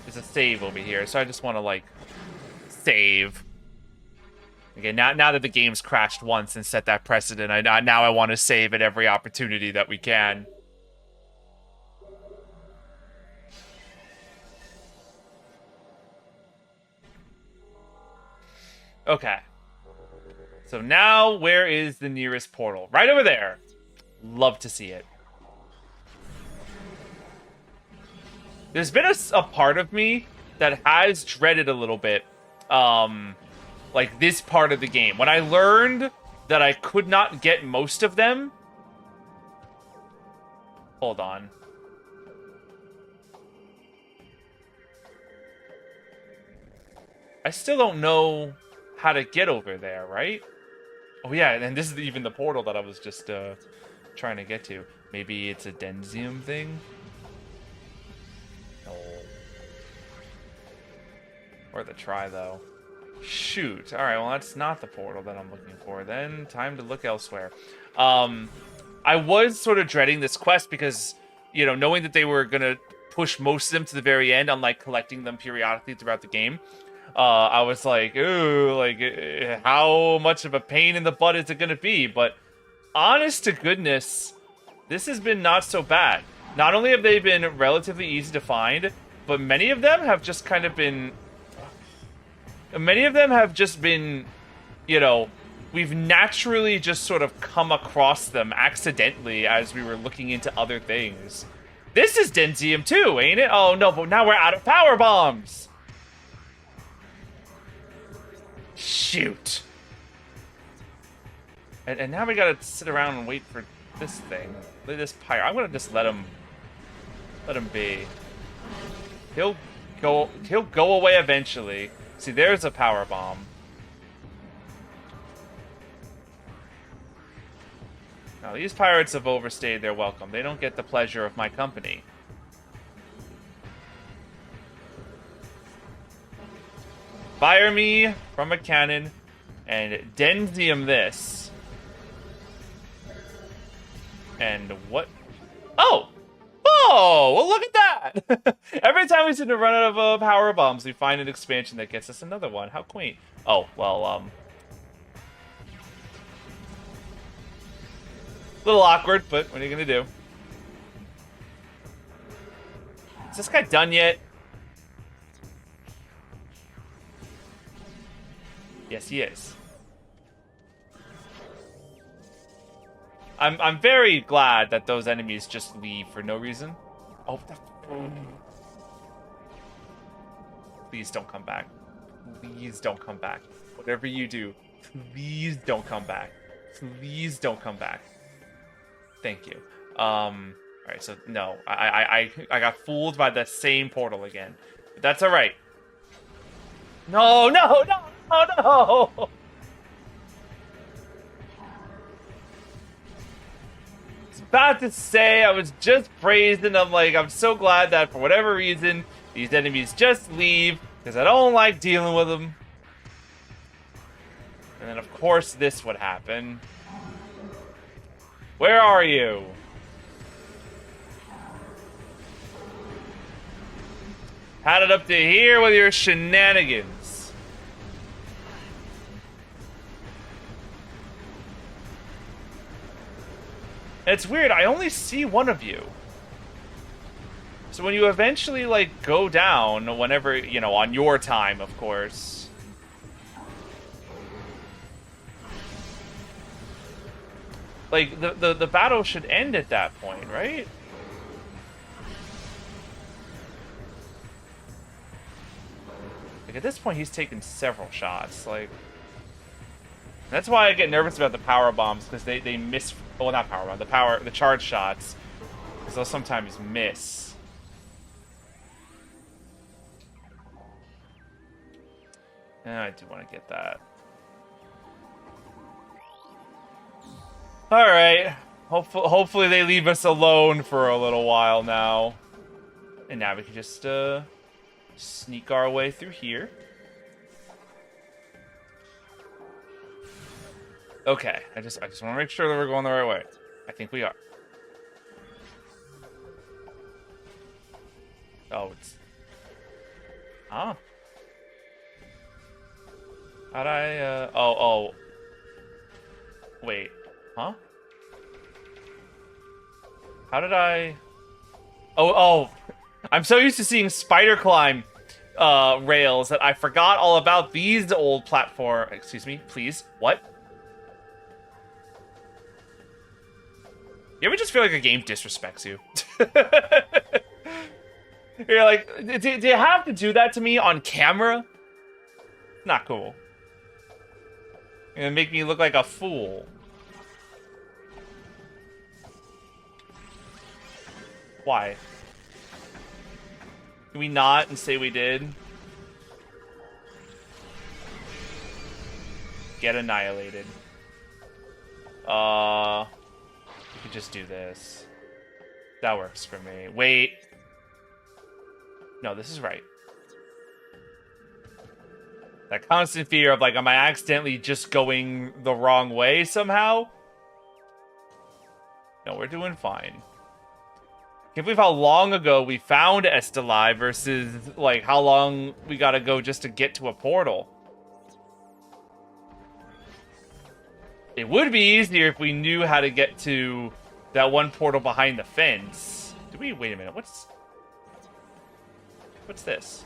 There's a save over here, so I just want to, like, save. Okay, now that the game's crashed once and set that precedent, now I want to save at every opportunity that we can. Okay. So now, where is the nearest portal? Right over there. Love to see it. There's been a part of me that has dreaded a little bit, like this part of the game. When I learned that I could not get most of them. Hold on. I still don't know how to get over there, right? Oh yeah, and this is even the portal that I was just trying to get to. Maybe it's a Denzium thing? No. Worth a try, though. Shoot. Alright, well, that's not the portal that I'm looking for. Then, time to look elsewhere. I was sort of dreading this quest because, you know, knowing that they were going to push most of them to the very end on, like, collecting them periodically throughout the game. I was like, ooh, like, how much of a pain in the butt is it going to be? But honest to goodness, this has been not so bad. Not only have they been relatively easy to find, but many of them have just kind of been... Many of them have just been, you know, we've naturally just sort of come across them accidentally as we were looking into other things. This is Denzium too, ain't it? Oh no, but now we're out of power bombs! Shoot. And now we gotta sit around and wait for this thing. This pirate. I'm gonna just let him be. He'll go away eventually. See, there's a power bomb. Now, these pirates have overstayed their welcome. They don't get the pleasure of my company. Fire me from a cannon and Denzium this. And what? Oh! Oh! Well, look at that! Every time we seem to run out of power bombs, we find an expansion that gets us another one. How quaint. Oh, well, a little awkward, but what are you gonna do? Is this guy done yet? Yes, he is. I'm very glad that those enemies just leave for no reason. Oh, please don't come back. Please don't come back. Whatever you do, please don't come back. Please don't come back. Thank you. Alright, so no. I got fooled by the same portal again. But that's alright. No, no, no, no, no! About to say, I was just praised and I'm like, I'm so glad that for whatever reason, these enemies just leave, because I don't like dealing with them. And then of course this would happen. Where are you? Had it up to here with your shenanigans. It's weird. I only see one of you. So when you eventually, like, go down, whenever, you know, on your time, of course. Like, the battle should end at that point, right? Like, at this point, he's taken several shots. Like, that's why I get nervous about the power bombs, because they miss... Well, not power bomb. The charge shots. Because they'll sometimes miss. I do want to get that. Alright. Hopefully they leave us alone for a little while now. And now we can just sneak our way through here. Okay, I just want to make sure that we're going the right way. I think we are. Oh, it's... Ah. How'd I, oh. Wait. Huh? How did I... Oh. I'm so used to seeing spider climb rails that I forgot all about these old platform... Excuse me, please. What? You ever just feel like a game disrespects you? You're like, do you have to do that to me on camera? Not cool. You're gonna make me look like a fool. Why? Can we not and say we did? Get annihilated. We could just do this. That works for me. Wait. No, this is right. That constant fear of, like, am I accidentally just going the wrong way somehow? No, we're doing fine. Can't believe how long ago we found Esteli versus, like, how long we gotta go just to get to a portal. It would be easier if we knew how to get to that one portal behind the fence. Wait a minute, what's this?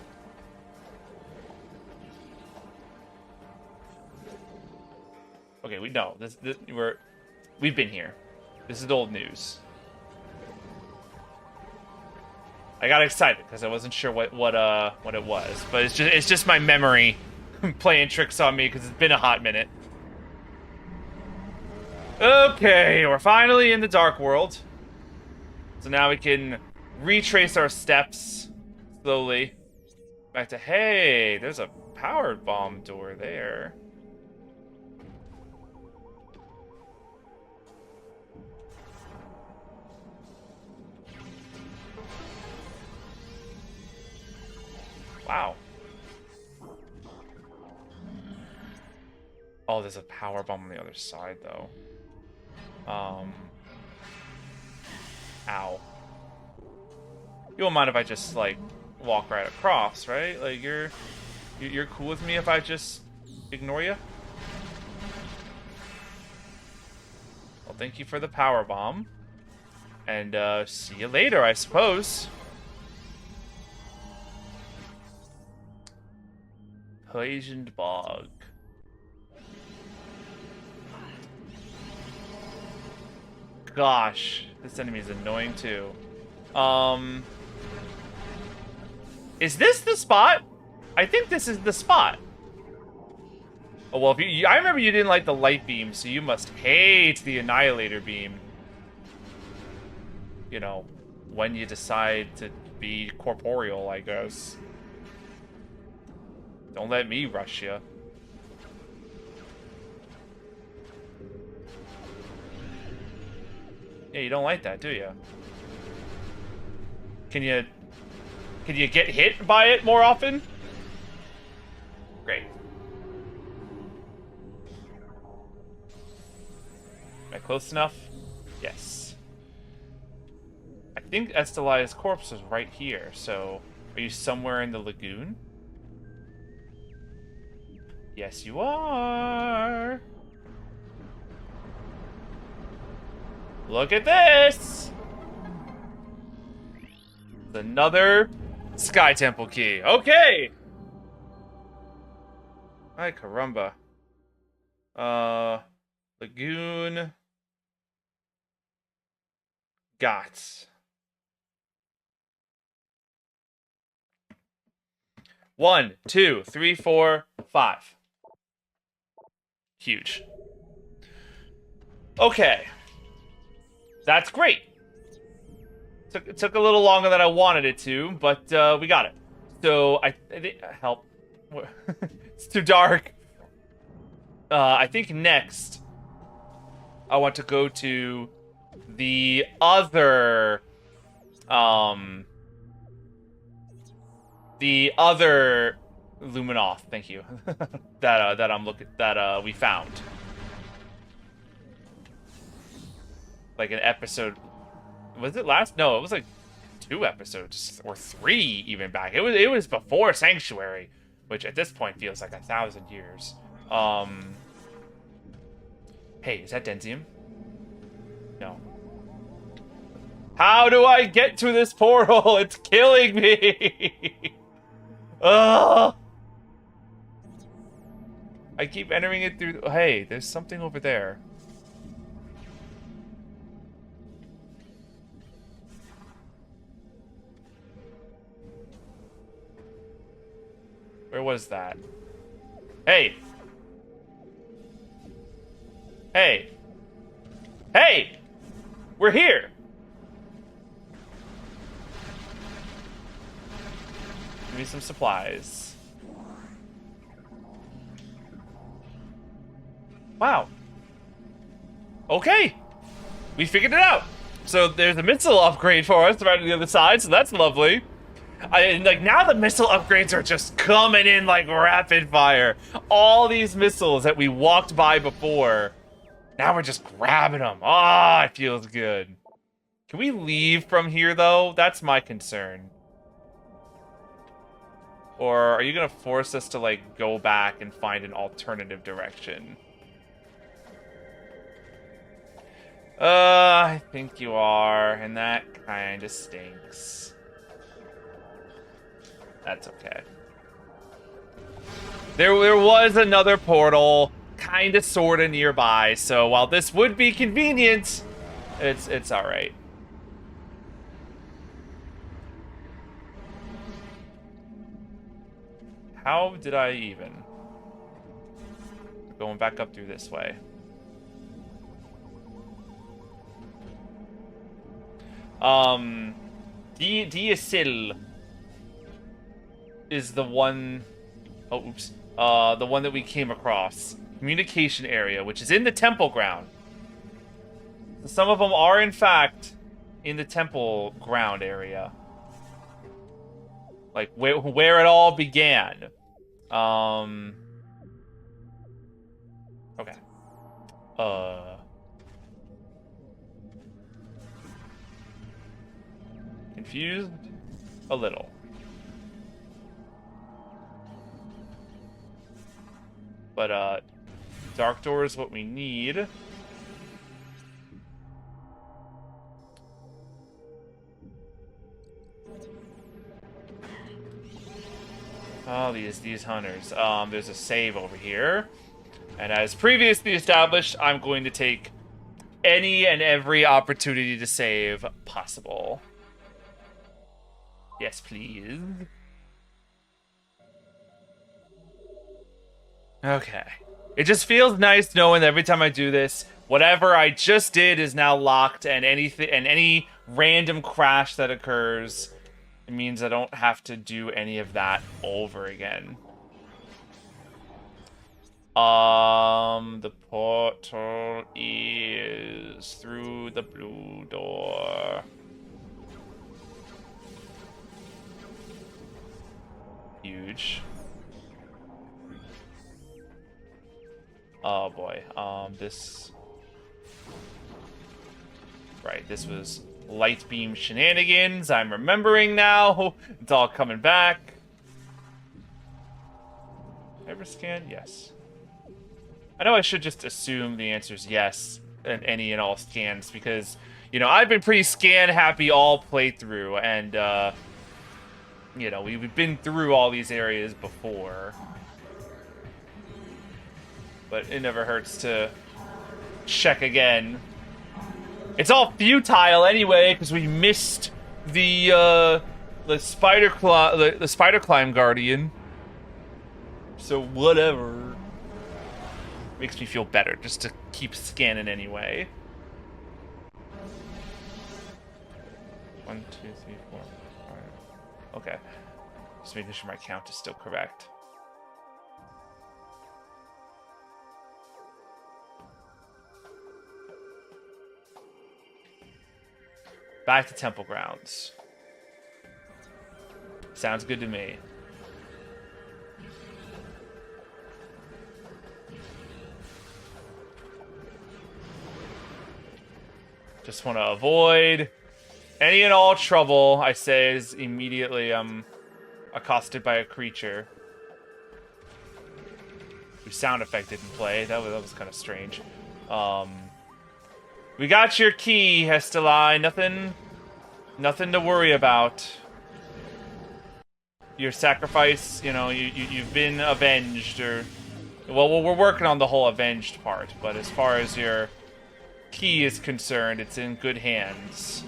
Okay, we've been here. This is old news. I got excited because I wasn't sure what it was, but it's just my memory playing tricks on me because it's been a hot minute. Okay, we're finally in the Dark World. So now we can retrace our steps slowly back to, hey, there's a power bomb door there. Wow. Oh, there's a power bomb on the other side, though. Ow. You won't mind if I just, like, walk right across, right? Like, you're cool with me if I just ignore you? Well, thank you for the power bomb. And, see you later, I suppose. Poisoned bog. Gosh, this enemy is annoying too. Is this the spot? I think this is the spot. Oh, well, I remember you didn't like the light beam, so you must hate the annihilator beam. You know, when you decide to be corporeal, I guess. Don't let me rush you. Yeah, you don't like that, do you? Can you get hit by it more often? Great. Am I close enough? Yes. I think Estelia's corpse is right here, so are you somewhere in the lagoon? Yes, you are. Look at this! Another Sky Temple key. Okay! Ay, caramba. Lagoon. Got. 1, 2, 3, 4, 5. Huge. Okay. That's great. It took a little longer than I wanted it to, but we got it. So, I think... Help. It's too dark. I think next, I want to go to the other... the other Luminoth, thank you. that we found. Like an episode. Was it last? No, it was like 2 episodes or 3 even back. It was before Sanctuary, which at this point feels like 1,000 years. Hey, is that Denzium? No. How do I get to this portal? It's killing me. Ugh. I keep entering it through. Hey, there's something over there. Where was that? Hey! Hey! Hey! We're here! Give me some supplies. Wow. Okay! We figured it out! So there's a missile upgrade for us right on the other side, so that's lovely. Like, now the missile upgrades are just coming in like rapid fire. All these missiles that we walked by before, now we're just grabbing them. Ah, it feels good. Can we leave from here, though? That's my concern. Or are you gonna force us to, like, go back and find an alternative direction? I think you are, and that kind of stinks. That's okay. There was another portal, kind of, sort of nearby, so while this would be convenient, it's all right. How did I even? Going back up through this way. Diasil is the one... Oh, oops. The one that we came across. Communication area, which is in the temple ground. Some of them are, in fact, in the temple ground area. Like, where it all began. Okay. Confused? A little. But, Dark Door is what we need. Oh, these hunters. There's a save over here. And as previously established, I'm going to take any and every opportunity to save possible. Yes, please. Okay. It just feels nice knowing that every time I do this, whatever I just did is now locked, and any random crash that occurs, it means I don't have to do any of that over again. The portal is through the blue door. Huge. Oh boy. This... Right, this was light beam shenanigans. I'm remembering now. It's all coming back. Ever scan? Yes. I know I should just assume the answer is yes, any and all scans, because, you know, I've been pretty scan happy all playthrough, and you know, we've been through all these areas before. But it never hurts to check again. It's all futile anyway, because we missed the spider climb guardian. So whatever. Makes me feel better just to keep scanning anyway. 1, 2, 3, 4, 5. Okay. Just making sure my count is still correct. Back to Temple Grounds. Sounds good to me. Just want to avoid any and all trouble, I say, as immediately I'm accosted by a creature. Whose sound effect didn't play. That was kind of strange. We got your key, Hestelai. Nothing to worry about. Your sacrifice, you know, you've been avenged, or... Well, we're working on the whole avenged part, but as far as your key is concerned, it's in good hands.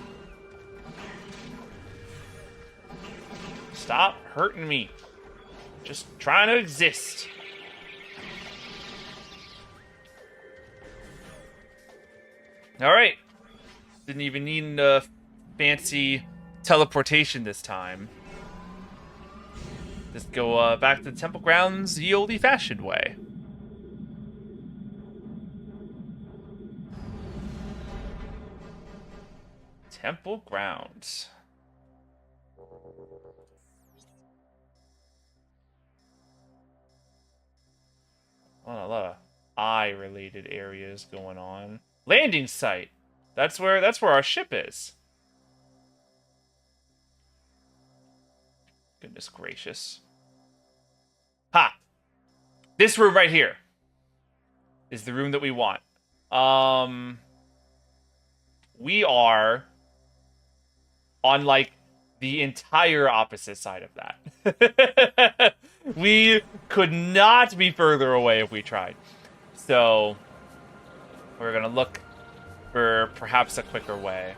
Stop hurting me. Just trying to exist. Alright. Didn't even need a fancy teleportation this time. Just go back to the temple grounds the old-fashioned way. Temple grounds. Oh, a lot of eye-related areas going on. Landing site. That's where our ship is. Goodness gracious. Ha! This room right here is the room that we want. We are on, like, the entire opposite side of that. We could not be further away if we tried. So, we're gonna look for perhaps a quicker way.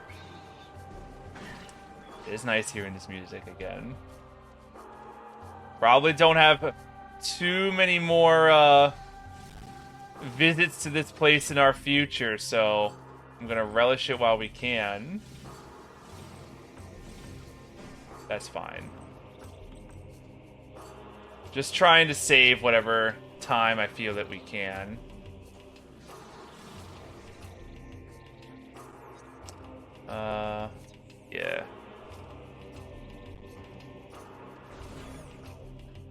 It is nice hearing this music again. Probably don't have too many more visits to this place in our future, so I'm gonna relish it while we can. That's fine. Just trying to save whatever time I feel that we can. Yeah.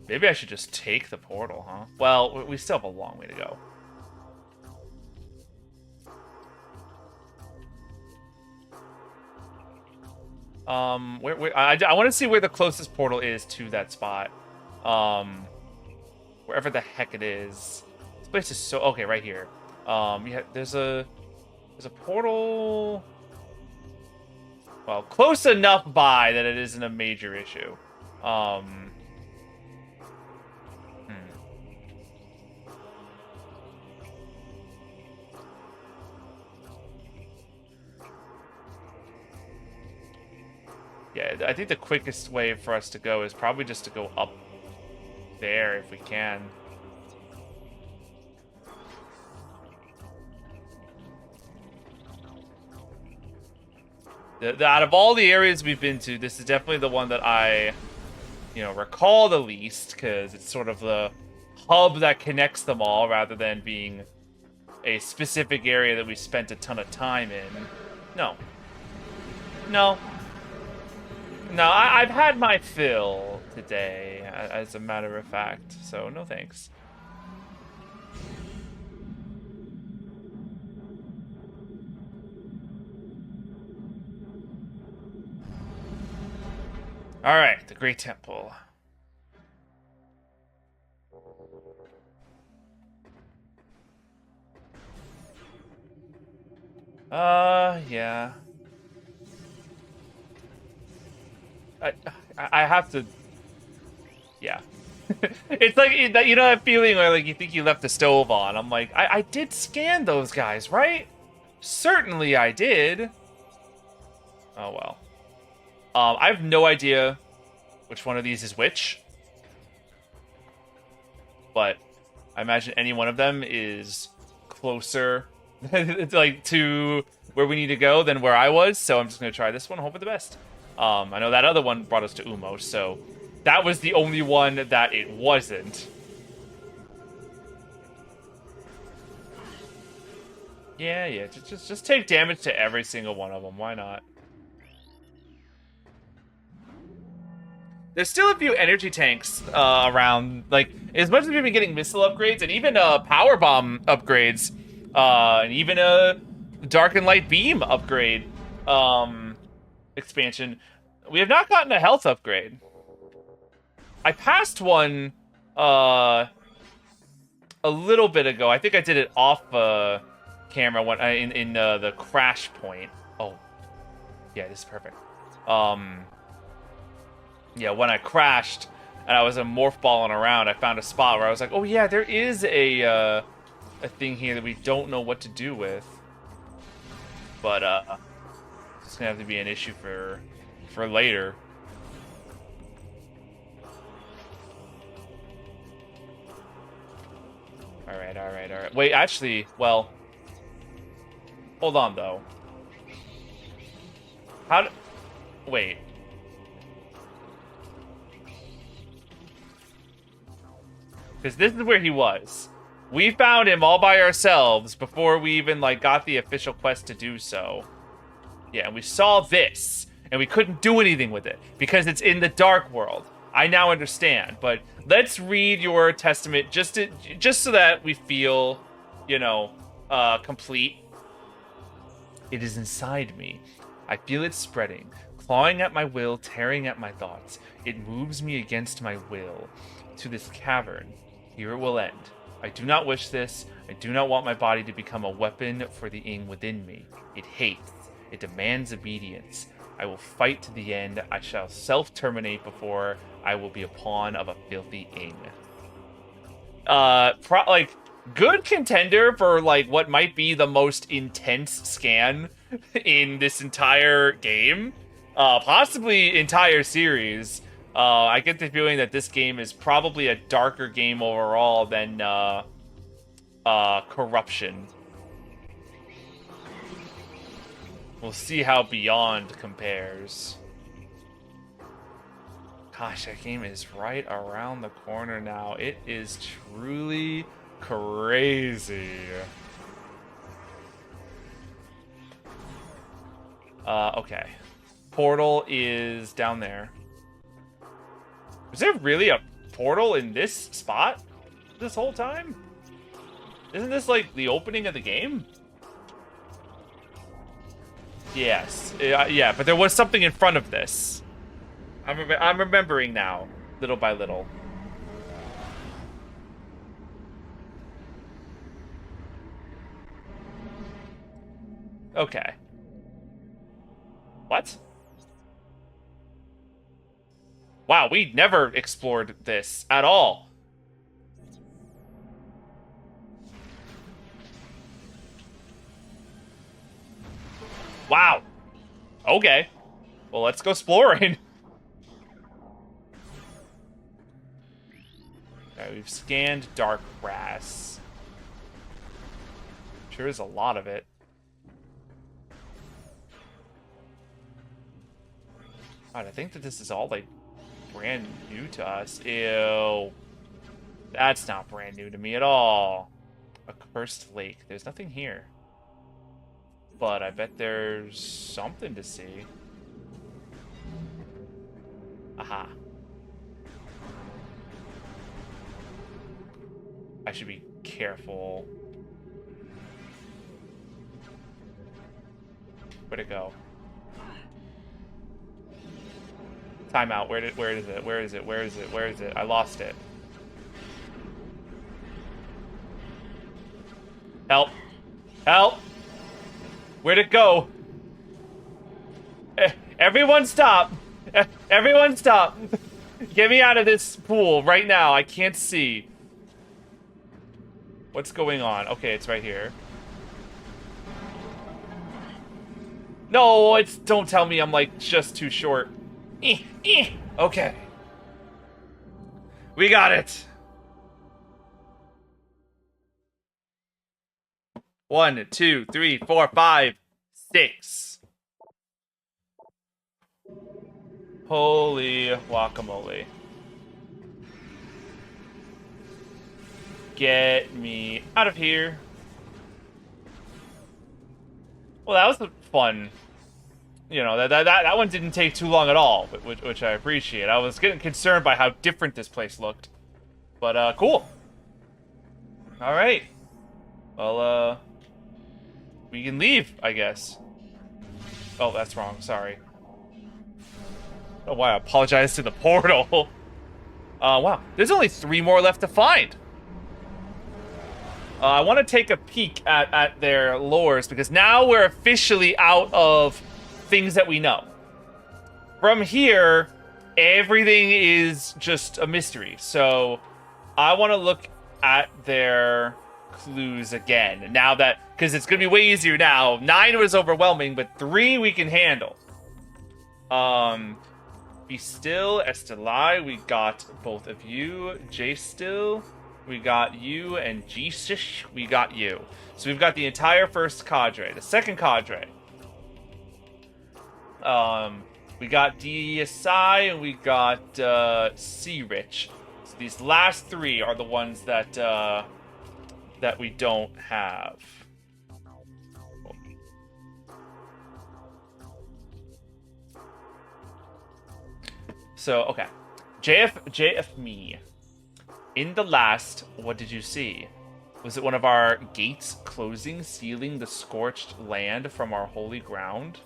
Maybe I should just take the portal, huh? Well, we still have a long way to go. I want to see where the closest portal is to that spot. Wherever the heck it is. This place is so... Okay, right here. Yeah, there's a portal... Well, close enough by that it isn't a major issue. Yeah, I think the quickest way for us to go is probably just to go up there if we can. Out of all the areas we've been to, this is definitely the one that I, you know, recall the least, because it's sort of the hub that connects them all, rather than being a specific area that we spent a ton of time in. No. No. No, I've had my fill today, as a matter of fact, so no thanks. Alright, the Great Temple. Yeah. I have to. Yeah. It's like you know that feeling where like you think you left the stove on. I'm like, I did scan those guys, right? Certainly I did. Oh well. I have no idea which one of these is which, but I imagine any one of them is closer like to where we need to go than where I was. So I'm just gonna try this one, hope for the best. I know that other one brought us to Umos, so that was the only one that it wasn't. Yeah. Just take damage to every single one of them. Why not? There's still a few energy tanks around. Like, as much as we've been getting missile upgrades and even power bomb upgrades, and even a dark and light beam upgrade expansion, we have not gotten a health upgrade. I passed one a little bit ago. I think I did it off camera when in the crash point. Oh, yeah, this is perfect. Yeah, when I crashed and I was a morph balling around, I found a spot where I was like, oh yeah, there is a thing here that we don't know what to do with. But it's gonna have to be an issue for later. Alright. Wait, actually, well, hold on though. Wait. Because this is where he was. We found him all by ourselves before we even, like, got the official quest to do so. Yeah, and we saw this, and we couldn't do anything with it because it's in the dark world. I now understand, but let's read your testament just so that we feel, you know, complete. It is inside me. I feel it spreading, clawing at my will, tearing at my thoughts. It moves me against my will to this cavern. Here it will end. I do not wish this. I do not want my body to become a weapon for the Ing within me. It hates. It demands obedience. I will fight to the end. I shall self-terminate before I will be a pawn of a filthy Ing. Like, good contender for, like, what might be the most intense scan in this entire game. Possibly entire series. I get the feeling that this game is probably a darker game overall than Corruption. We'll see how Beyond compares. Gosh, that game is right around the corner now. It is truly crazy. Okay. Portal is down there. Was there really a portal in this spot this whole time? Isn't this like the opening of the game? Yes. Yeah, but there was something in front of this. I'm remembering now, little by little. Okay. What? Wow, we never explored this at all. Wow. Okay. Well, let's go exploring. Okay, we've scanned dark grass. Sure is a lot of it. God, I think that this is all, like, brand new to us. Ew. That's not brand new to me at all. A cursed lake. There's nothing here. But I bet there's something to see. Aha. I should be careful. Where'd it go? Timeout. Where is it? I lost it. Help. Help. Where'd it go? Everyone stop. Everyone stop. Get me out of this pool right now. I can't see. What's going on? Okay, it's right here. No, it's... Don't tell me I'm, like, just too short. Okay. We got it. 1, 2, 3, 4, 5, 6. Holy guacamole. Get me out of here. Well, that was fun. You know, that one didn't take too long at all, which I appreciate. I was getting concerned by how different this place looked. But, cool. Alright. Well, we can leave, I guess. Oh, that's wrong. Sorry. I don't know why I apologize to the portal. Wow. There's only 3 more left to find. I want to take a peek at their lores, because now we're officially out of things that we know. From here, everything is just a mystery. So I want to look at their clues again. Now that, because it's going to be way easier now. 9 was overwhelming, but 3 we can handle. Be Still, Estelai, we got both of you. J Still, we got you. And G-Sish, we got you. So we've got the entire first cadre. The second cadre. We got DSI and we got C-Rich. So these last 3 are the ones that that we don't have. So, okay. JF me. In the last, what did you see? Was it one of our gates closing, sealing the scorched land from our holy ground?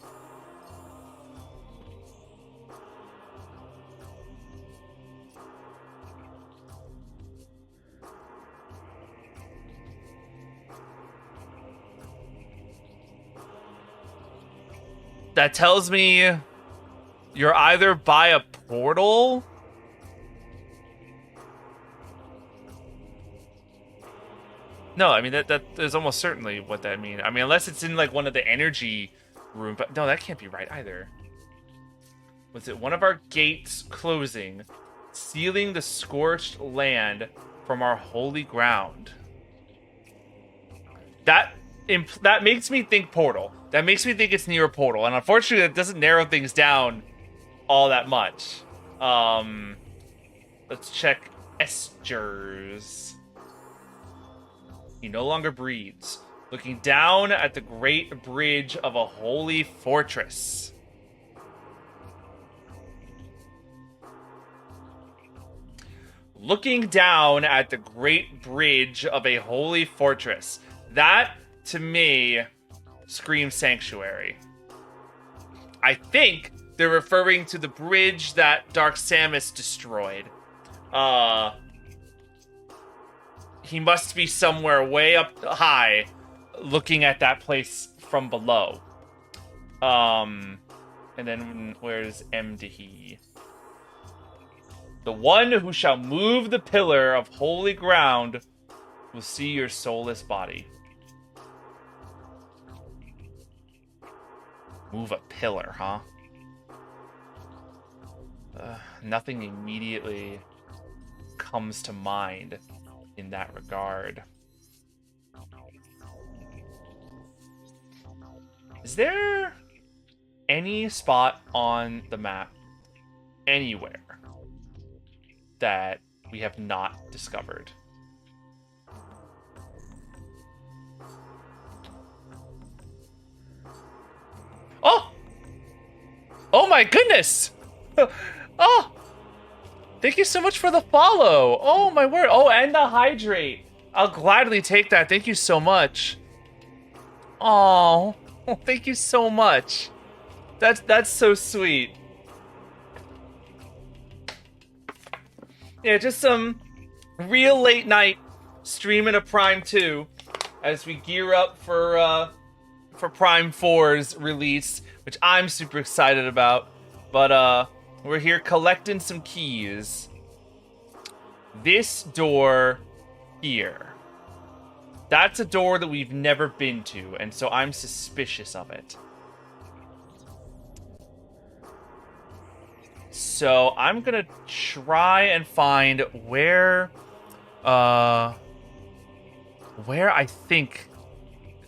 That tells me you're either by a portal. No, I mean, that is almost certainly what that means. I mean, unless it's in, like, one of the energy rooms. But no, that can't be right either. Was it one of our gates closing, sealing the scorched land from our holy ground? That makes me think portal. That makes me think it's near a portal. And unfortunately, that doesn't narrow things down all that much. Let's check Esters. He no longer breathes. Looking down at the great bridge of a holy fortress. Looking down at the great bridge of a holy fortress. That, to me, screams sanctuary. I think they're referring to the bridge that Dark Samus destroyed. He must be somewhere way up high, looking at that place from below. And then where's Mdehi? The one who shall move the pillar of holy ground will see your soulless body. Move a pillar, huh? Nothing immediately comes to mind in that regard. Is there any spot on the map anywhere that we have not discovered? Oh! Oh my goodness! Oh! Thank you so much for the follow! Oh my word! Oh, and the hydrate! I'll gladly take that. Thank you so much. Oh, thank you so much. That's so sweet. Yeah, just some real late night streaming of Prime 2 as we gear up for for Prime 4's release, which I'm super excited about. But we're here collecting some keys. This door here. That's a door that we've never been to, and so I'm suspicious of it. So I'm gonna try and find where I think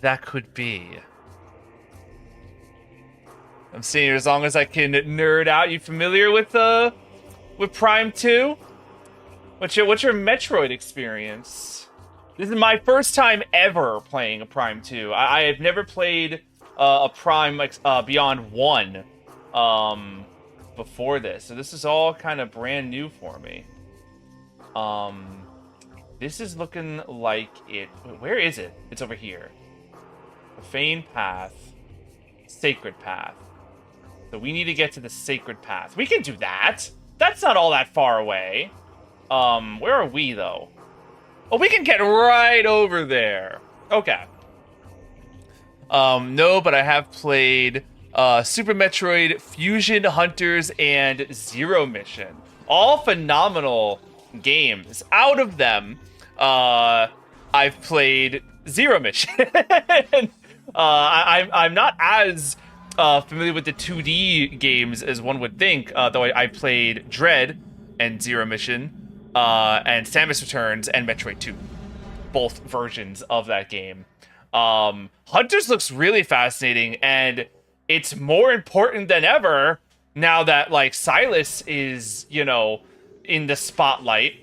that could be. I'm seeing here as long as I can nerd out. You familiar with Prime 2? What's your Metroid experience? This is my first time ever playing a Prime 2. I have never played a Prime Beyond 1 before this, so this is all kind of brand new for me. This is looking like it. Where is it? It's over here. Profane Path, Sacred Path. So we need to get to the Sacred Path. We can do that. That's not all that far away. Where are we though? Oh, we can get right over there. Okay. No, but I have played Super Metroid, Fusion Hunters, and Zero Mission. All phenomenal games. Out of them, I've played Zero Mission. I'm not as familiar with the 2D games as one would think, though I played Dread and Zero Mission, and Samus Returns and Metroid 2. Both versions of that game. Hunters looks really fascinating, and it's more important than ever now that, like, Silas is, you know, in the spotlight.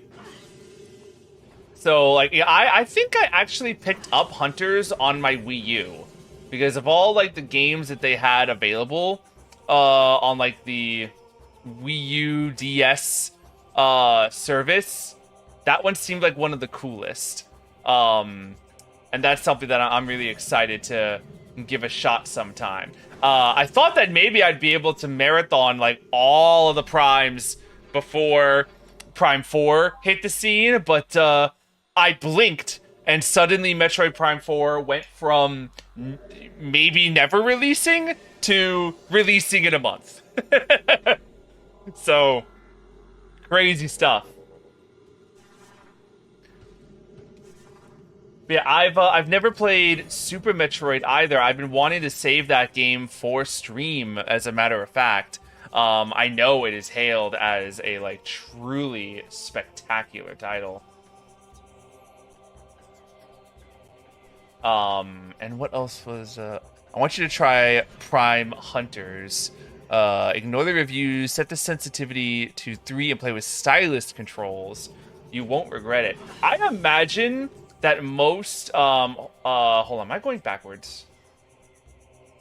So, like, I think I actually picked up Hunters on my Wii U. Because of all, like, the games that they had available on, like, the Wii U DS service, that one seemed like one of the coolest. And that's something that I'm really excited to give a shot sometime. I thought that maybe I'd be able to marathon, like, all of the Primes before Prime 4 hit the scene, but I blinked, and suddenly Metroid Prime 4 went from maybe never releasing to releasing in a month. So, crazy stuff. But yeah, I've never played Super Metroid either. I've been wanting to save that game for stream, as a matter of fact. I know it is hailed as a, like, truly spectacular title. And what else was, I want you to try Prime Hunters. Ignore the reviews, set the sensitivity to 3 and play with stylus controls. You won't regret it. I imagine that most, hold on, am I going backwards?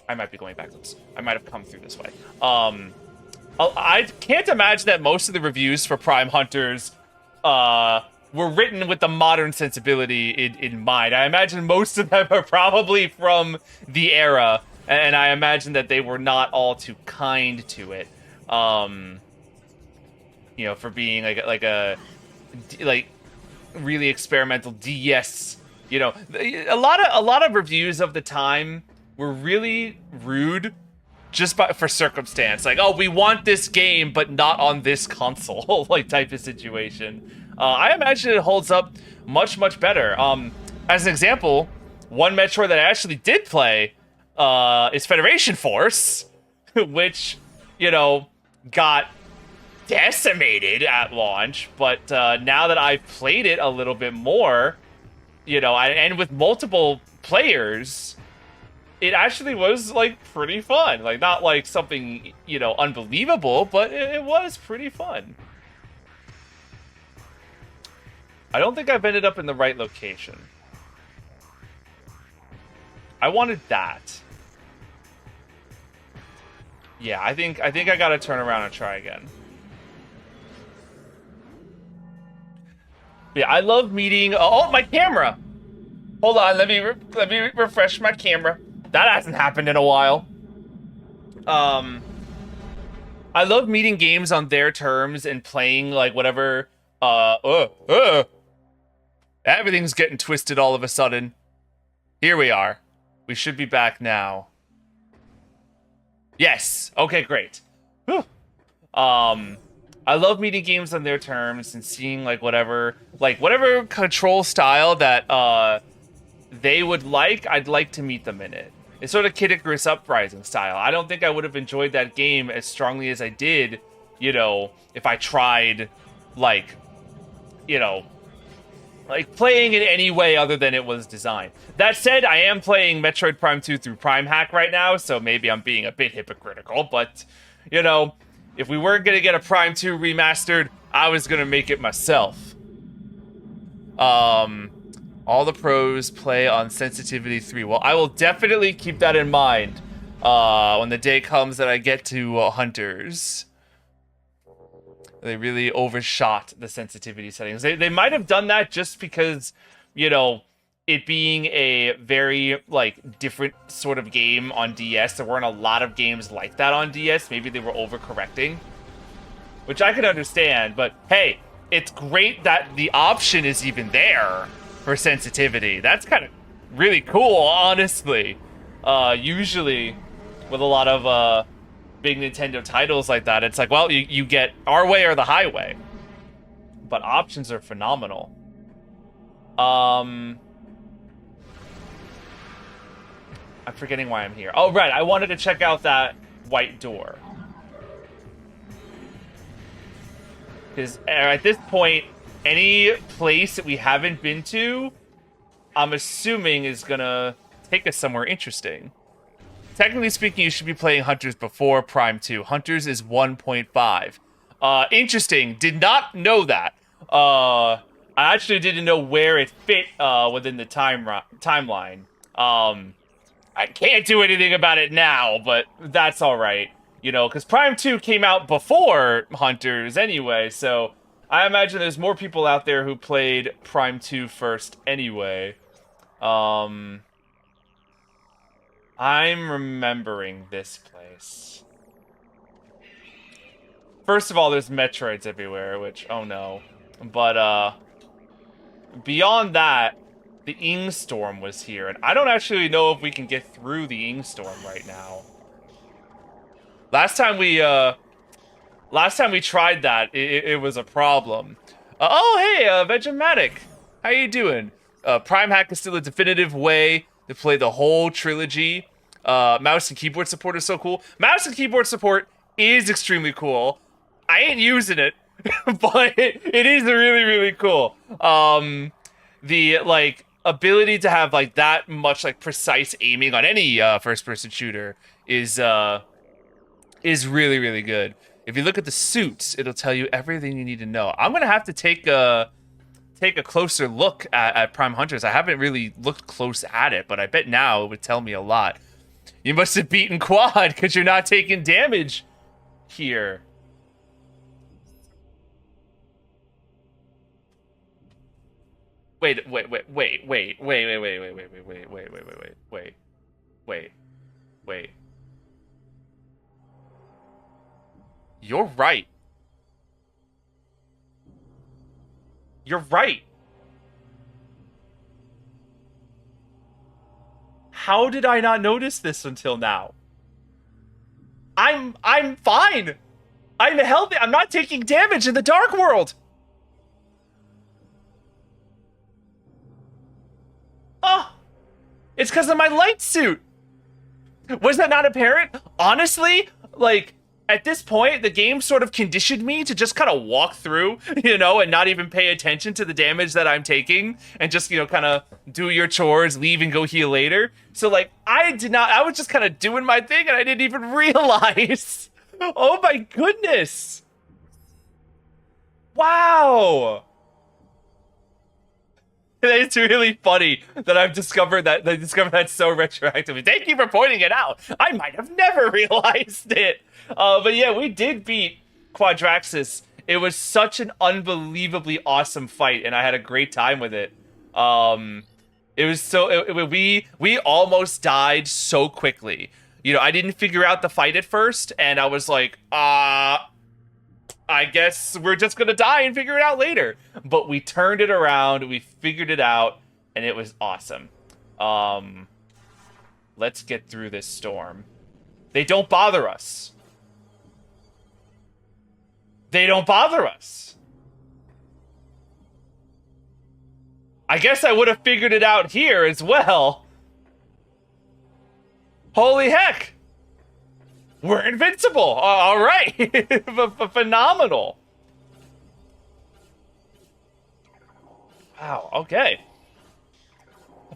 I might be going backwards. I might have come through this way. I can't imagine that most of the reviews for Prime Hunters, were written with the modern sensibility in mind. I imagine most of them are probably from the era, and I imagine that they were not all too kind to it. You know, for being like a really experimental DS. You know, a lot of reviews of the time were really rude, just for circumstance. Like, oh, we want this game, but not on this console, like, type of situation. I imagine it holds up much, much better. As an example, one Metroid that I actually did play is Federation Force, which, you know, got decimated at launch. But now that I've played it a little bit more, you know, and with multiple players, it actually was, like, pretty fun. Like, not like something, you know, unbelievable, but it was pretty fun. I don't think I've ended up in the right location. I wanted that. Yeah, I think I gotta turn around and try again. Yeah, I love meeting. Oh, my camera! Hold on, let me refresh my camera. That hasn't happened in a while. I love meeting games on their terms and playing, like, whatever. Everything's getting twisted all of a sudden. Here we are. We should be back now. Yes. Okay, great. Whew. I love meeting games on their terms and seeing like whatever control style that they would like, I'd like to meet them in it. It's sort of Kid Icarus Uprising style. I don't think I would have enjoyed that game as strongly as I did, you know, if I tried, like, you know, like playing it any way other than it was designed. That said, I am playing Metroid Prime 2 through Prime Hack right now, so maybe I'm being a bit hypocritical, but, you know, if we weren't going to get a Prime 2 remastered, I was going to make it myself. All the pros play on sensitivity 3. Well, I will definitely keep that in mind when the day comes that I get to Hunters. They really overshot the sensitivity settings. They might have done that just because, you know, it being a very, like, different sort of game on DS. There weren't a lot of games like that on DS. Maybe they were overcorrecting, which I could understand. But, hey, it's great that the option is even there for sensitivity. That's kind of really cool, honestly. Usually, with a lot of big Nintendo titles like that, it's like, well, you get our way or the highway. But options are phenomenal. I'm forgetting why I'm here. Oh, right, I wanted to check out that white door. Because at this point, any place that we haven't been to, I'm assuming is gonna take us somewhere interesting. Technically speaking, you should be playing Hunters before Prime 2. Hunters is 1.5. Interesting. Did not know that. I actually didn't know where it fit within the timeline. I can't do anything about it now, but that's all right. You know, because Prime 2 came out before Hunters anyway, so I imagine there's more people out there who played Prime 2 first anyway. I'm remembering this place. First of all, there's Metroids everywhere, which, oh no. But, beyond that, the Ing Storm was here, and I don't actually know if we can get through the Ing Storm right now. Last time we tried that, it was a problem. Oh, hey, Vegematic. How you doing? Prime Hack is still a definitive way to play the whole trilogy. Mouse and keyboard support is so cool. Mouse and keyboard support is extremely cool. I ain't using it, but it is really, really cool. The, like, ability to have, like, that much, like, precise aiming on any first-person shooter is really, really good. If you look at the suits, it'll tell you everything you need to know. I'm gonna have to take a closer look at Prime Hunters. I haven't really looked close at it, but I bet now it would tell me a lot. You must have beaten Quad because you're not taking damage here. Wait. You're right. You're right. How did I not notice this until now? I'm fine. I'm healthy. I'm not taking damage in the Dark World. Oh, it's because of my light suit. Was that not apparent? Honestly, like, at this point, the game sort of conditioned me to just kind of walk through, you know, and not even pay attention to the damage that I'm taking and just, you know, kind of do your chores, leave and go heal later. So, like, I was just kind of doing my thing and I didn't even realize. Oh my goodness. Wow. It's really funny that I've discovered that so retroactively. Thank you for pointing it out. I might have never realized it. But yeah, we did beat Quadraxis. It was such an unbelievably awesome fight, and I had a great time with it. It was so we almost died so quickly. You know, I didn't figure out the fight at first, and I was like, I guess we're just gonna die and figure it out later. But we turned it around, we figured it out, and it was awesome. Let's get through this storm. They don't bother us. They don't bother us. I guess I would have figured it out here as well. Holy heck. We're invincible. All right. Phenomenal. Wow, okay.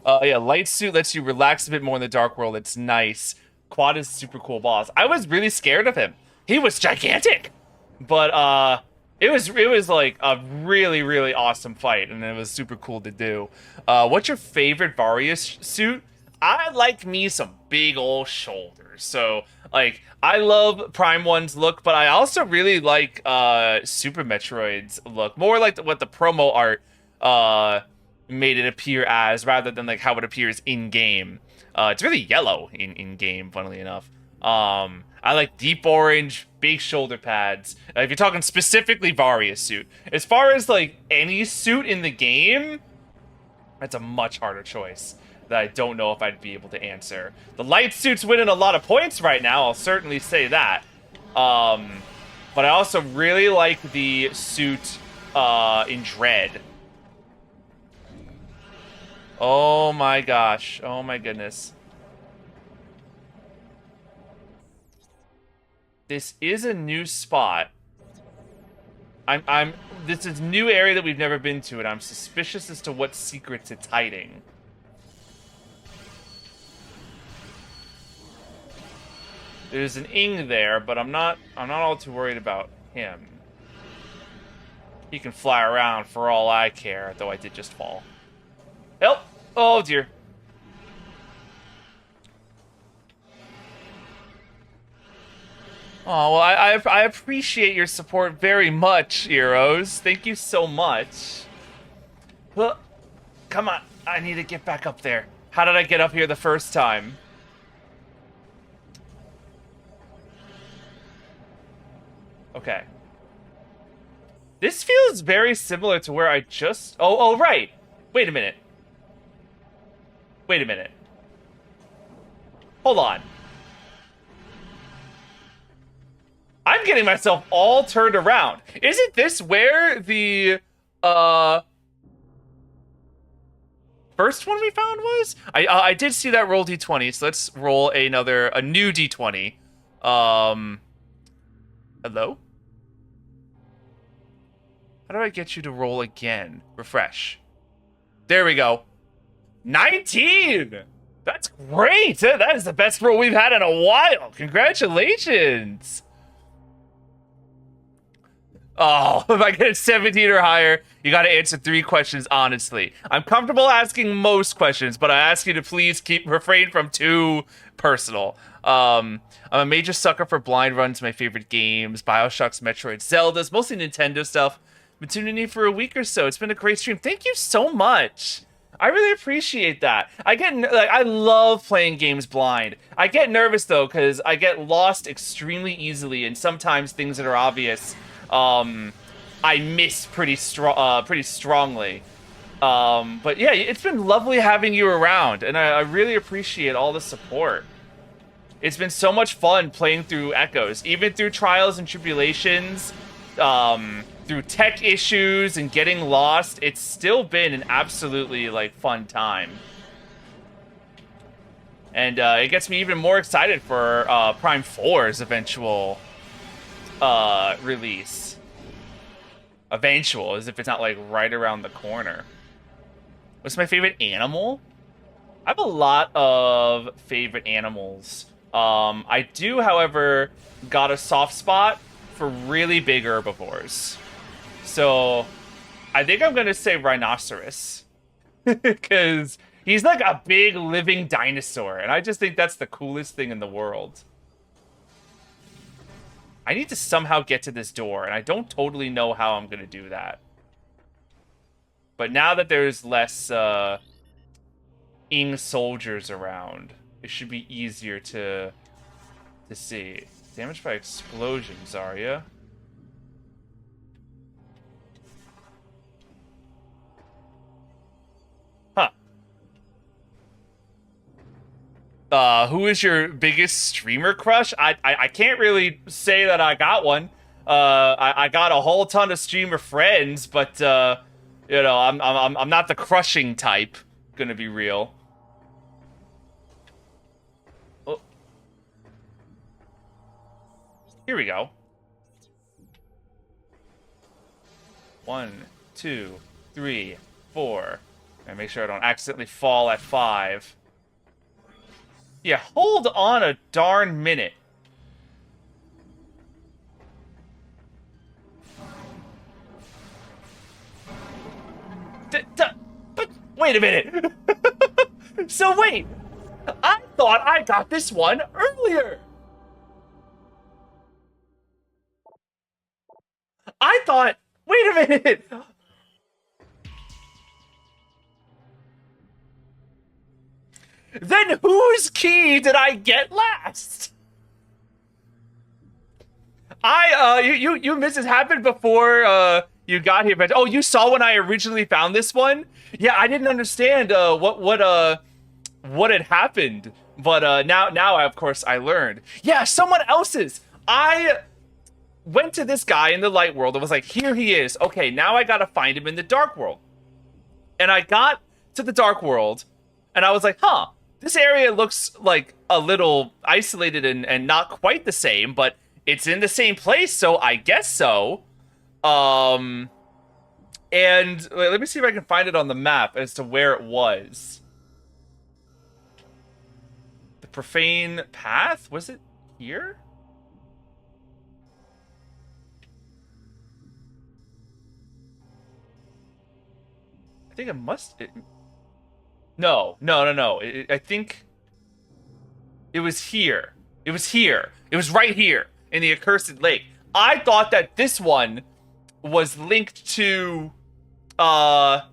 Yeah, light suit lets you relax a bit more in the dark world. It's nice. Quad is a super cool boss. I was really scared of him. He was gigantic. But it was like a really, really awesome fight, and it was super cool to do. What's your favorite Varius suit? I like me some big old shoulders. So like I love Prime 1's look, but I also really like Super Metroid's look. More like what the promo art made it appear as, rather than like how it appears in game. It's really yellow in game, funnily enough. I like deep orange, big shoulder pads. If you're talking specifically Varius suit. As far as like any suit in the game, that's a much harder choice that I don't know if I'd be able to answer. The light suit's winning a lot of points right now, I'll certainly say that. But I also really like the suit in Dread. Oh my gosh. Oh my goodness. This is a new spot. This is a new area that we've never been to, and I'm suspicious as to what secrets it's hiding. There's an Ing there, but I'm not all too worried about him. He can fly around for all I care, though I did just fall. Help! Oh dear. Oh, well, I appreciate your support very much, heroes. Thank you so much. Well, come on. I need to get back up there. How did I get up here the first time? Okay. This feels very similar to where I just... Oh, right. Wait a minute. Wait a minute. Hold on. I'm getting myself all turned around. Isn't this where the first one we found was? I did see that roll d20, so let's roll a new d20. Hello? How do I get you to roll again? Refresh. There we go. 19! That's great! That is the best roll we've had in a while. Congratulations! Oh, if I get a 17 or higher, you gotta answer 3 questions honestly. I'm comfortable asking most questions, but I ask you to please refrain from too personal. I'm a major sucker for blind runs to my favorite games, Bioshocks, Metroid, Zeldas, mostly Nintendo stuff. Been tuning in for a week or so. It's been a great stream. Thank you so much. I really appreciate that. I love playing games blind. I get nervous though, because I get lost extremely easily, and sometimes things that are obvious I miss pretty strongly. But yeah, it's been lovely having you around, and I really appreciate all the support. It's been so much fun playing through Echoes, even through trials and tribulations, through tech issues and getting lost. It's still been an absolutely fun time. And it gets me even more excited for Prime 4's eventual release. Eventual, as if it's not right around the corner. What's my favorite animal? I have a lot of favorite animals. I do, however, got a soft spot for really big herbivores. So I think I'm gonna say rhinoceros. Because he's like a big living dinosaur, and I just think that's the coolest thing in the world. I need to somehow get to this door, and I don't totally know how I'm going to do that. But now that there's less Ing soldiers around, it should be easier to see. Damaged by explosions, Zarya. Huh. Who is your biggest streamer crush? I can't really say that I got one. I got a whole ton of streamer friends, but you know, I'm not the crushing type. Gonna be real. Oh. Here we go. 1, 2, 3, 4. And make sure I don't accidentally fall at 5. Yeah, hold on a darn minute. But wait a minute. So wait, I thought I got this one earlier. I thought, wait a minute. Then whose key did I get last? You missed this happened before you got here, but oh, you saw when I originally found this one? Yeah, I didn't understand what had happened, but now of course I learned. Yeah, someone else's. I went to this guy in the light world and was like, here he is. Okay, now I gotta find him in the dark world. And I got to the dark world, and I was like, huh, this area looks like a little isolated and not quite the same, but it's in the same place, so I guess so. And wait, let me see if I can find it on the map as to where it was. The profane path? Was it here? I think it must... No. I think it was here. It was here. It was right here in the accursed lake. I thought that this one was linked to the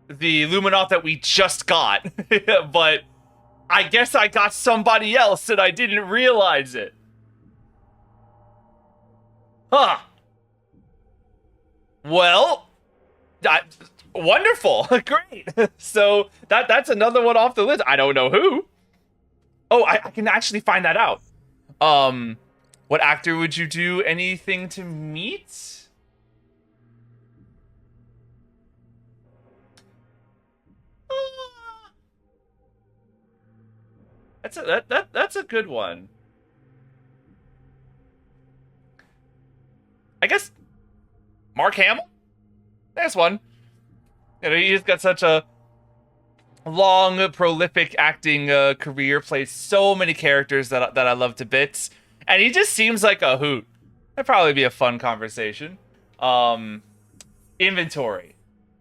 Luminoth that we just got. But I guess I got somebody else and I didn't realize it. Huh. Well, wonderful. Great. So that's another one off the list. I don't know who. Oh, I can actually find that out. What actor would you do anything to meet? That's a good one. I guess Mark Hamill? There's one. You know, he's got such a long, prolific acting career, plays so many characters that I love to bits. And he just seems like a hoot. That'd probably be a fun conversation. Inventory.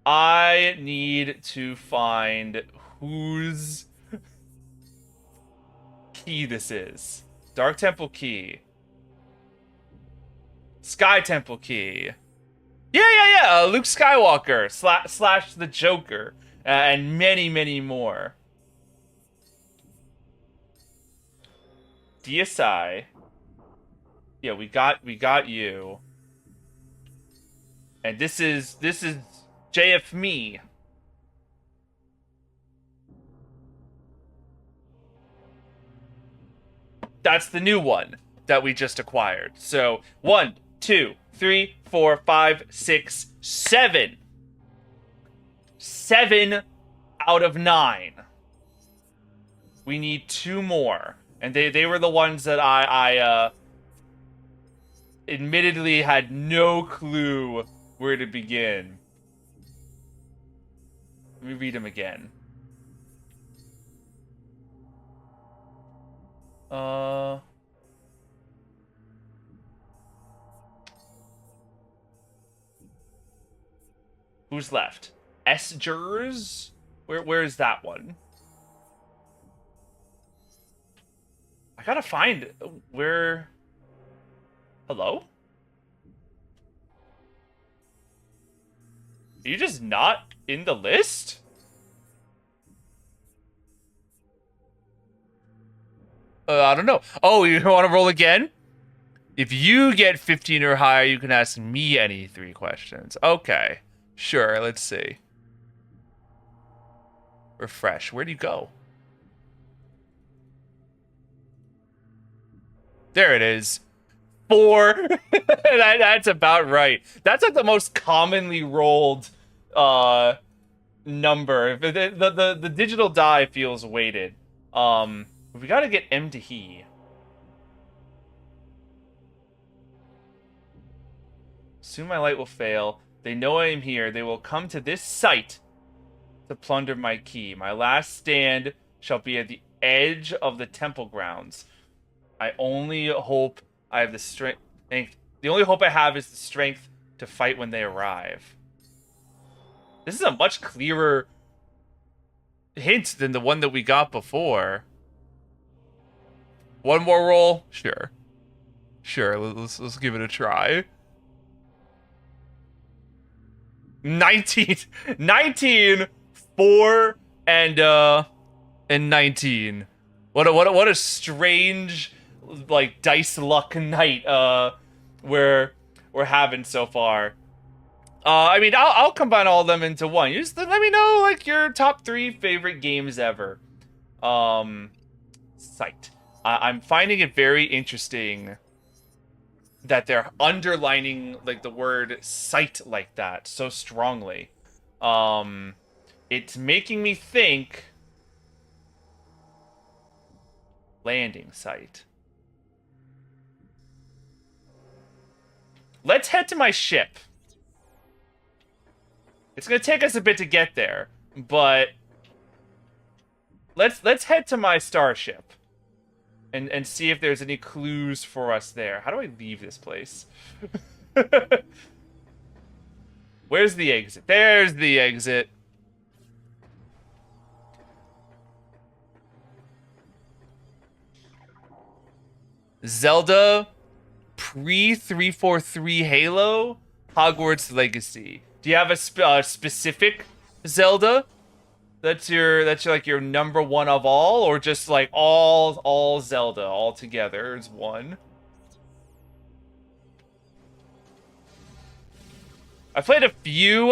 I need to find whose key this is. Dark Temple key. Sky Temple key. Yeah. Luke Skywalker slash the Joker, and many more. DSI. Yeah, we got you. And this is JF me. That's the new one that we just acquired. So 1, 2, 3, 4, 5, 6, 7. 7 out of 9. We need 2 more. And they were the ones that I admittedly had no clue where to begin. Let me read them again. Who's left? Esgers? Where is that one? I gotta find where... Hello? Are you just not in the list? I don't know. Oh, you want to roll again? If you get 15 or higher, you can ask me any 3 questions. Okay. Sure, let's see. Refresh. Where do you go? There it is. 4. That's about right. That's like the most commonly rolled number. The digital die feels weighted. We gotta get M to he. Soon my light will fail. They know I am here. They will come to this site to plunder my key. My last stand shall be at the edge of the temple grounds. I only hope I have the strength. The only hope I have is the strength to fight when they arrive. This is a much clearer hint than the one that we got before. One more roll? Sure. Sure, let's give it a try. 19, 4, and 19. What a strange, like, dice luck night we're having so far. I mean, I'll combine all of them into one. You just let me know, like, your top 3 favorite games ever. Sight. I'm finding it very interesting that they're underlining, like, the word sight like that so strongly. It's making me think landing site. Let's head to my ship. It's gonna take us a bit to get there, but let's head to my starship and see if there's any clues for us there. How do I leave this place? Where's the exit? There's the exit. Zelda pre-343 Halo Hogwarts Legacy. Do you have a specific Zelda that's your like your number one of all, or just like all Zelda all together is one? I played a few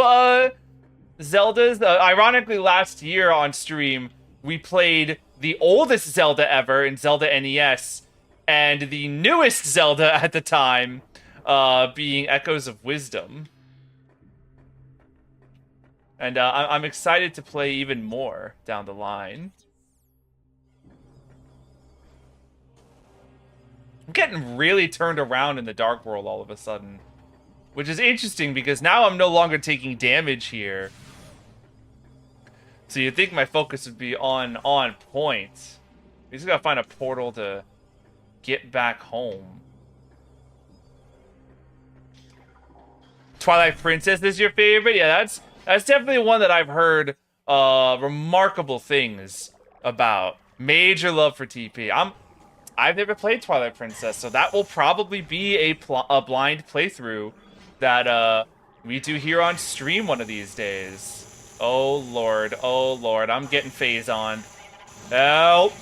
Zeldas. Ironically, last year on stream we played the oldest Zelda ever in Zelda NES, and the newest Zelda at the time being Echoes of Wisdom. And I'm excited to play even more down the line. I'm getting really turned around in the Dark World all of a sudden. Which is interesting because now I'm no longer taking damage here. So you'd think my focus would be on point. We just gotta find a portal to get back home. Twilight Princess is your favorite? Yeah, that's definitely one that I've heard remarkable things about. Major love for TP. I've never played Twilight Princess, so that will probably be a blind playthrough that we do here on stream one of these days. Oh lord, I'm getting phase on. Help!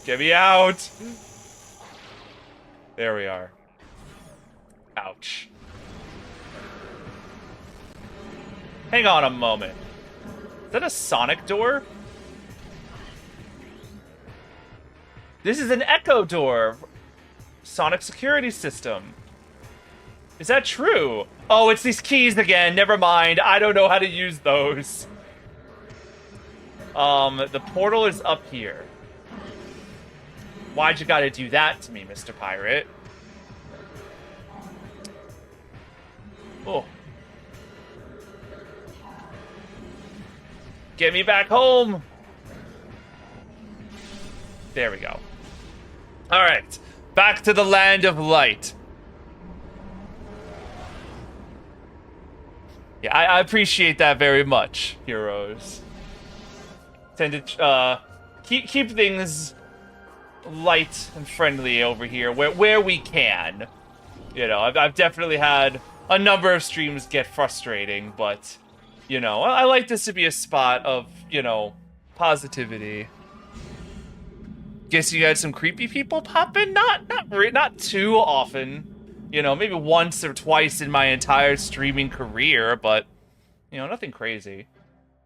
Get me out! There we are. Ouch. Hang on a moment. Is that a Sonic door? This is an Echo door. Sonic security system. Is that true? Oh, it's these keys again. Never mind. I don't know how to use those. The portal is up here. Why'd you gotta do that to me, Mr. Pirate? Oh. Get me back home! There we go. Alright. Back to the land of light. Yeah, I appreciate that very much, heroes. Tend to keep things light and friendly over here where we can. You know, I've definitely had a number of streams get frustrating, but you know, I like this to be a spot of, you know, positivity. Guess you had some creepy people pop in? Not too often. You know, maybe once or twice in my entire streaming career, but, you know, nothing crazy.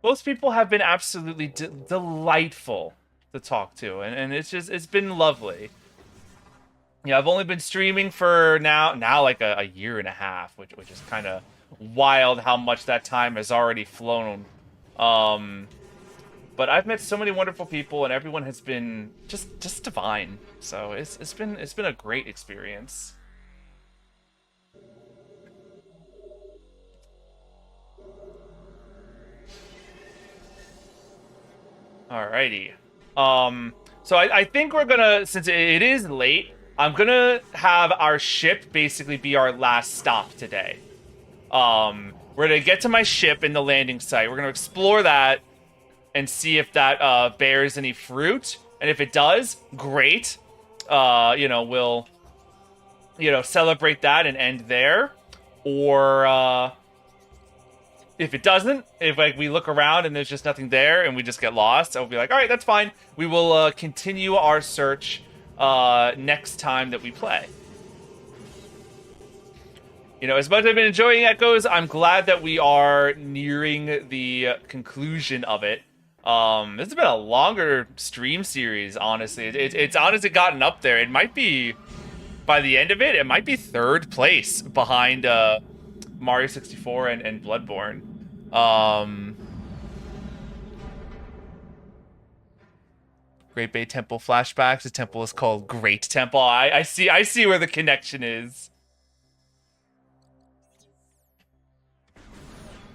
Most people have been absolutely delightful to talk to, and it's been lovely. Yeah, I've only been streaming for now like a year and a half, which is kind of wild how much that time has already flown. But I've met so many wonderful people, and everyone has been just divine. So it's been a great experience. Alrighty. So I think we're gonna, since it is late, I'm gonna have our ship basically be our last stop today. We're gonna get to my ship in the landing site. We're gonna explore that and see if that bears any fruit. And if it does, great. We'll celebrate that and end there. Or if it doesn't, if like we look around and there's just nothing there and we just get lost, I'll be like, all right, that's fine. We will continue our search next time that we play. As much as I've been enjoying Echoes, I'm glad that we are nearing the conclusion of it. This has been a longer stream series, honestly. It's honestly gotten up there. It might be, by the end of it, it might be third place behind Mario 64 and Bloodborne. Great Bay Temple flashbacks. The temple is called Great Temple. I see where the connection is.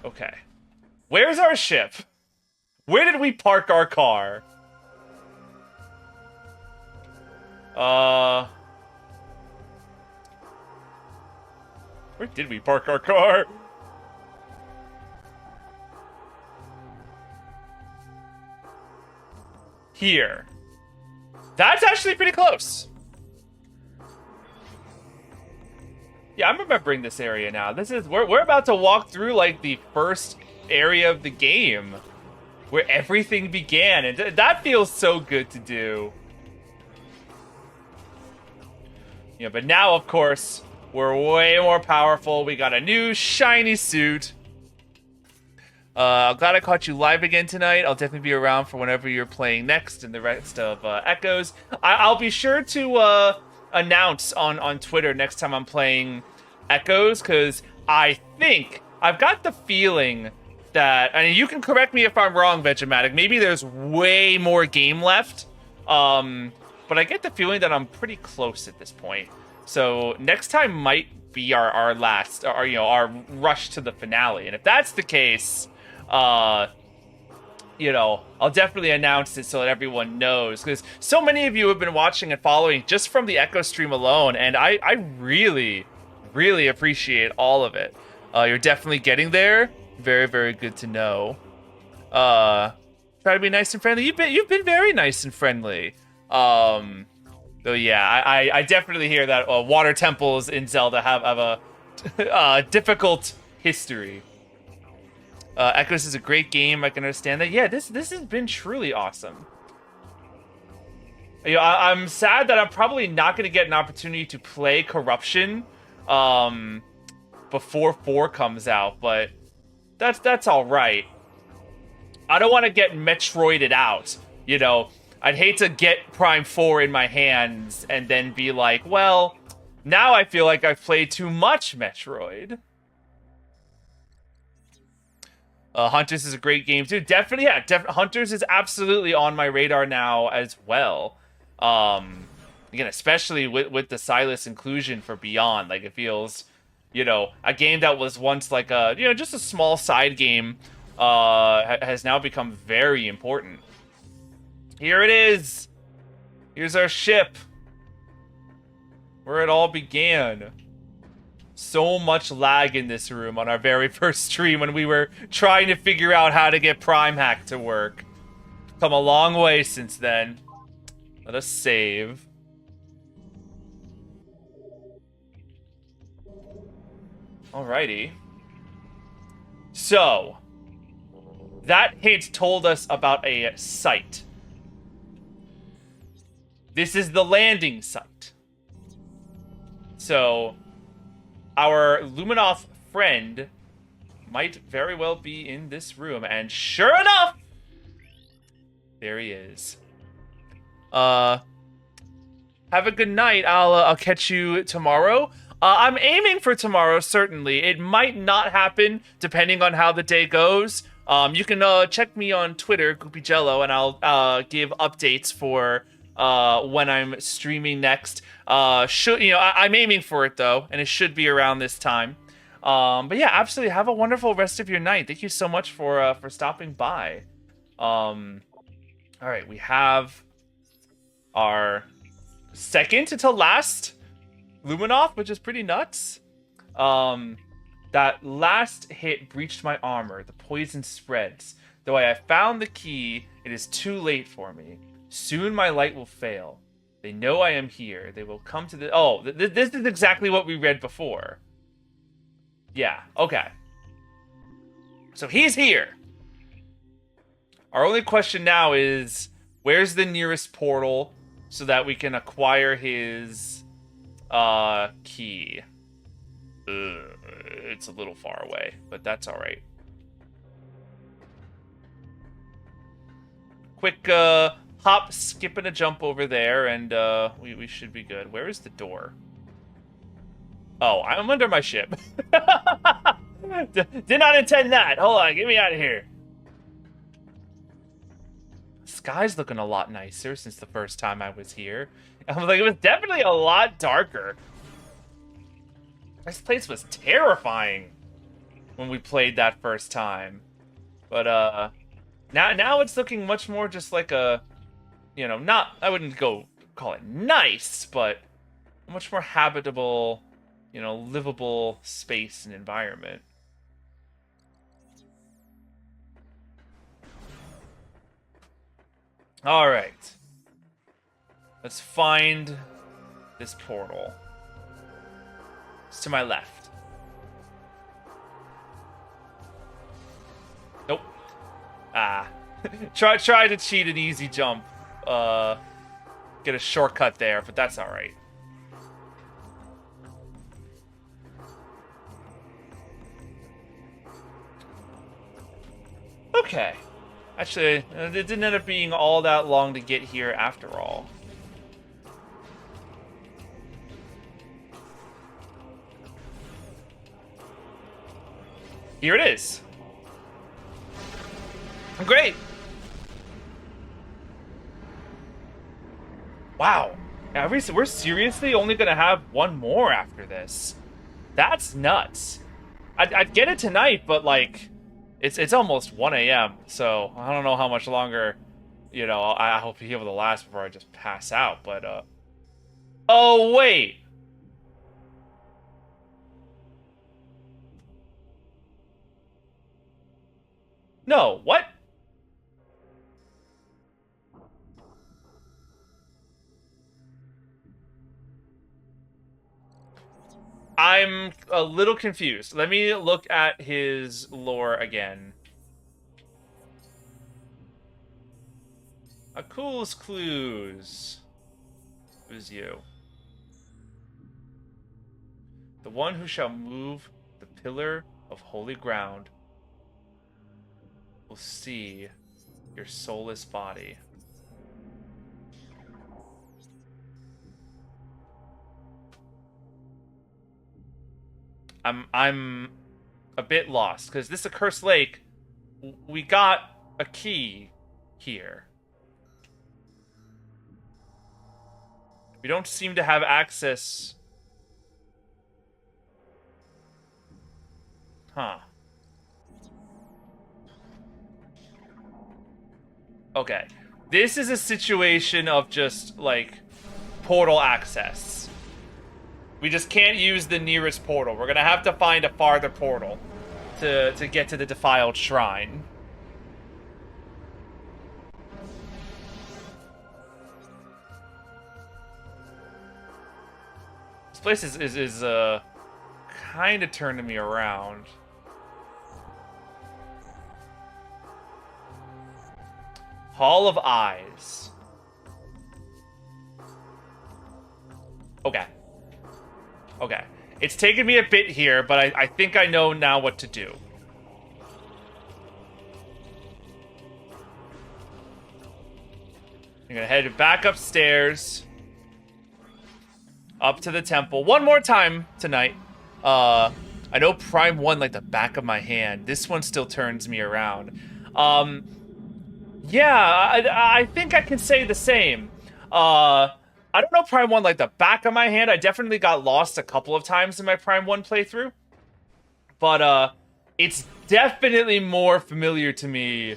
Okay. Where's our ship? Where did we park our car? Where did we park our car? Here. That's actually pretty close. Yeah, I'm remembering this area now. We're about to walk through like the first area of the game where everything began, and that feels so good to do. Yeah, but now of course we're way more powerful. We got a new shiny suit. I'm glad I caught you live again tonight. I'll definitely be around for whenever you're playing next and the rest of Echoes. I'll be sure to announce on Twitter next time I'm playing Echoes, because I think, I've got the feeling that, and you can correct me if I'm wrong, Vegematic, maybe there's way more game left, but I get the feeling that I'm pretty close at this point. So next time might be our last, our rush to the finale. And if that's the case, I'll definitely announce it so that everyone knows, because so many of you have been watching and following just from the Echo stream alone, and I really, really appreciate all of it. You're definitely getting there. Very, very good to know. Try to be nice and friendly. You've been very nice and friendly. So yeah, I definitely hear that water temples in Zelda have a difficult history. Echoes is a great game. I can understand that. Yeah, this has been truly awesome. I'm sad that I'm probably not going to get an opportunity to play Corruption before 4 comes out, but that's all right. I don't want to get Metroided out. I'd hate to get Prime 4 in my hands and then be like, well, now I feel like I've played too much Metroid. Hunters is a great game too. Definitely, yeah. Hunters is absolutely on my radar now as well. Again, especially with the Silas inclusion for Beyond, like it feels, a game that was once like a, just a small side game, has now become very important. Here it is. Here's our ship, where it all began. So much lag in this room on our very first stream when we were trying to figure out how to get Prime Hack to work. Come a long way since then. Let us save. Alrighty. So, that hint told us about a site. This is the landing site. So, our Luminoth friend might very well be in this room, and sure enough, there he is. Have a good night. I'll catch you tomorrow. I'm aiming for tomorrow, certainly. It might not happen, depending on how the day goes. You can check me on Twitter, GoopyJello, and I'll give updates for when I'm streaming next. I'm aiming for it, though, and it should be around this time. But yeah, absolutely. Have a wonderful rest of your night. Thank you so much for stopping by. All right, we have our second to last Luminoff, which is pretty nuts. That last hit breached my armor. The poison spreads. Though I have found the key, it is too late for me. Soon my light will fail. They know I am here. They will come to the... Oh, this is exactly what we read before. Yeah, okay. So he's here. Our only question now is, where's the nearest portal so that we can acquire his key? It's a little far away, but that's all right. Quick hop, skip, and a jump over there, and we should be good. Where is the door? Oh, I'm under my ship. Did not intend that. Hold on, get me out of here. The sky's looking a lot nicer since the first time I was here. I'm like, it was definitely a lot darker. This place was terrifying when we played that first time. But now it's looking much more just like a, not, I wouldn't go call it nice, but a much more habitable, livable space and environment. All right. Let's find this portal. It's to my left. Nope. Try to cheat an easy jump. Get a shortcut there, but that's all right. Okay. Actually, it didn't end up being all that long to get here after all. Here it is. Great. Wow. We're seriously only going to have one more after this. That's nuts. I'd get it tonight, but like, it's almost 1 a.m. So I don't know how much longer, I hope to be able to last before I just pass out. But oh wait. No, what? I'm a little confused. Let me look at his lore again. A cool's clues. Who's you? The one who shall move the pillar of holy ground will see your soulless body. I'm a bit lost, because this accursed lake, we got a key here. We don't seem to have access. Huh. Okay. This is a situation of just, like, portal access. We just can't use the nearest portal. We're gonna have to find a farther portal to get to the defiled shrine. This place is kind of turning me around. Hall of Eyes. Okay. Okay. It's taken me a bit here, but I think I know now what to do. I'm gonna head back upstairs. Up to the temple. One more time tonight. I know Prime 1 like the back of my hand. This one still turns me around. Yeah, I think I can say the same. I don't know Prime 1 like the back of my hand. I definitely got lost a couple of times in my Prime 1 playthrough. But, it's definitely more familiar to me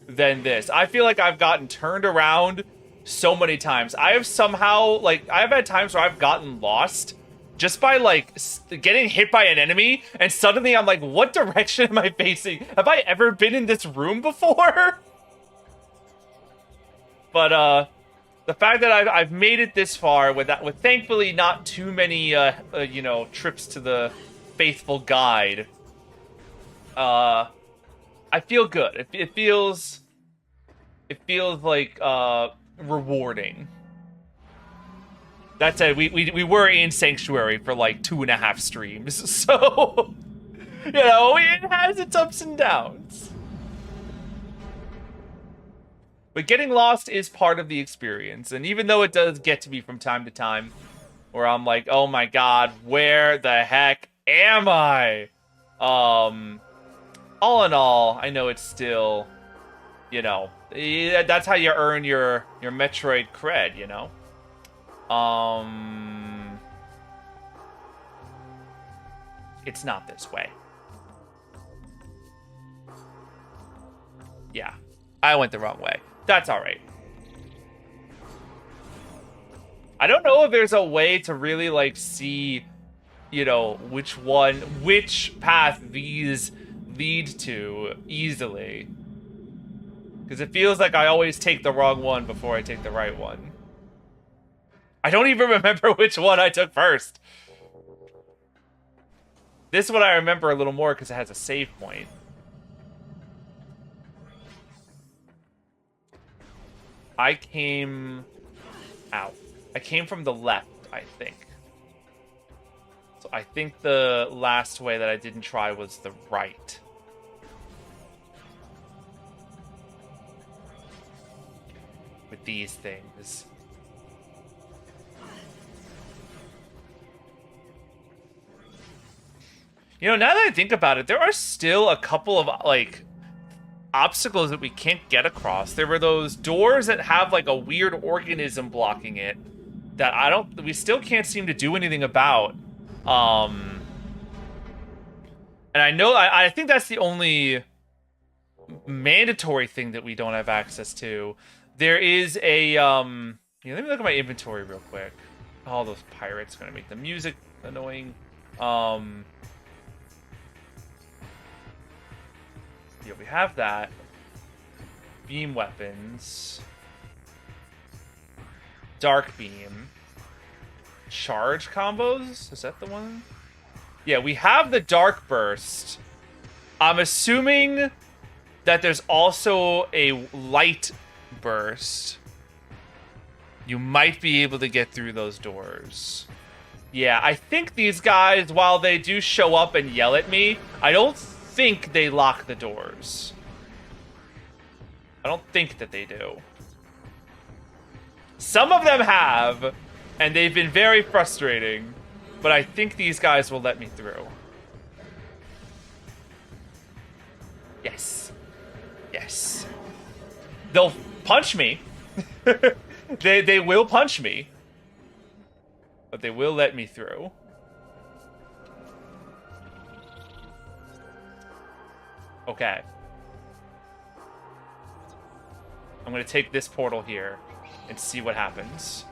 than this. I feel like I've gotten turned around so many times. I have somehow, like, I've had times where I've gotten lost just by, like, getting hit by an enemy, and suddenly I'm like, what direction am I facing? Have I ever been in this room before? But, the fact that I've made it this far with thankfully not too many, you know, trips to the faithful guide, I feel good. It feels like, rewarding. That said, we were in Sanctuary for like 2.5 streams, so, you know, it has its ups and downs. But getting lost is part of the experience, and even though it does get to me from time to time, where I'm like, oh my god, where the heck am I? All in all, I know it's still, you know, that's how you earn your Metroid cred, you know? It's not this way. Yeah, I went the wrong way. That's alright. I don't know if there's a way to really, like, see, you know, which path these lead to easily. Because it feels like I always take the wrong one before I take the right one. I don't even remember which one I took first. This one I remember a little more because it has a save point. I came out. I came from the left, I think. So I think the last way that I didn't try was the right. With these things. You know, now that I think about it, there are still a couple of, like, obstacles that we can't get across. There were those doors that have, like, a weird organism blocking it that we still can't seem to do anything about. And I know, I think that's the only mandatory thing that we don't have access to. There is a, yeah, let me look at my inventory real quick. All those pirates are gonna make the music annoying. Yeah, we have that. Beam weapons. Dark beam. Charge combos? Is that the one? Yeah, we have the dark burst. I'm assuming that there's also a light burst. You might be able to get through those doors. Yeah, I think these guys, while they do show up and yell at me, I don't think they lock the doors. I don't think that they do. Some of them have, and they've been very frustrating, but I think these guys will let me through. Yes. Yes. They'll punch me. They will punch me. But they will let me through. Okay. I'm gonna take this portal here and see what happens.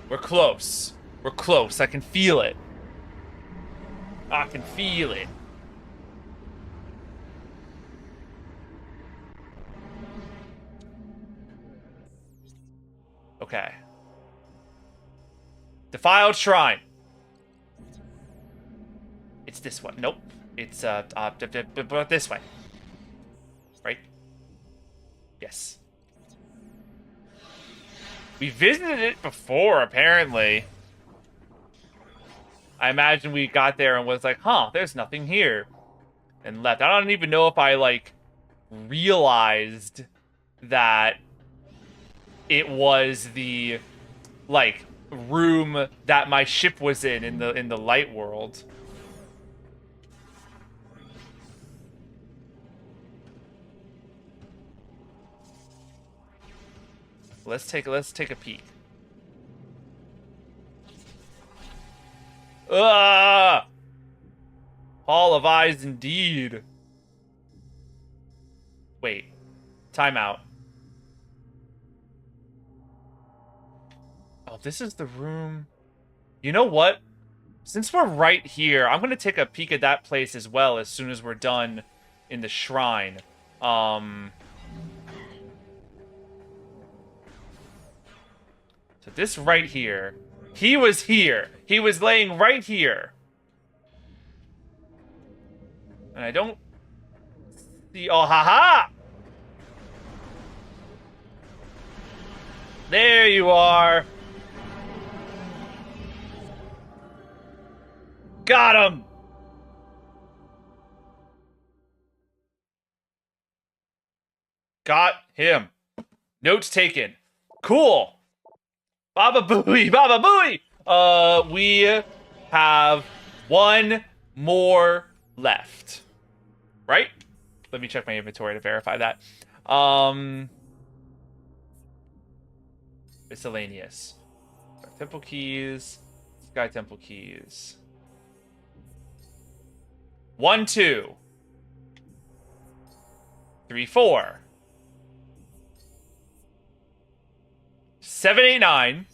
We're close. We're close. I can feel it. I can feel it. Okay. Defiled Shrine. It's this one. Nope. It's, this way. Right? Yes. We visited it before, apparently. I imagine we got there and was like, huh, there's nothing here. And left. I don't even know if I, like, realized that it was the like room that my ship was in the light world. Let's take a peek. Ah! Hall of Eyes indeed. Wait. Timeout. Oh, this is the room. You know what? Since we're right here, I'm gonna take a peek at that place as well as soon as we're done in the shrine. So this right here. He was here. He was laying right here. And I don't see... Oh, haha! There you are. Got him! Got him. Notes taken. Cool. Baba Booey, Baba Booey! We have one more left. Right? Let me check my inventory to verify that. Miscellaneous. Temple keys. Sky Temple keys. 1, 2. 3, 4. 7, 8, 9.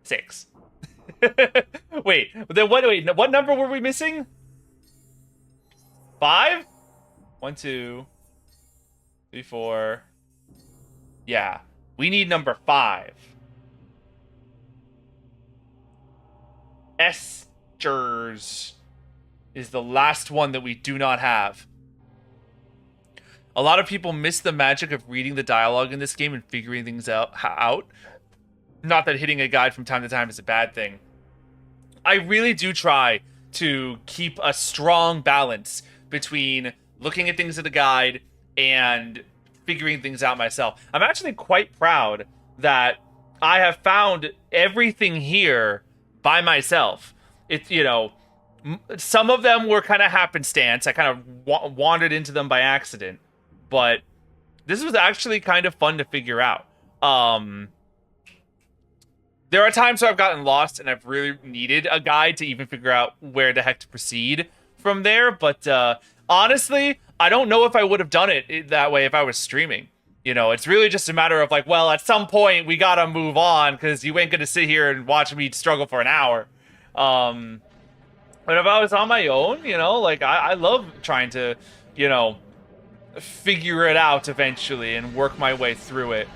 6. Wait, then what number were we missing? 5? 1, 2, 3, 4. Yeah, we need number 5. Esters is the last one that we do not have. A lot of people miss the magic of reading the dialogue in this game and figuring things out. Not that hitting a guide from time to time is a bad thing. I really do try to keep a strong balance between looking at things in the guide and figuring things out myself. I'm actually quite proud that I have found everything here by myself. It's, you know, some of them were kind of happenstance. I kind of wandered into them by accident. But this was actually kind of fun to figure out. There are times where I've gotten lost and I've really needed a guide to even figure out where the heck to proceed from there. But honestly, I don't know if I would have done it that way if I was streaming. You know, it's really just a matter of like, well, at some point we gotta move on because you ain't gonna sit here and watch me struggle for an hour. But if I was on my own, you know, like I love trying to, you know, figure it out eventually and work my way through it.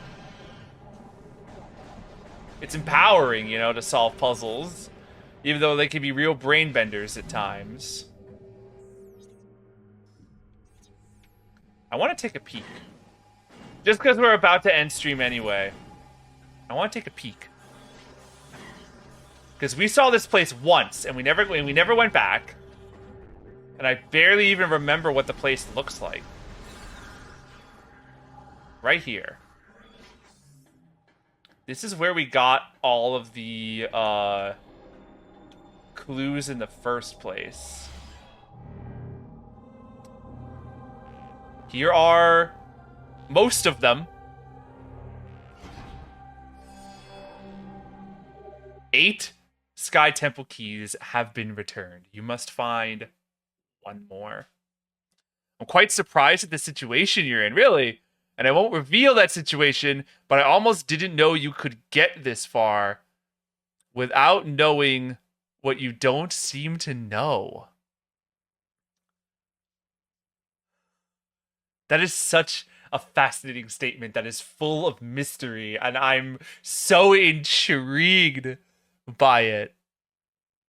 It's empowering, you know, to solve puzzles, even though they can be real brain benders at times. I want to take a peek. Just because we're about to end stream anyway. I want to take a peek. Because we saw this place once, and we never went back. And I barely even remember what the place looks like. Right here. This is where we got all of the clues in the first place. Here are most of them. 8 Sky Temple keys have been returned. You must find 1 more. I'm quite surprised at the situation you're in, really. And I won't reveal that situation, but I almost didn't know you could get this far without knowing what you don't seem to know. That is such a fascinating statement that is full of mystery, and I'm so intrigued by it.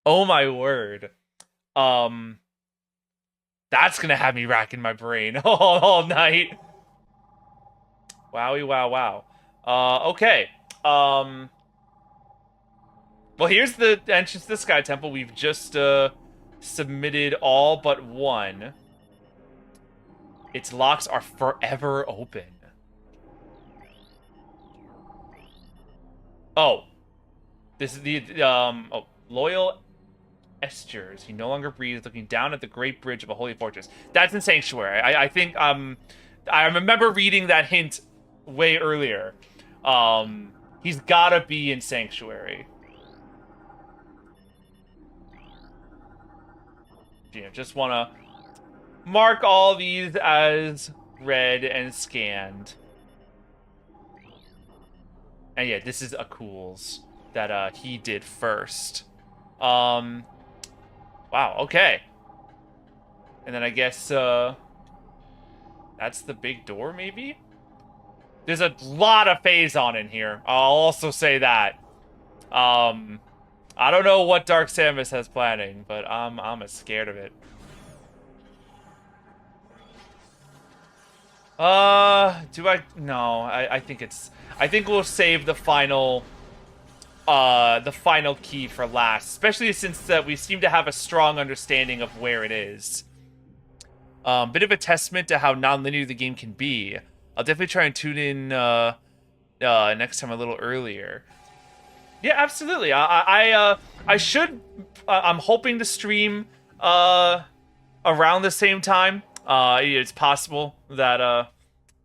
Oh my word. That's gonna have me racking my brain all night. Wowie, wow, wow. Okay. Well, here's the entrance to the Sky Temple. We've just submitted all but 1. Its locks are forever open. Oh, this is the loyal Estures. He no longer breathes, looking down at the great bridge of a holy fortress. That's in Sanctuary. I think I remember reading that hint way earlier. He's gotta be in Sanctuary. Just wanna mark all these as read and scanned. And yeah, this is a Cools that he did first. Wow, okay. And then I guess that's the big door, maybe? There's a lot of Phazon in here. I'll also say that. I don't know what Dark Samus has planning, but I'm as scared of it. Do I? No, I think it's. I think we'll save the final key for last, especially since we seem to have a strong understanding of where it is. Bit of a testament to how non-linear the game can be. I'll definitely try and tune in next time a little earlier. Yeah, absolutely. I should. I'm hoping to stream around the same time. It's possible that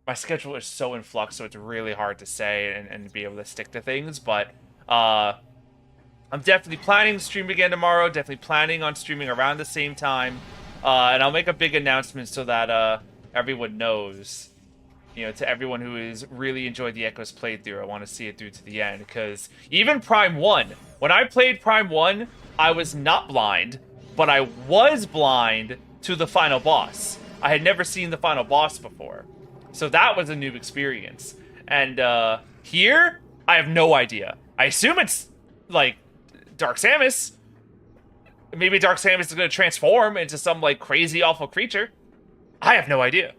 my schedule is so in flux, so it's really hard to say and be able to stick to things. But I'm definitely planning to stream again tomorrow. Definitely planning on streaming around the same time, and I'll make a big announcement so that everyone knows. To everyone who has really enjoyed the Echoes playthrough, I want to see it through to the end, because even Prime 1, when I played Prime 1, I was not blind, but I was blind to the final boss. I had never seen the final boss before, so that was a new experience. And here, I have no idea. I assume it's, like, Dark Samus. Maybe Dark Samus is going to transform into some, like, crazy, awful creature. I have no idea.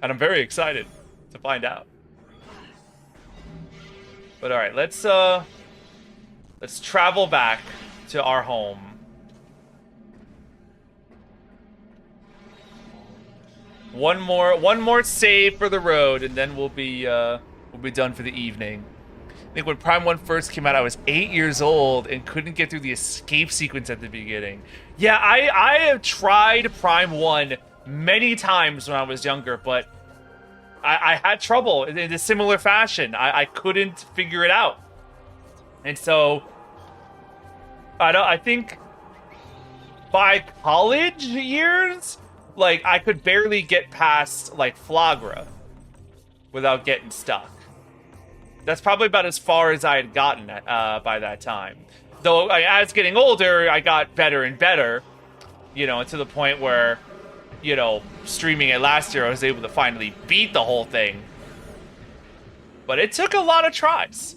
And I'm very excited to find out. But all right, let's travel back to our home. One more save for the road, and then we'll be done for the evening. I think when Prime 1 first came out, I was 8 years old and couldn't get through the escape sequence at the beginning. Yeah, I have tried Prime 1 many times when I was younger, but I had trouble in a similar fashion. I couldn't figure it out. And so I think by college years, like, I could barely get past, like, Flagra without getting stuck. That's probably about as far as I had gotten by that time. Though, as getting older, I got better and better, to the point where, streaming it last year, I was able to finally beat the whole thing. But it took a lot of tries.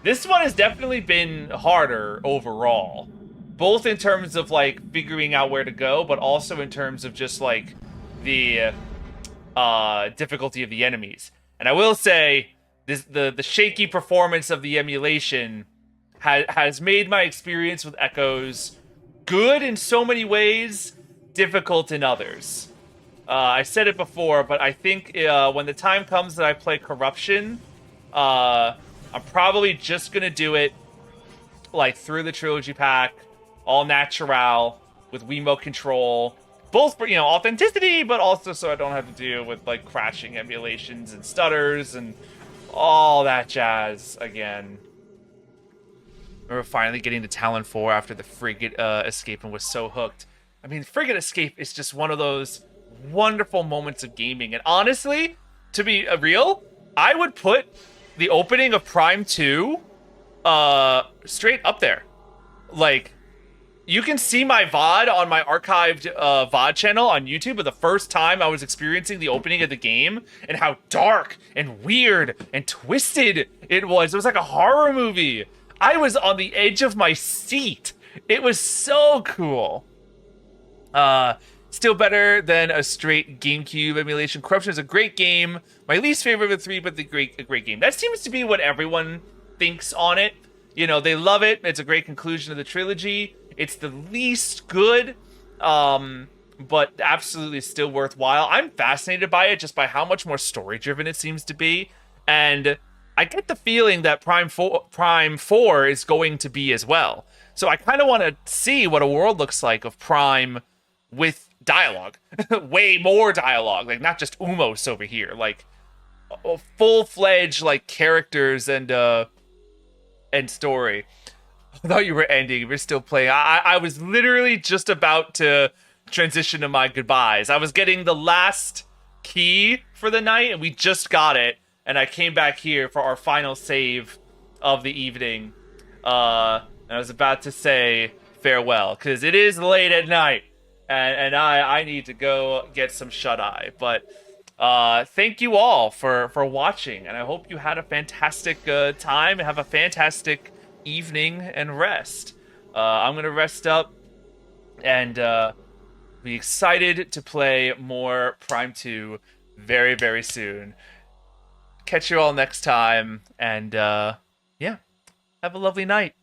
This one has definitely been harder overall. Both in terms of, like, figuring out where to go, but also in terms of just, like, the difficulty of the enemies. And I will say, the shaky performance of the emulation has made my experience with Echoes good in so many ways, difficult in others. I said it before, but I think when the time comes that I play Corruption, I'm probably just going to do it, like, through the Trilogy Pack, all natural, with Wiimote control. Both for, authenticity, but also so I don't have to deal with, like, crashing emulations and stutters and all that jazz again. I remember finally getting to Talon 4 after the Frigate escape and was so hooked. I mean, Frigate escape is just one of those wonderful moments of gaming. And honestly, to be real, I would put the opening of Prime 2 straight up there. Like, you can see my VOD on my archived VOD channel on YouTube of the first time I was experiencing the opening of the game and how dark and weird and twisted it was. It was like a horror movie. I was on the edge of my seat. It was so cool. Still better than a straight GameCube emulation. Corruption is a great game. My least favorite of the three, but a great game. That seems to be what everyone thinks on it. They love it. It's a great conclusion of the trilogy. It's the least good, but absolutely still worthwhile. I'm fascinated by it just by how much more story-driven it seems to be. And I get the feeling that Prime 4 is going to be as well. So I kind of want to see what a world looks like of Prime with dialogue, way more dialogue, like not just Umos over here, like full-fledged like characters and story. I thought you were ending. We're still playing. I was literally just about to transition to my goodbyes. I was getting the last key for the night, and we just got it. And I came back here for our final save of the evening. And I was about to say farewell, because it is late at night. And I need to go get some shut-eye. But thank you all for watching. And I hope you had a fantastic time and have a fantastic evening and rest. I'm going to rest up and be excited to play more Prime 2 very, very soon. Catch you all next time, and yeah, have a lovely night.